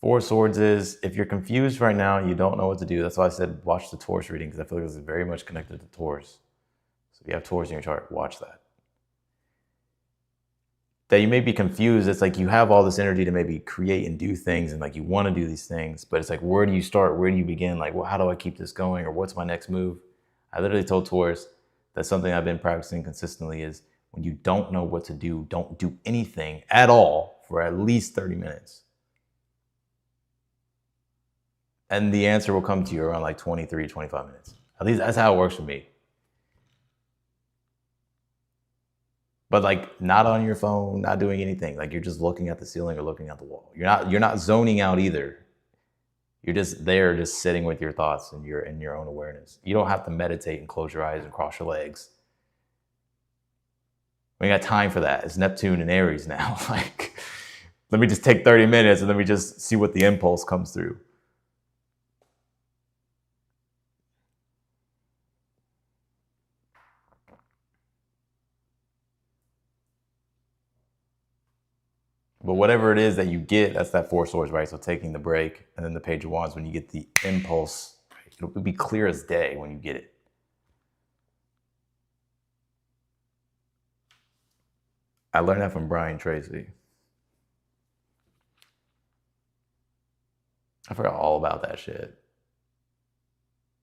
[SPEAKER 1] Four Swords is, if you're confused right now, you don't know what to do. That's why I said watch the Taurus reading, because I feel like this is very much connected to Taurus. So if you have Taurus in your chart, watch that. That you may be confused. It's like you have all this energy to maybe create and do things, and like you want to do these things, but it's like, where do you start? Where do you begin? Like, well, how do I keep this going? Or what's my next move? I literally told Taurus, that's something I've been practicing consistently, is when you don't know what to do, don't do anything at all for at least 30 minutes. And the answer will come to you around like 23, 25 minutes. At least that's how it works for me. But like not on your phone, not doing anything. Like you're just looking at the ceiling or looking at the wall. You're not zoning out either. You're just there, just sitting with your thoughts and you're in your own awareness. You don't have to meditate and close your eyes and cross your legs. We got time for that. It's Neptune and Aries now. Like, let me just take 30 minutes and let me just see what the impulse comes through. But whatever it is that you get, that's that Four Swords, right? So taking the break, and then the Page of Wands, when you get the impulse, it'll be clear as day when you get it. I learned that from Brian Tracy. I forgot all about that shit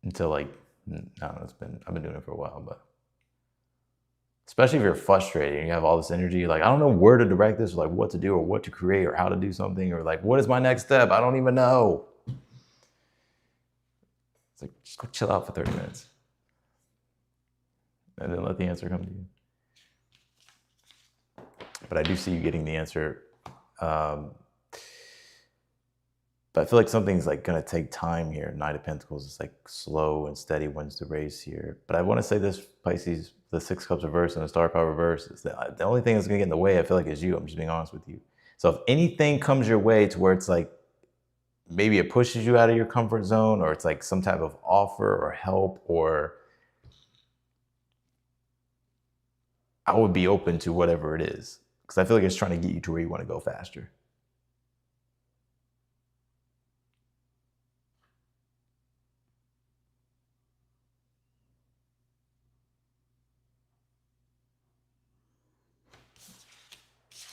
[SPEAKER 1] until like, I don't know, I've been doing it for a while, but especially if you're frustrated and you have all this energy, like, I don't know where to direct this, or like what to do, or what to create, or how to do something, or like, what is my next step? I don't even know. It's like, just go chill out for 30 minutes and then let the answer come to you. But I do see you getting the answer. But I feel like something's like gonna take time here. Knight of Pentacles is like slow and steady wins the race here. But I want to say this, Pisces, the Six Cups reverse and the Star Power reverse, is that the only thing that's gonna get in the way, I feel like, is you. I'm just being honest with you. So if anything comes your way to where it's like, maybe it pushes you out of your comfort zone, or it's like some type of offer or help, or I would be open to whatever it is. Because I feel like it's trying to get you to where you want to go faster.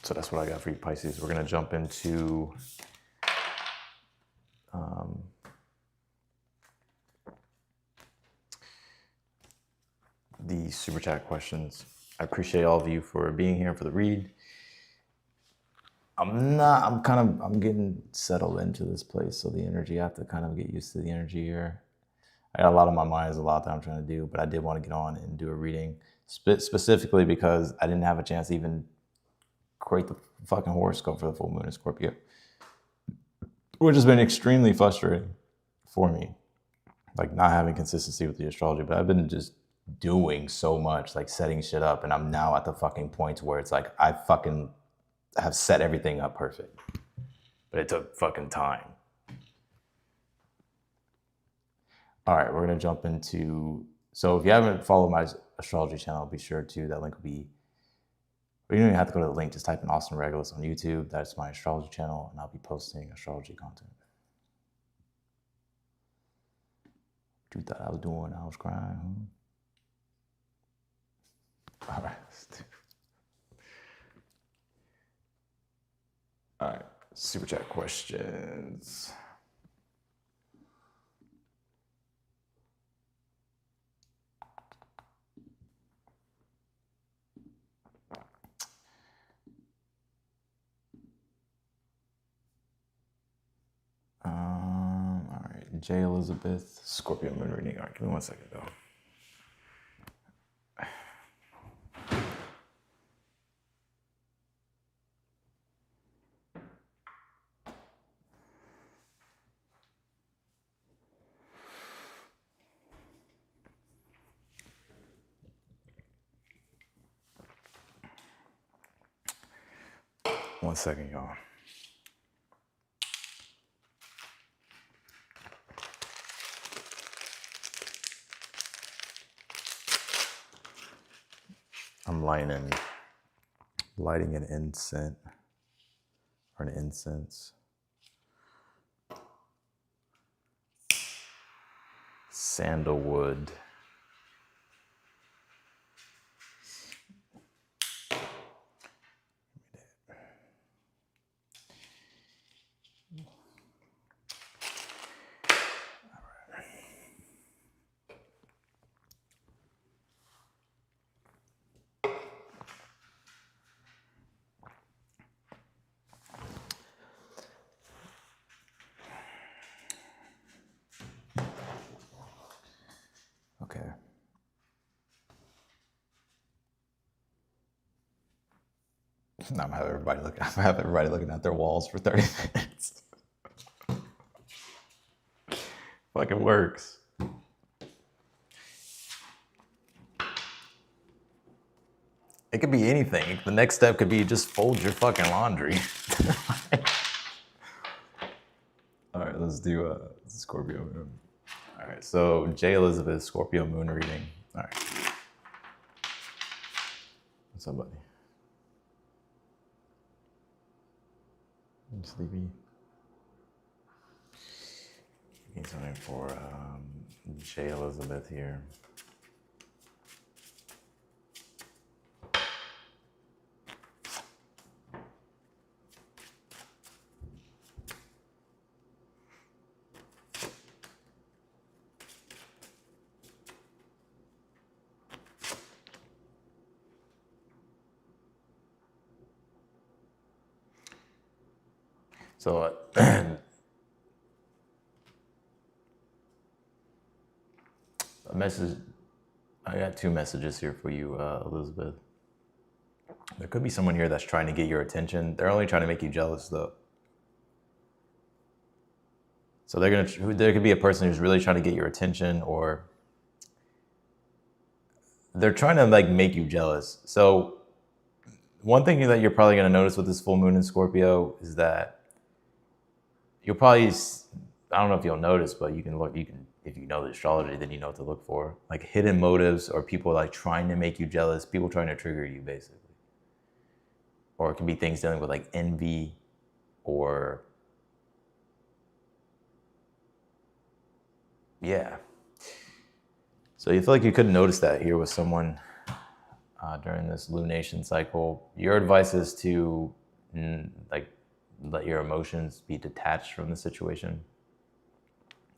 [SPEAKER 1] So that's what I got for you, Pisces. We're going to jump into the super chat questions. I appreciate all of you for being here for the read. I'm getting settled into this place. So the energy, I have to kind of get used to the energy here. I got a lot on my mind. There's a lot that I'm trying to do, but I did want to get on and do a reading specifically because I didn't have a chance to even create the fucking horoscope for the full moon in Scorpio, which has been extremely frustrating for me, like not having consistency with the astrology. But I've been just doing so much, like setting shit up, and I'm now at the fucking point where it's like I fucking have set everything up perfect, but it took fucking time. All right, we're gonna jump into, so if you haven't followed my astrology channel, be sure to, that link will be, or you don't even have to go to the link, just type in Austin Regulus on YouTube. That's my astrology channel, and I'll be posting astrology content. What you thought I was doing? I was crying. All right. All right, super chat questions. J. Elizabeth, Scorpio moon reading. All right, give me 1 second though. One second, y'all. I'm lighting an incense or an incense. Sandalwood. Okay. I'm gonna have everybody looking at their walls for 30 minutes. Fucking works. It could be anything. The next step could be just fold your fucking laundry. All right, let's do Scorpio moon. All right, so J. Elizabeth, Scorpio moon reading. All right. What's up, buddy? I'm sleepy. Need something for J. Elizabeth here. So a message, I got two messages here for you, Elizabeth. There could be someone here that's trying to get your attention. They're only trying to make you jealous though. So there could be a person who's really trying to get your attention, or they're trying to like make you jealous. So one thing that you're probably going to notice with this full moon in Scorpio is that you'll probably, I don't know if you'll notice, but you can, if you know the astrology, then you know what to look for. Like hidden motives, or people like trying to make you jealous, people trying to trigger you basically. Or it can be things dealing with like envy, or yeah. So you feel like you couldn't notice that here with someone during this lunation cycle. Your advice is to like let your emotions be detached from the situation.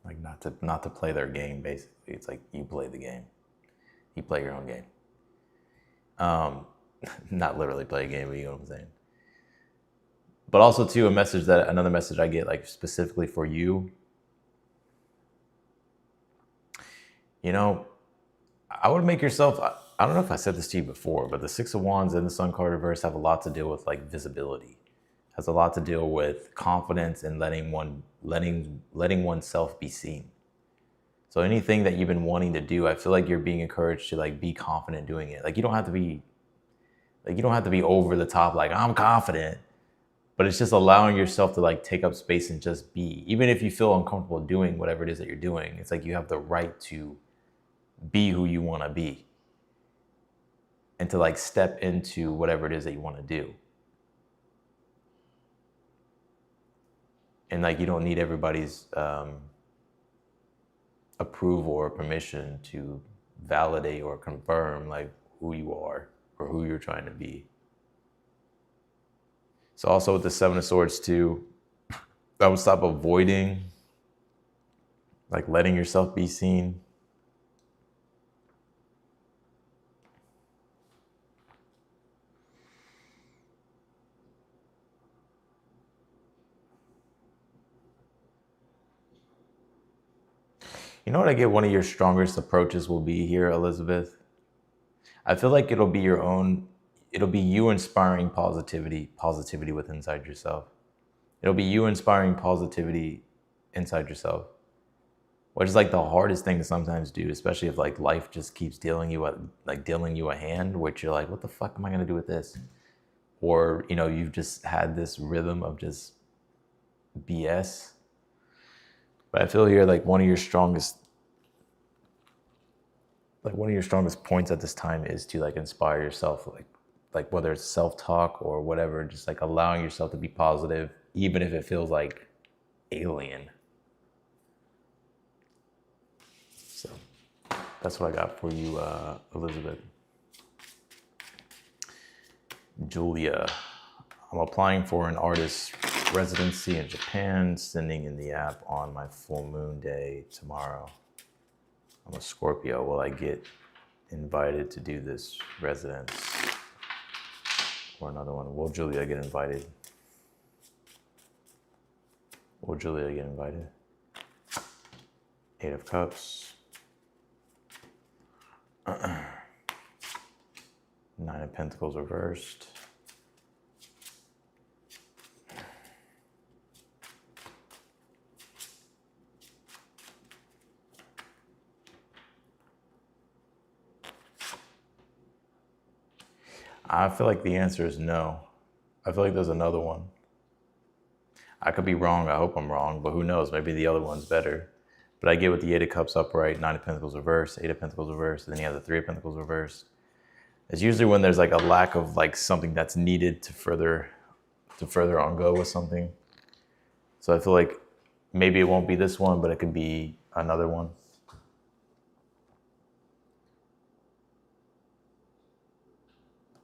[SPEAKER 1] Like not to play their game, basically. It's like you play the game. You play your own game. Not literally play a game, but you know what I'm saying. But also too, another message I get like specifically for you. You know, I would make yourself, I don't know if I said this to you before, but the Six of Wands and the Sun card reverse have a lot to deal with like visibility. Has a lot to deal with confidence and letting oneself be seen. So anything that you've been wanting to do, I feel like you're being encouraged to like be confident doing it. Like you don't have to be over the top, like I'm confident, but it's just allowing yourself to like take up space and just be. Even if you feel uncomfortable doing whatever it is that you're doing, it's like you have the right to be who you want to be and to like step into whatever it is that you want to do. And like you don't need everybody's approval or permission to validate or confirm like who you are or who you're trying to be. So also with the Seven of Swords too, I would stop avoiding like letting yourself be seen. You know what I get one of your strongest approaches will be here, Elizabeth? I feel like it'll be you inspiring positivity within inside yourself. It'll be you inspiring positivity inside yourself, which is like the hardest thing to sometimes do, especially if like life just keeps dealing you a hand, which you're like, what the fuck am I gonna do with this? Or, you know, you've just had this rhythm of just BS. But I feel here like one of your strongest points at this time is to like inspire yourself, like whether it's self-talk or whatever, just like allowing yourself to be positive, even if it feels like alien. So that's what I got for you, Elizabeth. Julia, I'm applying for an artist residency in Japan, sending in the app on my full moon day tomorrow. I'm a Scorpio. Will I get invited to do this residence? Or another one. Will Julia get invited? Will Julia get invited? 8 of Cups. 9 of Pentacles reversed. I feel like the answer is no. I feel like there's another one. I could be wrong. I hope I'm wrong, but who knows? Maybe the other one's better. But I get with the 8 of Cups upright, 9 of Pentacles reversed, 8 of Pentacles reversed, and then you have the 3 of Pentacles reversed. It's usually when there's like a lack of like something that's needed to further on go with something. So I feel like maybe it won't be this one, but it could be another one.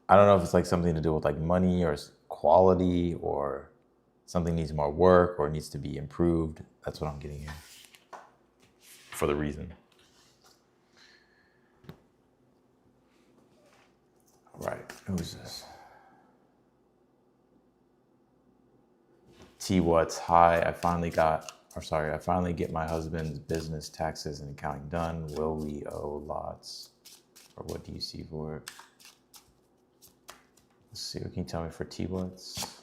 [SPEAKER 1] I don't know if it's like something to do with like money or quality or something needs more work or needs to be improved. That's what I'm getting here for the reason. All right, who's this? T. What's hi, I finally get my husband's business taxes and accounting done. Will we owe lots? Or what do you see for it? Let's see, what can you tell me for T. What's?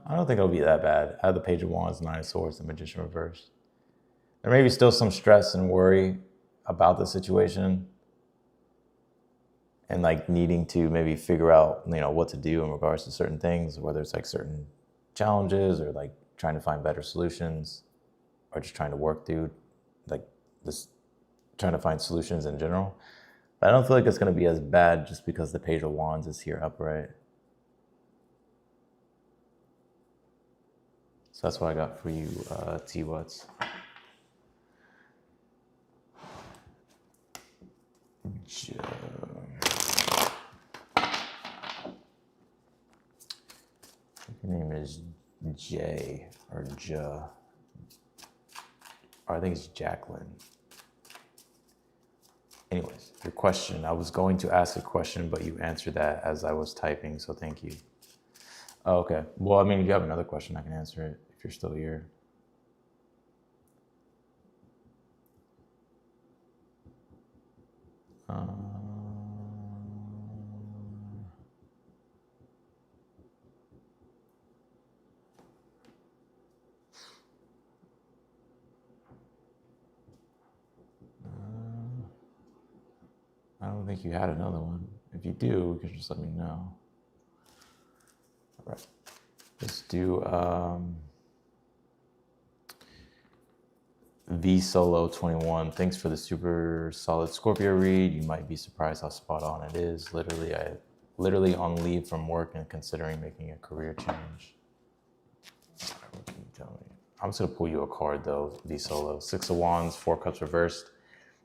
[SPEAKER 1] I don't think it'll be that bad. I have the Page of Wands, 9 of Swords, the Magician reversed. There may be still some stress and worry about the situation and like needing to maybe figure out, you know, what to do in regards to certain things, whether it's like certain challenges or like trying to find better solutions or just trying to work through like this, trying to find solutions in general. But I don't feel like it's going to be as bad just because the Page of Wands is here upright. So that's what I got for you, T. What's. Your name is Jay or Ja. Or I think it's Jacqueline. Anyways, your question. I was going to ask a question, but you answered that as I was typing, so thank you. Oh, okay. Well, I mean, if you have another question, I can answer it if you're still here. I don't think you had another one. If you do, you can just let me know. All right. Let's do V Solo 21. Thanks for the super solid Scorpio read. You might be surprised how spot on it is. Literally on leave from work and considering making a career change. All right, what can you tell me? I'm just gonna pull you a card though, V Solo. 6 of Wands, 4 Cups reversed.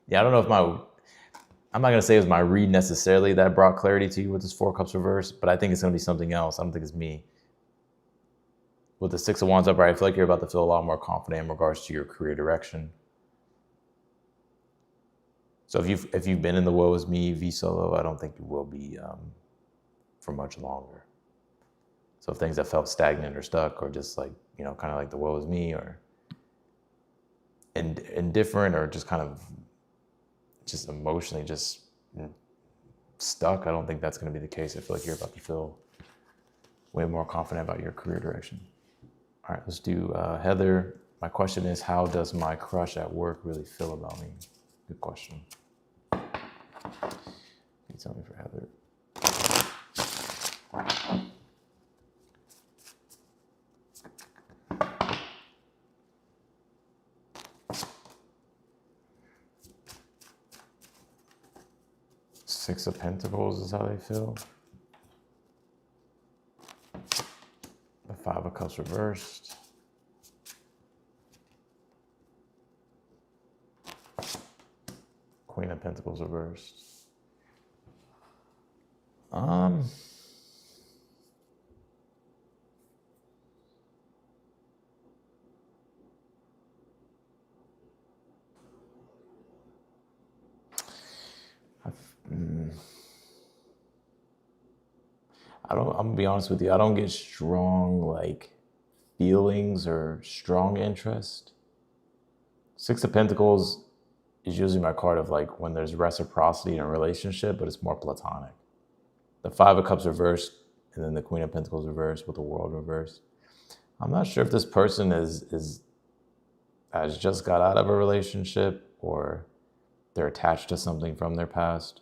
[SPEAKER 1] Yeah, I don't know if I'm not gonna say it was my read necessarily that brought clarity to you with this 4 Cups reversed, but I think it's gonna be something else. I don't think it's me. with the Six of Wands upright, I feel like you're about to feel a lot more confident in regards to your career direction. So if you've been in the woe is me V solo, I don't think you will be for much longer. So if things have felt stagnant or stuck, or just like, you know, kind of like the woe is me, or indifferent, or just kind of just emotionally just stuck, I don't think that's going to be the case. I feel like you're about to feel way more confident about your career direction. All right, let's do Heather. My question is, how does my crush at work really feel about me? Good question. Can you tell me for Heather? Six of Pentacles is how they feel. The Five of Cups reversed. Queen of Pentacles reversed. I'm gonna be honest with you, I don't get strong like feelings or strong interest. Six of Pentacles is usually my card of like when there's reciprocity in a relationship, but it's more platonic. The Five of Cups reversed, and then the Queen of Pentacles reversed with the World reversed. I'm not sure if this person has just got out of a relationship, or they're attached to something from their past.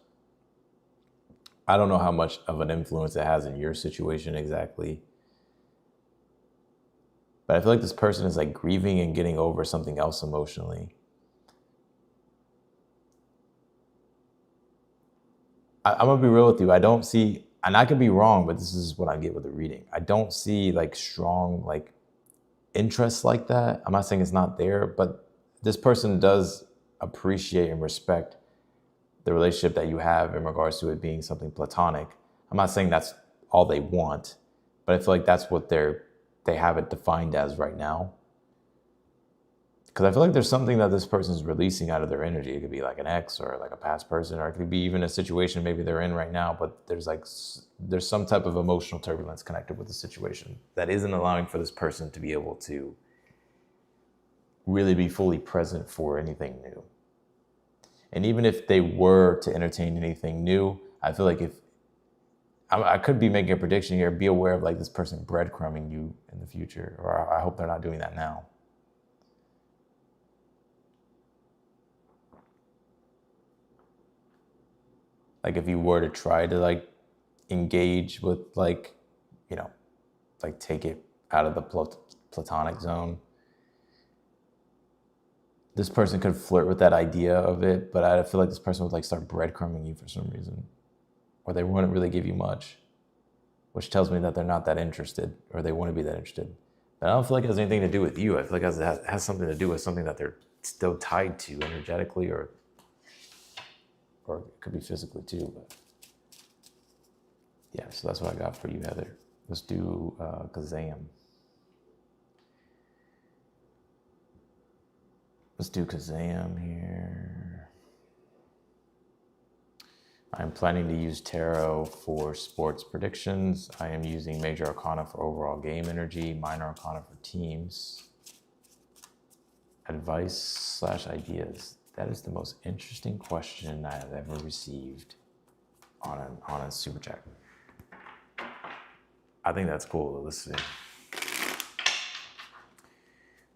[SPEAKER 1] I don't know how much of an influence it has in your situation exactly. But I feel like this person is like grieving and getting over something else emotionally. I'm gonna be real with you. I don't see, and I could be wrong, but this is what I get with the reading. I don't see like strong like interest like that. I'm not saying it's not there, but this person does appreciate and respect the relationship that you have in regards to it being something platonic. I'm not saying that's all they want, but I feel like that's what they have it defined as right now. Because I feel like there's something that this person is releasing out of their energy. It could be like an ex or like a past person, or it could be even a situation maybe they're in right now, but there's some type of emotional turbulence connected with the situation that isn't allowing for this person to be able to really be fully present for anything new. And even if they were to entertain anything new, I feel like if I could be making a prediction here, be aware of like this person breadcrumbing you in the future, or I hope they're not doing that now. Like if you were to try to like engage with like, you know, like take it out of the platonic zone, this person could flirt with that idea of it, but I feel like this person would like start breadcrumbing you for some reason, or they wouldn't really give you much, which tells me that they're not that interested, or they want to be that interested. But I don't feel like it has anything to do with you. I feel like it has something to do with something that they're still tied to energetically, or it could be physically too. But yeah, so that's what I got for you, Heather. Let's do Kazam. Let's do Kazam here. I'm planning to use tarot for sports predictions. I am using major arcana for overall game energy, minor arcana for teams. Advice/ideas. That is the most interesting question I have ever received on a super chat. I think that's cool. Let's see.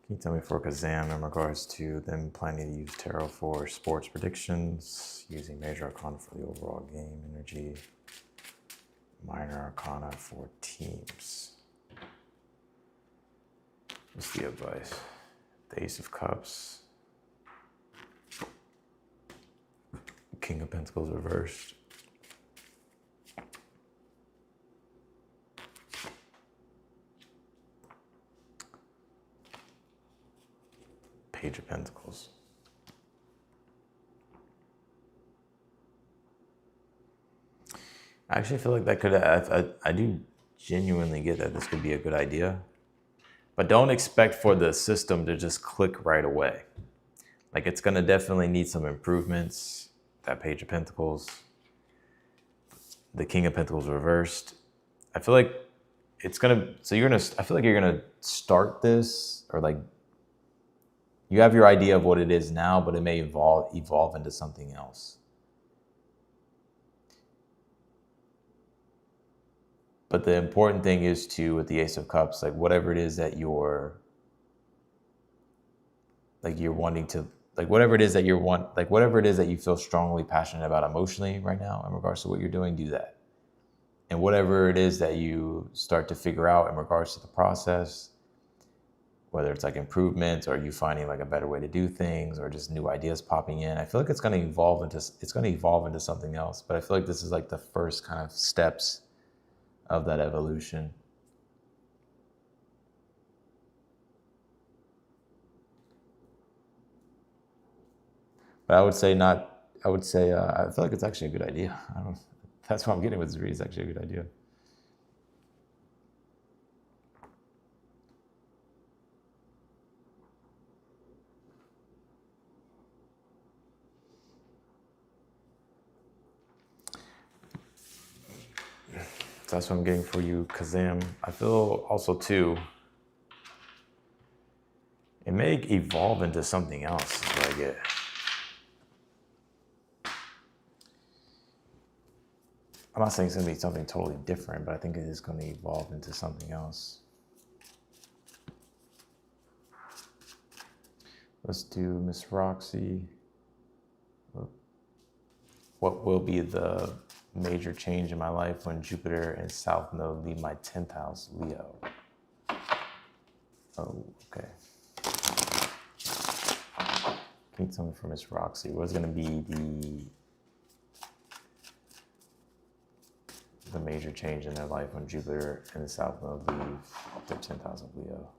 [SPEAKER 1] Can you tell me for Kazam in regards to them planning to use tarot for sports predictions, using major arcana for the overall game energy, minor arcana for teams? What's the advice? The Ace of Cups, King of Pentacles reversed, Page of Pentacles. I actually feel like that could, I do genuinely get that this could be a good idea. But don't expect for the system to just click right away. Like, it's going to definitely need some improvements. That Page of Pentacles, the King of Pentacles reversed. I feel like it's going to, I feel like you're going to start this, or like, you have your idea of what it is now, but it may evolve into something else. But the important thing is to, with the Ace of Cups, like whatever it is that you're wanting to, like whatever it is that whatever it is that you feel strongly passionate about emotionally right now in regards to what you're doing, do that. And whatever it is that you start to figure out in regards to the process, whether it's like improvements or you finding like a better way to do things or just new ideas popping in, I feel like it's going to evolve into something else. But I feel like this is like the first kind of steps of that evolution. But I feel like it's actually a good idea. That's what I'm getting with this read. It's actually a good idea. So that's what I'm getting for you, Kazam. I feel also too, it may evolve into something else is what I get. I'm not saying it's going to be something totally different, but I think it is going to evolve into something else. Let's do Miss Roxy. What will be the major change in my life when Jupiter and South Node leave my 10th house, Leo? Oh, okay. Need something for Miss Roxy. What's going to be the major change in their life when Jupiter and the South Node leave their 10th house of Leo?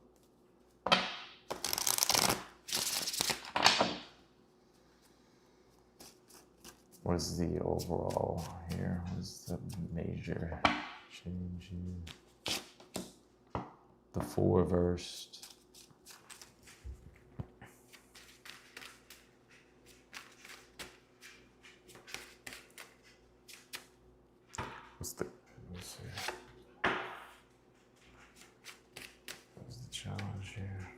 [SPEAKER 1] What is the overall here? What is the major change here? The Fool reversed. Let's see. What's the challenge here?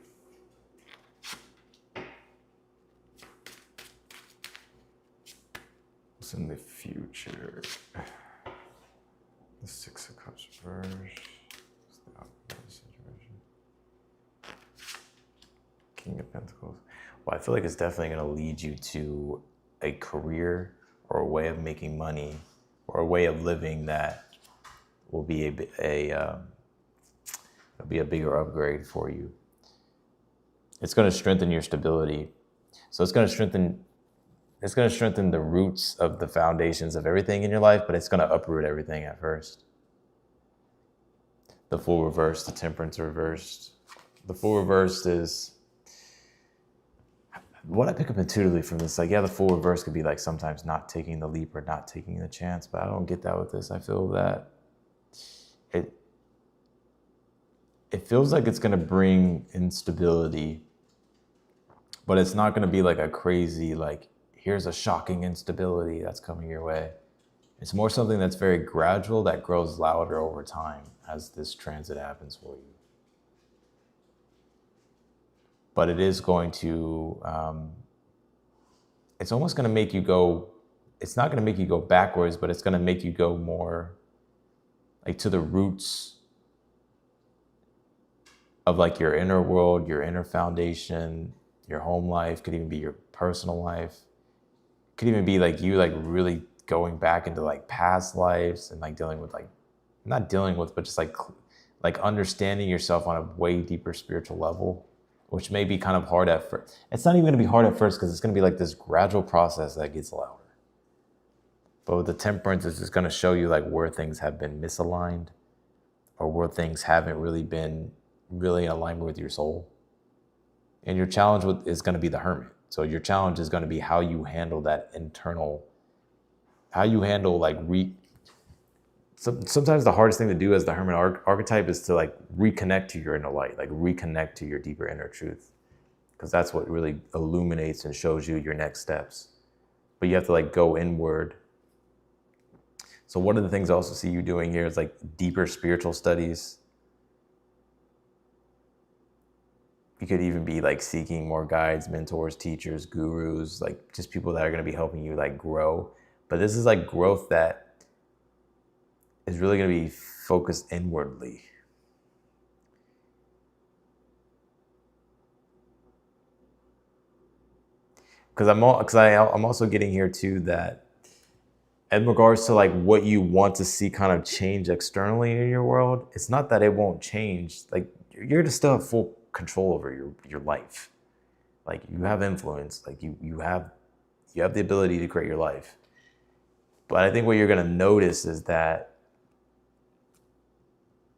[SPEAKER 1] What's in the future? The Six of Cups reversed. What's the opposite situation? King of Pentacles. Well, I feel like it's definitely going to lead you to a career or a way of making money or a way of living that will be a bigger upgrade for you. It's going to strengthen your stability. So it's going to strengthen the roots of the foundations of everything in your life, but it's going to uproot everything at first. The Fool reversed, the Temperance reversed. The Fool reversed is what I pick up intuitively from this. Like, yeah, the Fool reverse could be like sometimes not taking the leap or not taking the chance, but I don't get that with this. I feel that it feels like it's going to bring instability, but it's not going to be like a crazy, like, here's a shocking instability that's coming your way. It's more something that's very gradual that grows louder over time as this transit happens for you. But it is going to, it's almost going to make you go, it's not going to make you go backwards, but it's going to make you go more like to the roots of like your inner world, your inner foundation, your home life, could even be your personal life. Could even be like you like really going back into like past lives and like dealing with like, not dealing with, but just like understanding yourself on a way deeper spiritual level, which may be kind of hard at first. It's not even going to be hard at first because it's going to be like this gradual process that gets louder. But with the Temperance, it's just going to show you like where things have been misaligned or where things haven't really been really in alignment with your soul. And your challenge is going to be the Hermit. So your challenge is going to be how you handle that internal, how you handle like sometimes the hardest thing to do as the Hermit archetype is to like reconnect to your inner light, like reconnect to your deeper inner truth, because that's what really illuminates and shows you your next steps. But you have to like go inward. So one of the things I also see you doing here is like deeper spiritual studies. You could even be like seeking more guides, mentors, teachers, gurus, like just people that are going to be helping you like grow. But this is like growth that is really going to be focused inwardly. Because I'm also getting here too that in regards to like what you want to see kind of change externally in your world, it's not that it won't change. Like you're going to still have full control over your life. Like you have influence. Like you have the ability to create your life. But I think what you're going to notice is that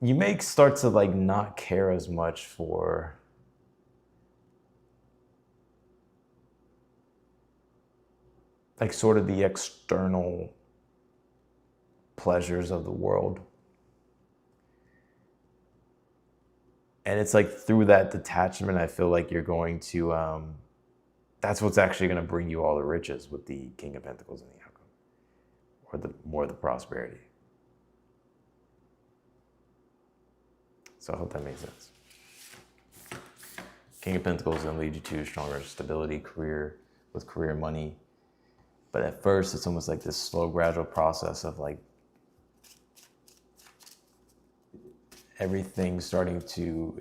[SPEAKER 1] you may start to like not care as much for like sort of the external pleasures of the world. And it's like through that detachment, I feel like you're going to, that's what's actually going to bring you all the riches with the King of Pentacles and the outcome, or the more the prosperity. So I hope that makes sense. King of Pentacles is going to lead you to stronger stability, career, with career, money. But at first, it's almost like this slow, gradual process of like everything starting to,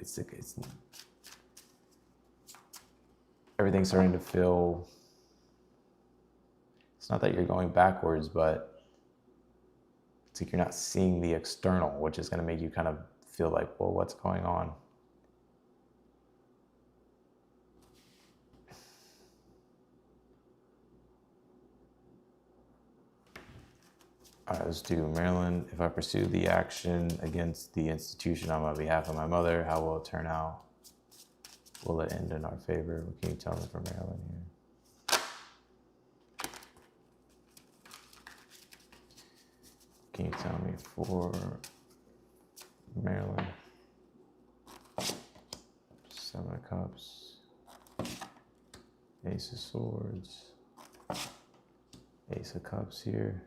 [SPEAKER 1] everything's starting to feel, it's not that you're going backwards, but it's like you're not seeing the external, which is going to make you kind of feel like, well, what's going on? All right, let's do Marilyn. If I pursue the action against the institution on behalf of my mother, how will it turn out? Will it end in our favor? What can you tell me for Marilyn here? Can you tell me for Marilyn? Seven of Cups, Ace of Swords, Ace of Cups here.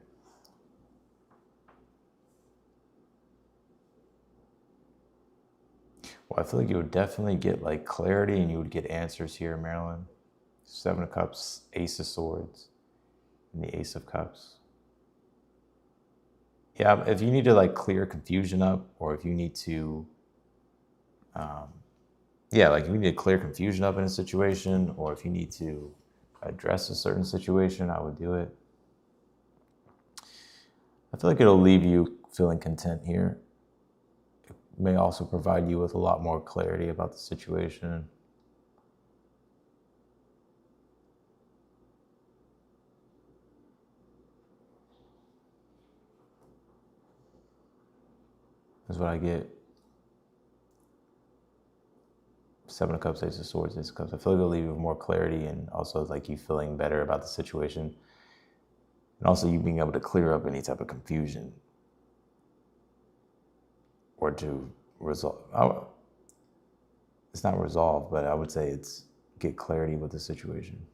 [SPEAKER 1] Well, I feel like you would definitely get like clarity and you would get answers here, Marilyn. Seven of Cups, Ace of Swords, and the Ace of Cups. Yeah, if you need to like clear confusion up, or if you need to, like if you need to clear confusion up in a situation, or if you need to address a certain situation, I would do it. I feel like it'll leave you feeling content here. It may also provide you with a lot more clarity about the situation. That's what I get. Seven of Cups, Ace of Swords, Ace of Cups. I feel like it'll leave you with more clarity, and also like you feeling better about the situation. And also you being able to clear up any type of confusion, or to resolve. It's not resolve, but I would say it's get clarity with the situation.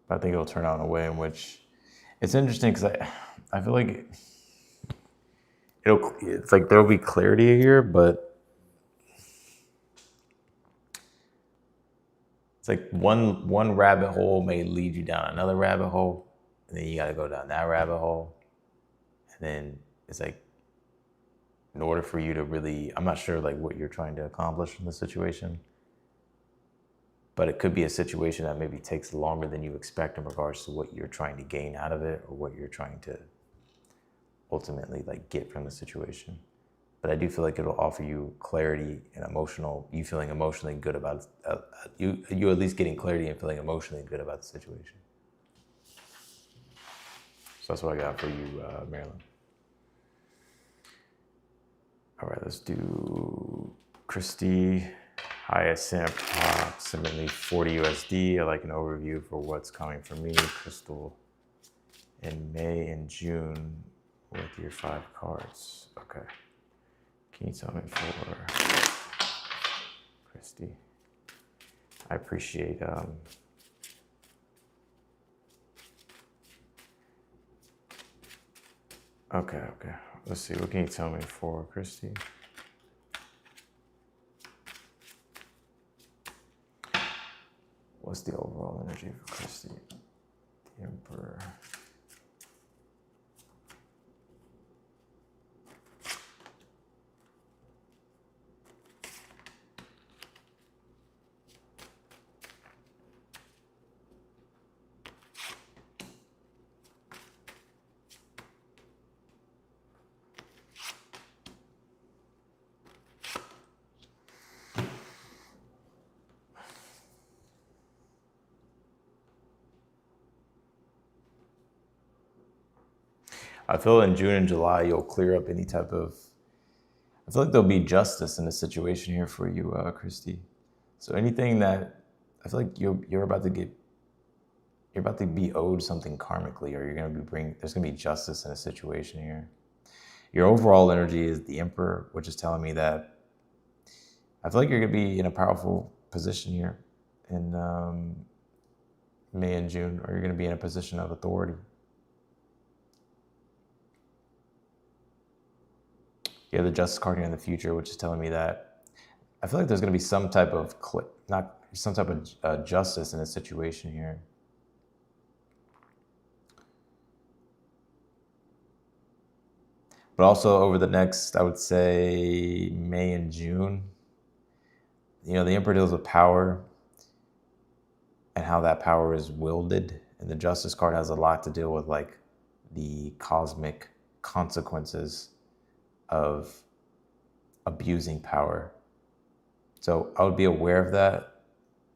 [SPEAKER 1] But I think it'll turn out in a way in which it's interesting, because I feel like it's like there'll be clarity here, but it's like one rabbit hole may lead you down another rabbit hole, and then you got to go down that rabbit hole. And then it's like, in order for you to really, I'm not sure like what you're trying to accomplish in the situation, but it could be a situation that maybe takes longer than you expect in regards to what you're trying to gain out of it, or what you're trying to ultimately like get from the situation. But I do feel like it'll offer you clarity and you feeling emotionally good about you at least getting clarity and feeling emotionally good about the situation. So that's what I got for you, Marilyn. All right, let's do Christy. Hyacinth, approximately 40 USD. I like an overview for what's coming for me. Crystal in May and June with your 5 cards. Okay. Can you tell me for Christy? I appreciate okay. Let's see. What can you tell me for Christy? What's the overall energy for Christy? The Emperor. I feel in June and July, you'll clear up any type of, I feel like there'll be justice in the situation here for you, Christy. So anything that, I feel like you're about to be owed something karmically, or there's gonna be justice in a situation here. Your overall energy is the Emperor, which is telling me that I feel like you're gonna be in a powerful position here in May and June, or you're gonna be in a position of authority. You have the Justice card here in the future, which is telling me that I feel like there's going to be some type of justice in a situation here. But also over the next, I would say, May and June, the Emperor deals with power and how that power is wielded. And the Justice card has a lot to deal with, like, the cosmic consequences of abusing power. So I would be aware of that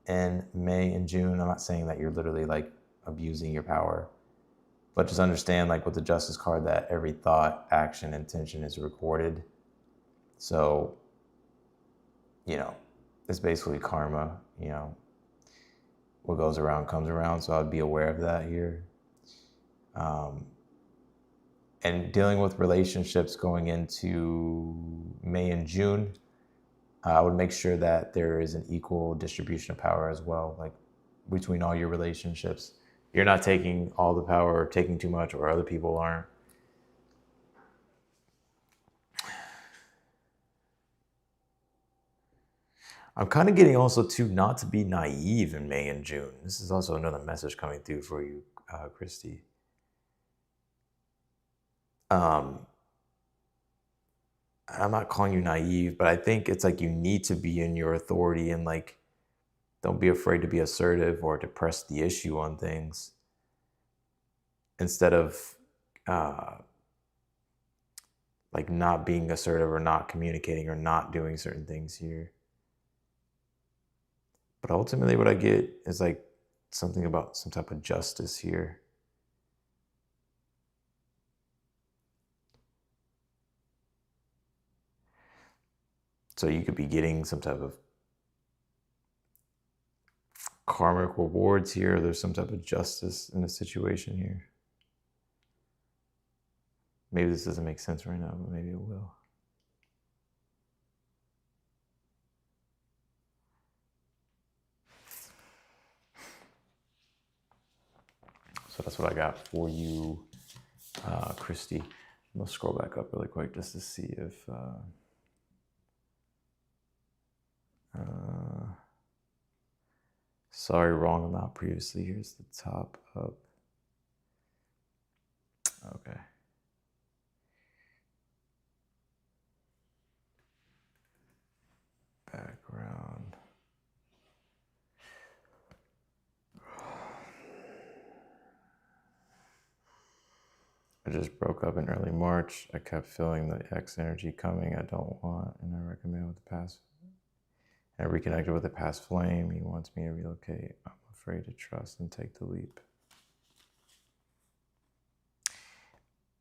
[SPEAKER 1] in May and June. I'm not saying that you're literally like abusing your power, but just understand, like with the Justice card, that every thought, action, intention is recorded. So, it's basically karma, what goes around comes around. So I'd be aware of that here. And dealing with relationships going into May and June, I would make sure that there is an equal distribution of power as well, like between all your relationships. You're not taking all the power or taking too much, or other people aren't. I'm kind of getting also too not to be naive in May and June. This is also another message coming through for you, Christy. I'm not calling you naive, but I think it's like you need to be in your authority and like, don't be afraid to be assertive or to press the issue on things instead of like not being assertive or not communicating or not doing certain things here. But ultimately what I get is like something about some type of justice here. So you could be getting some type of karmic rewards here. There's some type of justice in the situation here. Maybe this doesn't make sense right now, but maybe it will. So that's what I got for you, Christy. I'm gonna scroll back up really quick just to see if sorry, wrong amount previously. Here's the top up. Okay. Background. I just broke up in early March. I kept feeling the X energy coming I don't want, and I recommend with the past. I reconnected with the past flame. He wants me to relocate. I'm afraid to trust and take the leap.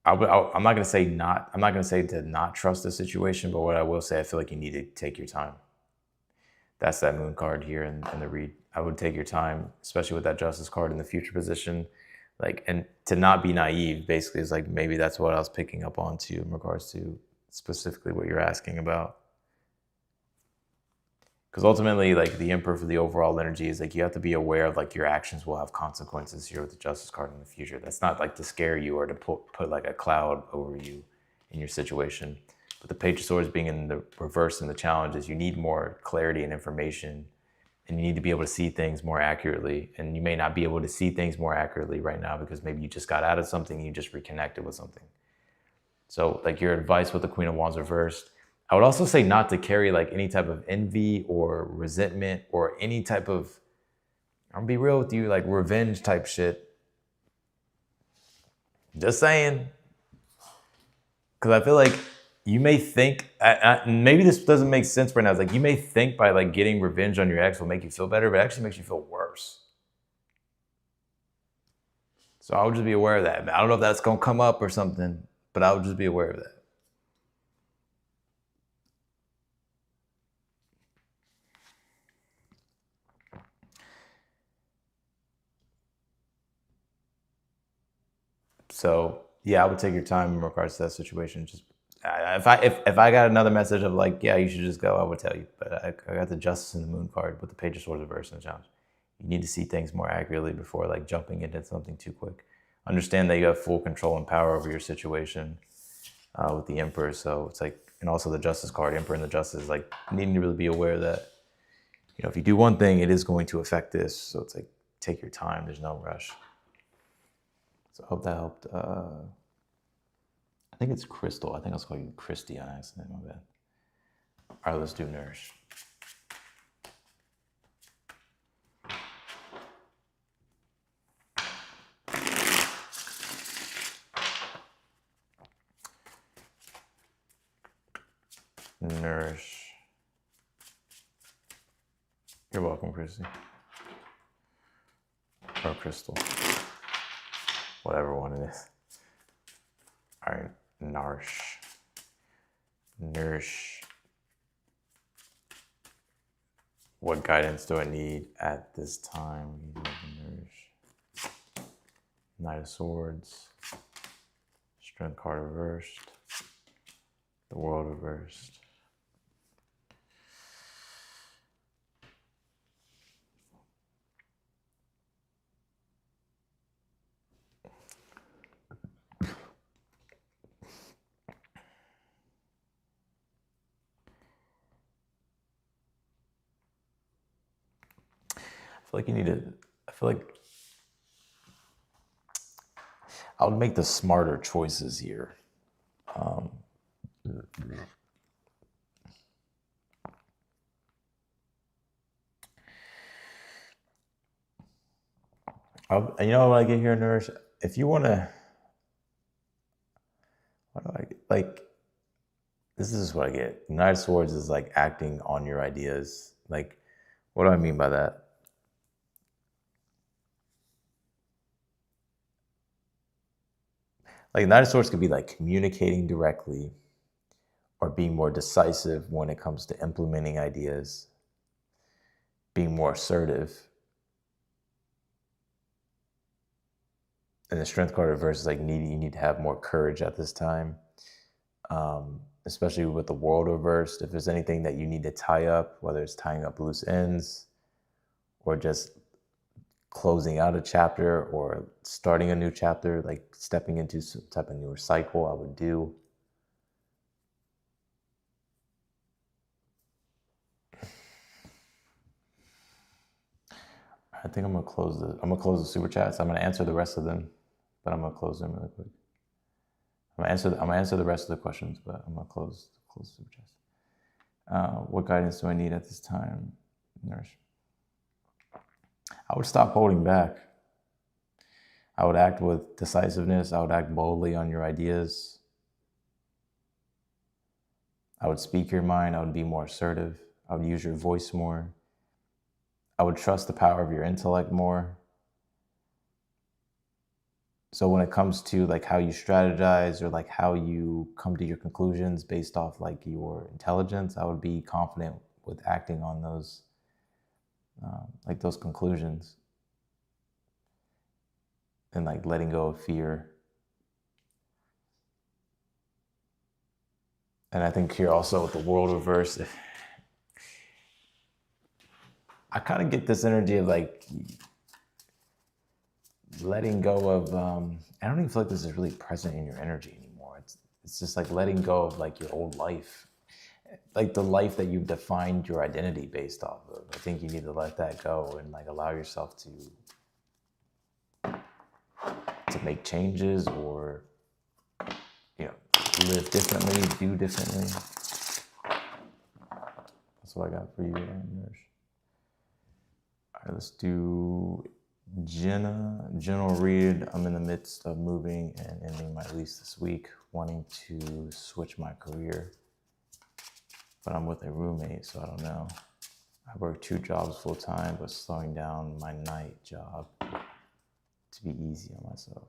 [SPEAKER 1] I'm not gonna say not. I'm not gonna say to not trust the situation, but what I will say, I feel like you need to take your time. That's that Moon card here in the read. I would take your time, especially with that Justice card in the future position. Like, and to not be naive basically is like, maybe that's what I was picking up on too in regards to specifically what you're asking about. Because ultimately, like, the Emperor for the overall energy is like, you have to be aware of like your actions will have consequences here with the Justice card in the future. That's not like to scare you or to put like a cloud over you in your situation. But the Page of Swords being in the reverse in the challenge is you need more clarity and information, and you need to be able to see things more accurately. And you may not be able to see things more accurately right now because maybe you just got out of something and you just reconnected with something. So like your advice with the Queen of Wands reversed, I would also say not to carry like any type of envy or resentment or any type of, I'm gonna be real with you, like revenge type shit. Just saying. Because I feel like you may think, maybe this doesn't make sense right now. It's like you may think by like getting revenge on your ex will make you feel better, but it actually makes you feel worse. So I would just be aware of that. I don't know if that's gonna come up or something, but I would just be aware of that. So yeah, I would take your time in regards to that situation. Just if I got another message of like, yeah, you should just go, I would tell you. But I got the Justice and the Moon card with the Page of Swords reverse in the challenge. You need to see things more accurately before like jumping into something too quick. Understand that you have full control and power over your situation with the Emperor. So it's like, and also the Justice card, Emperor and the Justice, like needing to really be aware that, you know, if you do one thing, it is going to affect this. So it's like, take your time. There's no rush. So I hope that helped. I think it's Crystal. I think I was calling you Christy on accident. My bad. All right, let's do Nourish. Nourish. You're welcome, Christy. Or Crystal. Whatever one it is. All right, Nourish. Nourish. What guidance do I need at this time? Nourish. Knight of Swords. Strength card reversed. The World reversed. I feel like you need to, I feel like I would make the smarter choices here. You know what I get here, Nourish? If you want to, what do I get? Like, this is what I get. Knight of Swords is like acting on your ideas. Like, what do I mean by that? Like, Knight of Swords could be like communicating directly or being more decisive when it comes to implementing ideas, being more assertive. And the Strength card reverse is like, you need to have more courage at this time. Especially with the World reversed, if there's anything that you need to tie up, whether it's tying up loose ends or just closing out a chapter or starting a new chapter, like stepping into some type of newer cycle, I would do. I think I'm gonna close the super chats. I'm gonna answer the rest of them, but I'm gonna close them really quick. I'm gonna answer the rest of the questions, but I'm gonna close the super chats. What guidance do I need at this time? Nourish. I would stop holding back. I would act with decisiveness. I would act boldly on your ideas. I would speak your mind. I would be more assertive. I would use your voice more. I would trust the power of your intellect more. So when it comes to like how you strategize or like how you come to your conclusions based off like your intelligence, I would be confident with acting on those, like those conclusions. and like letting go of fear. And I think here also with the world reverse, I kind of get this energy of like letting go of, I don't even feel like this is really present in your energy anymore. It's just like letting go of like your old life, like the life that you've defined your identity based off of. I think you need to let that go and like allow yourself to make changes or, you know, live differently, do differently. That's what I got for you, Nurse. All right, let's do Jenna. General read. I'm in the midst of moving and ending my lease this week, wanting to switch my career, but I'm with a roommate, so I don't know. I work 2 jobs full time, but slowing down my night job to be easy on myself.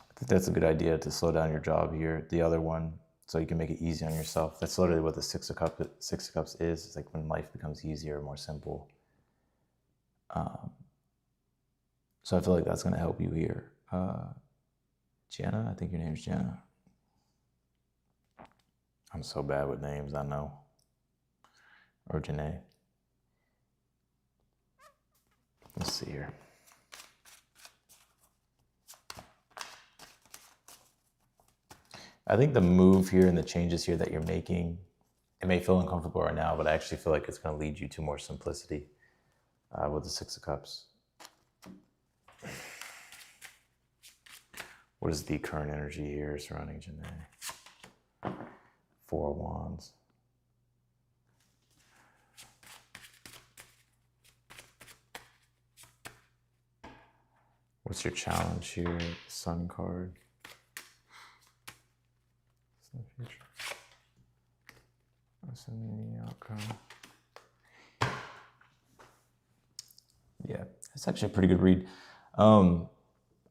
[SPEAKER 1] I think that's a good idea to slow down your job here. The other one, so you can make it easy on yourself. That's literally what the Six of Cups is. It's like when life becomes easier, more simple. So I feel like that's going to help you here. Jenna, I think your name's Jenna. I'm so bad with names, I know. Or Janae. Let's see here. I think the move here and the changes here that you're making, it may feel uncomfortable right now, but I actually feel like it's going to lead you to more simplicity with the Six of Cups. What is the current energy here surrounding Janae? 4 of Wands. What's your challenge here? Sun card. Future. What's in the outcome? Yeah, it's actually a pretty good read.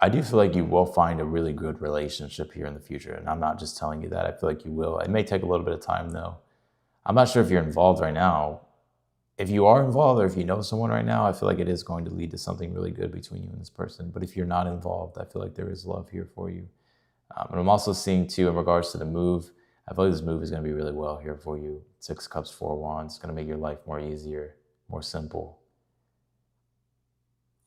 [SPEAKER 1] I do feel like you will find a really good relationship here in the future. And I'm not just telling you that. I feel like you will. It may take a little bit of time, though. I'm not sure if you're involved right now. If you are involved or if you know someone right now, I feel like it is going to lead to something really good between you and this person. But if you're not involved, I feel like there is love here for you. And I'm also seeing, too, in regards to the move, I feel like this move is going to be really well here for you. 6 Cups, 4 Wands. It's going to make your life more easier, more simple.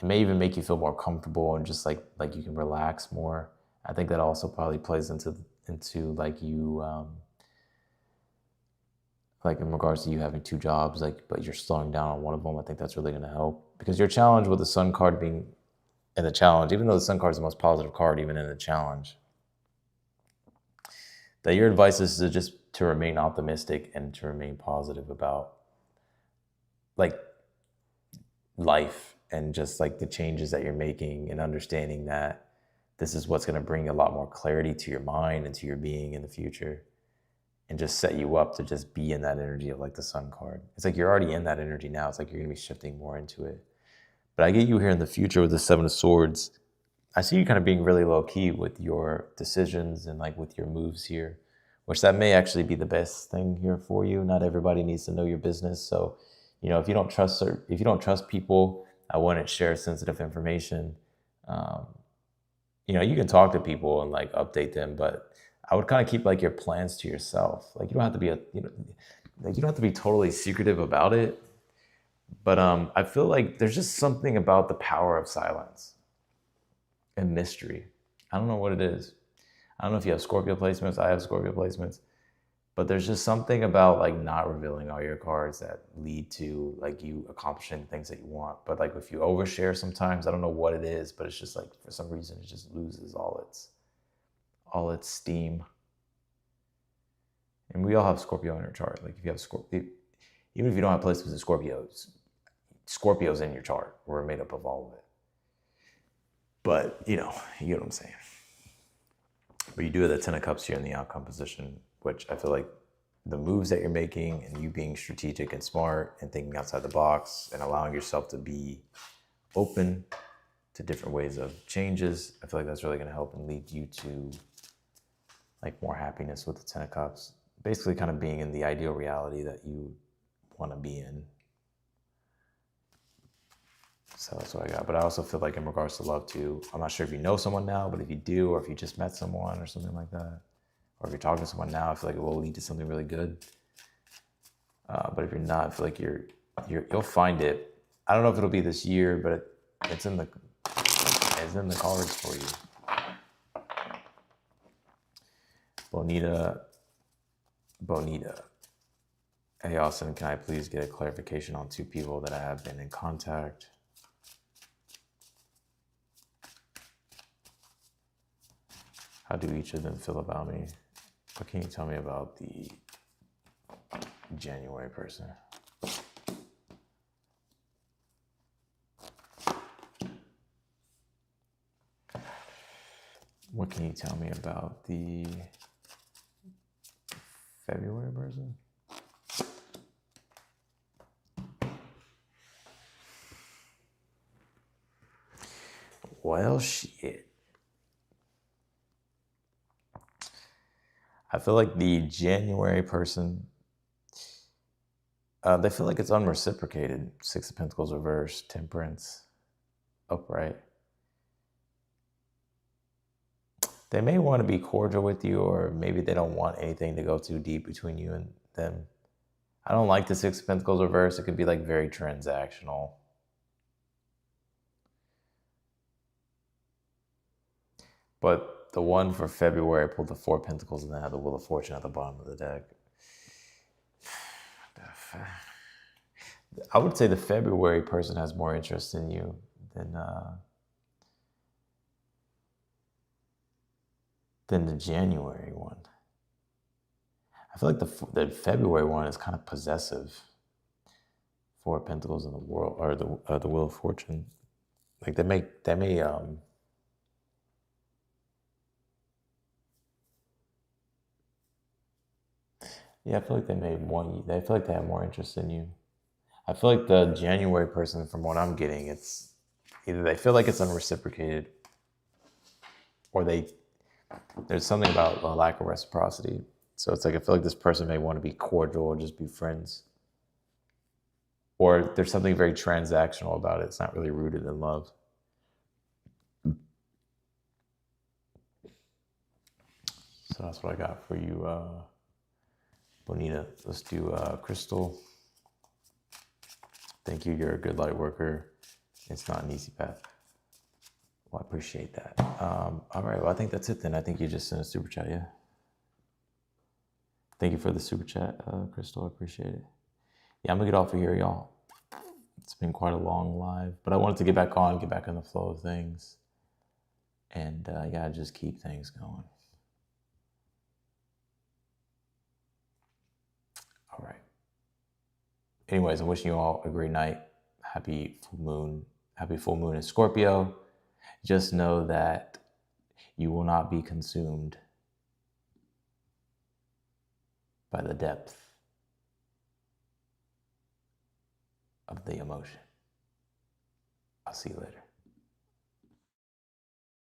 [SPEAKER 1] It may even make you feel more comfortable and just like you can relax more. I think that also probably plays into like you, like in regards to you having 2 jobs, like, but you're slowing down on one of them. I think that's really going to help because your challenge with the Sun card being in the challenge, even though the Sun card is the most positive card, even in the challenge, that your advice is to remain optimistic and to remain positive about like life and just like the changes that you're making and understanding that this is what's going to bring a lot more clarity to your mind and to your being in the future and just set you up to just be in that energy of like the Sun card. It's like you're already in that energy now. It's like you're going to be shifting more into it. But I get you here in the future with the 7 of Swords. I see you kind of being really low key with your decisions and like with your moves here, which that may actually be the best thing here for you. Not everybody needs to know your business. So, you know, if you don't trust people, I wouldn't share sensitive information. You know, you can talk to people and like update them, but I would kind of keep like your plans to yourself. Like you don't have to be like you don't have to be totally secretive about it. But I feel like there's just something about the power of silence and mystery. I don't know what it is. I don't know if you have Scorpio placements. I have Scorpio placements. But there's just something about like not revealing all your cards that lead to like you accomplishing things that you want. But like if you overshare sometimes, I don't know what it is, but it's just like for some reason it just loses all its steam. And we all have Scorpio in our chart. Like if you have Scorpio, even if you don't have placements in Scorpio's in your chart. We're made up of all of it. But you get what I'm saying. But you do have the 10 of Cups here in the outcome position, which I feel like the moves that you're making and you being strategic and smart and thinking outside the box and allowing yourself to be open to different ways of changes. I feel like that's really going to help and lead you to like more happiness with the 10 of Cups. Basically kind of being in the ideal reality that you want to be in. So that's what I got. But I also feel like in regards to love too, I'm not sure if you know someone now, but if you do, or if you just met someone or something like that, or if you're talking to someone now, I feel like it will lead to something really good. But if you're not, I feel like you'll find it. I don't know if it'll be this year, but it's in the cards for you. Bonita. Hey Austin, can I please get a clarification on 2 people that I have been in contact? How do each of them feel about me? What can you tell me about the January person? What can you tell me about the February person? Well, shit. I feel like the January person, they feel like it's unreciprocated. 6 of Pentacles reversed, Temperance, upright. They may want to be cordial with you, or maybe they don't want anything to go too deep between you and them. I don't like the 6 of Pentacles reversed. It could be like very transactional. But the one for February, I pulled the 4 of Pentacles and then had the Wheel of Fortune at the bottom of the deck. I would say the February person has more interest in you than the January one. I feel like the February one is kind of possessive. 4 of Pentacles in the world, or the Wheel of Fortune. Like they may yeah, I feel like they may want you. They feel like they have more interest in you. I feel like the January person, from what I'm getting, it's either they feel like it's unreciprocated, or there's something about a lack of reciprocity. So it's like I feel like this person may want to be cordial or just be friends. Or there's something very transactional about it. It's not really rooted in love. So that's what I got for you, Bonita. Let's do Crystal. Thank you. You're a good light worker. It's not an easy path. Well, I appreciate that. All right. Well, I think that's it then. I think you just sent a super chat, yeah? Thank you for the super chat, Crystal. I appreciate it. Yeah, I'm going to get off of here, y'all. It's been quite a long live, but I wanted to get back in the flow of things. And yeah, just keep things going. All right. Anyways, I'm wishing you all a great night. Happy full moon. Happy full moon in Scorpio. Just know that you will not be consumed by the depth of the emotion. I'll see you later.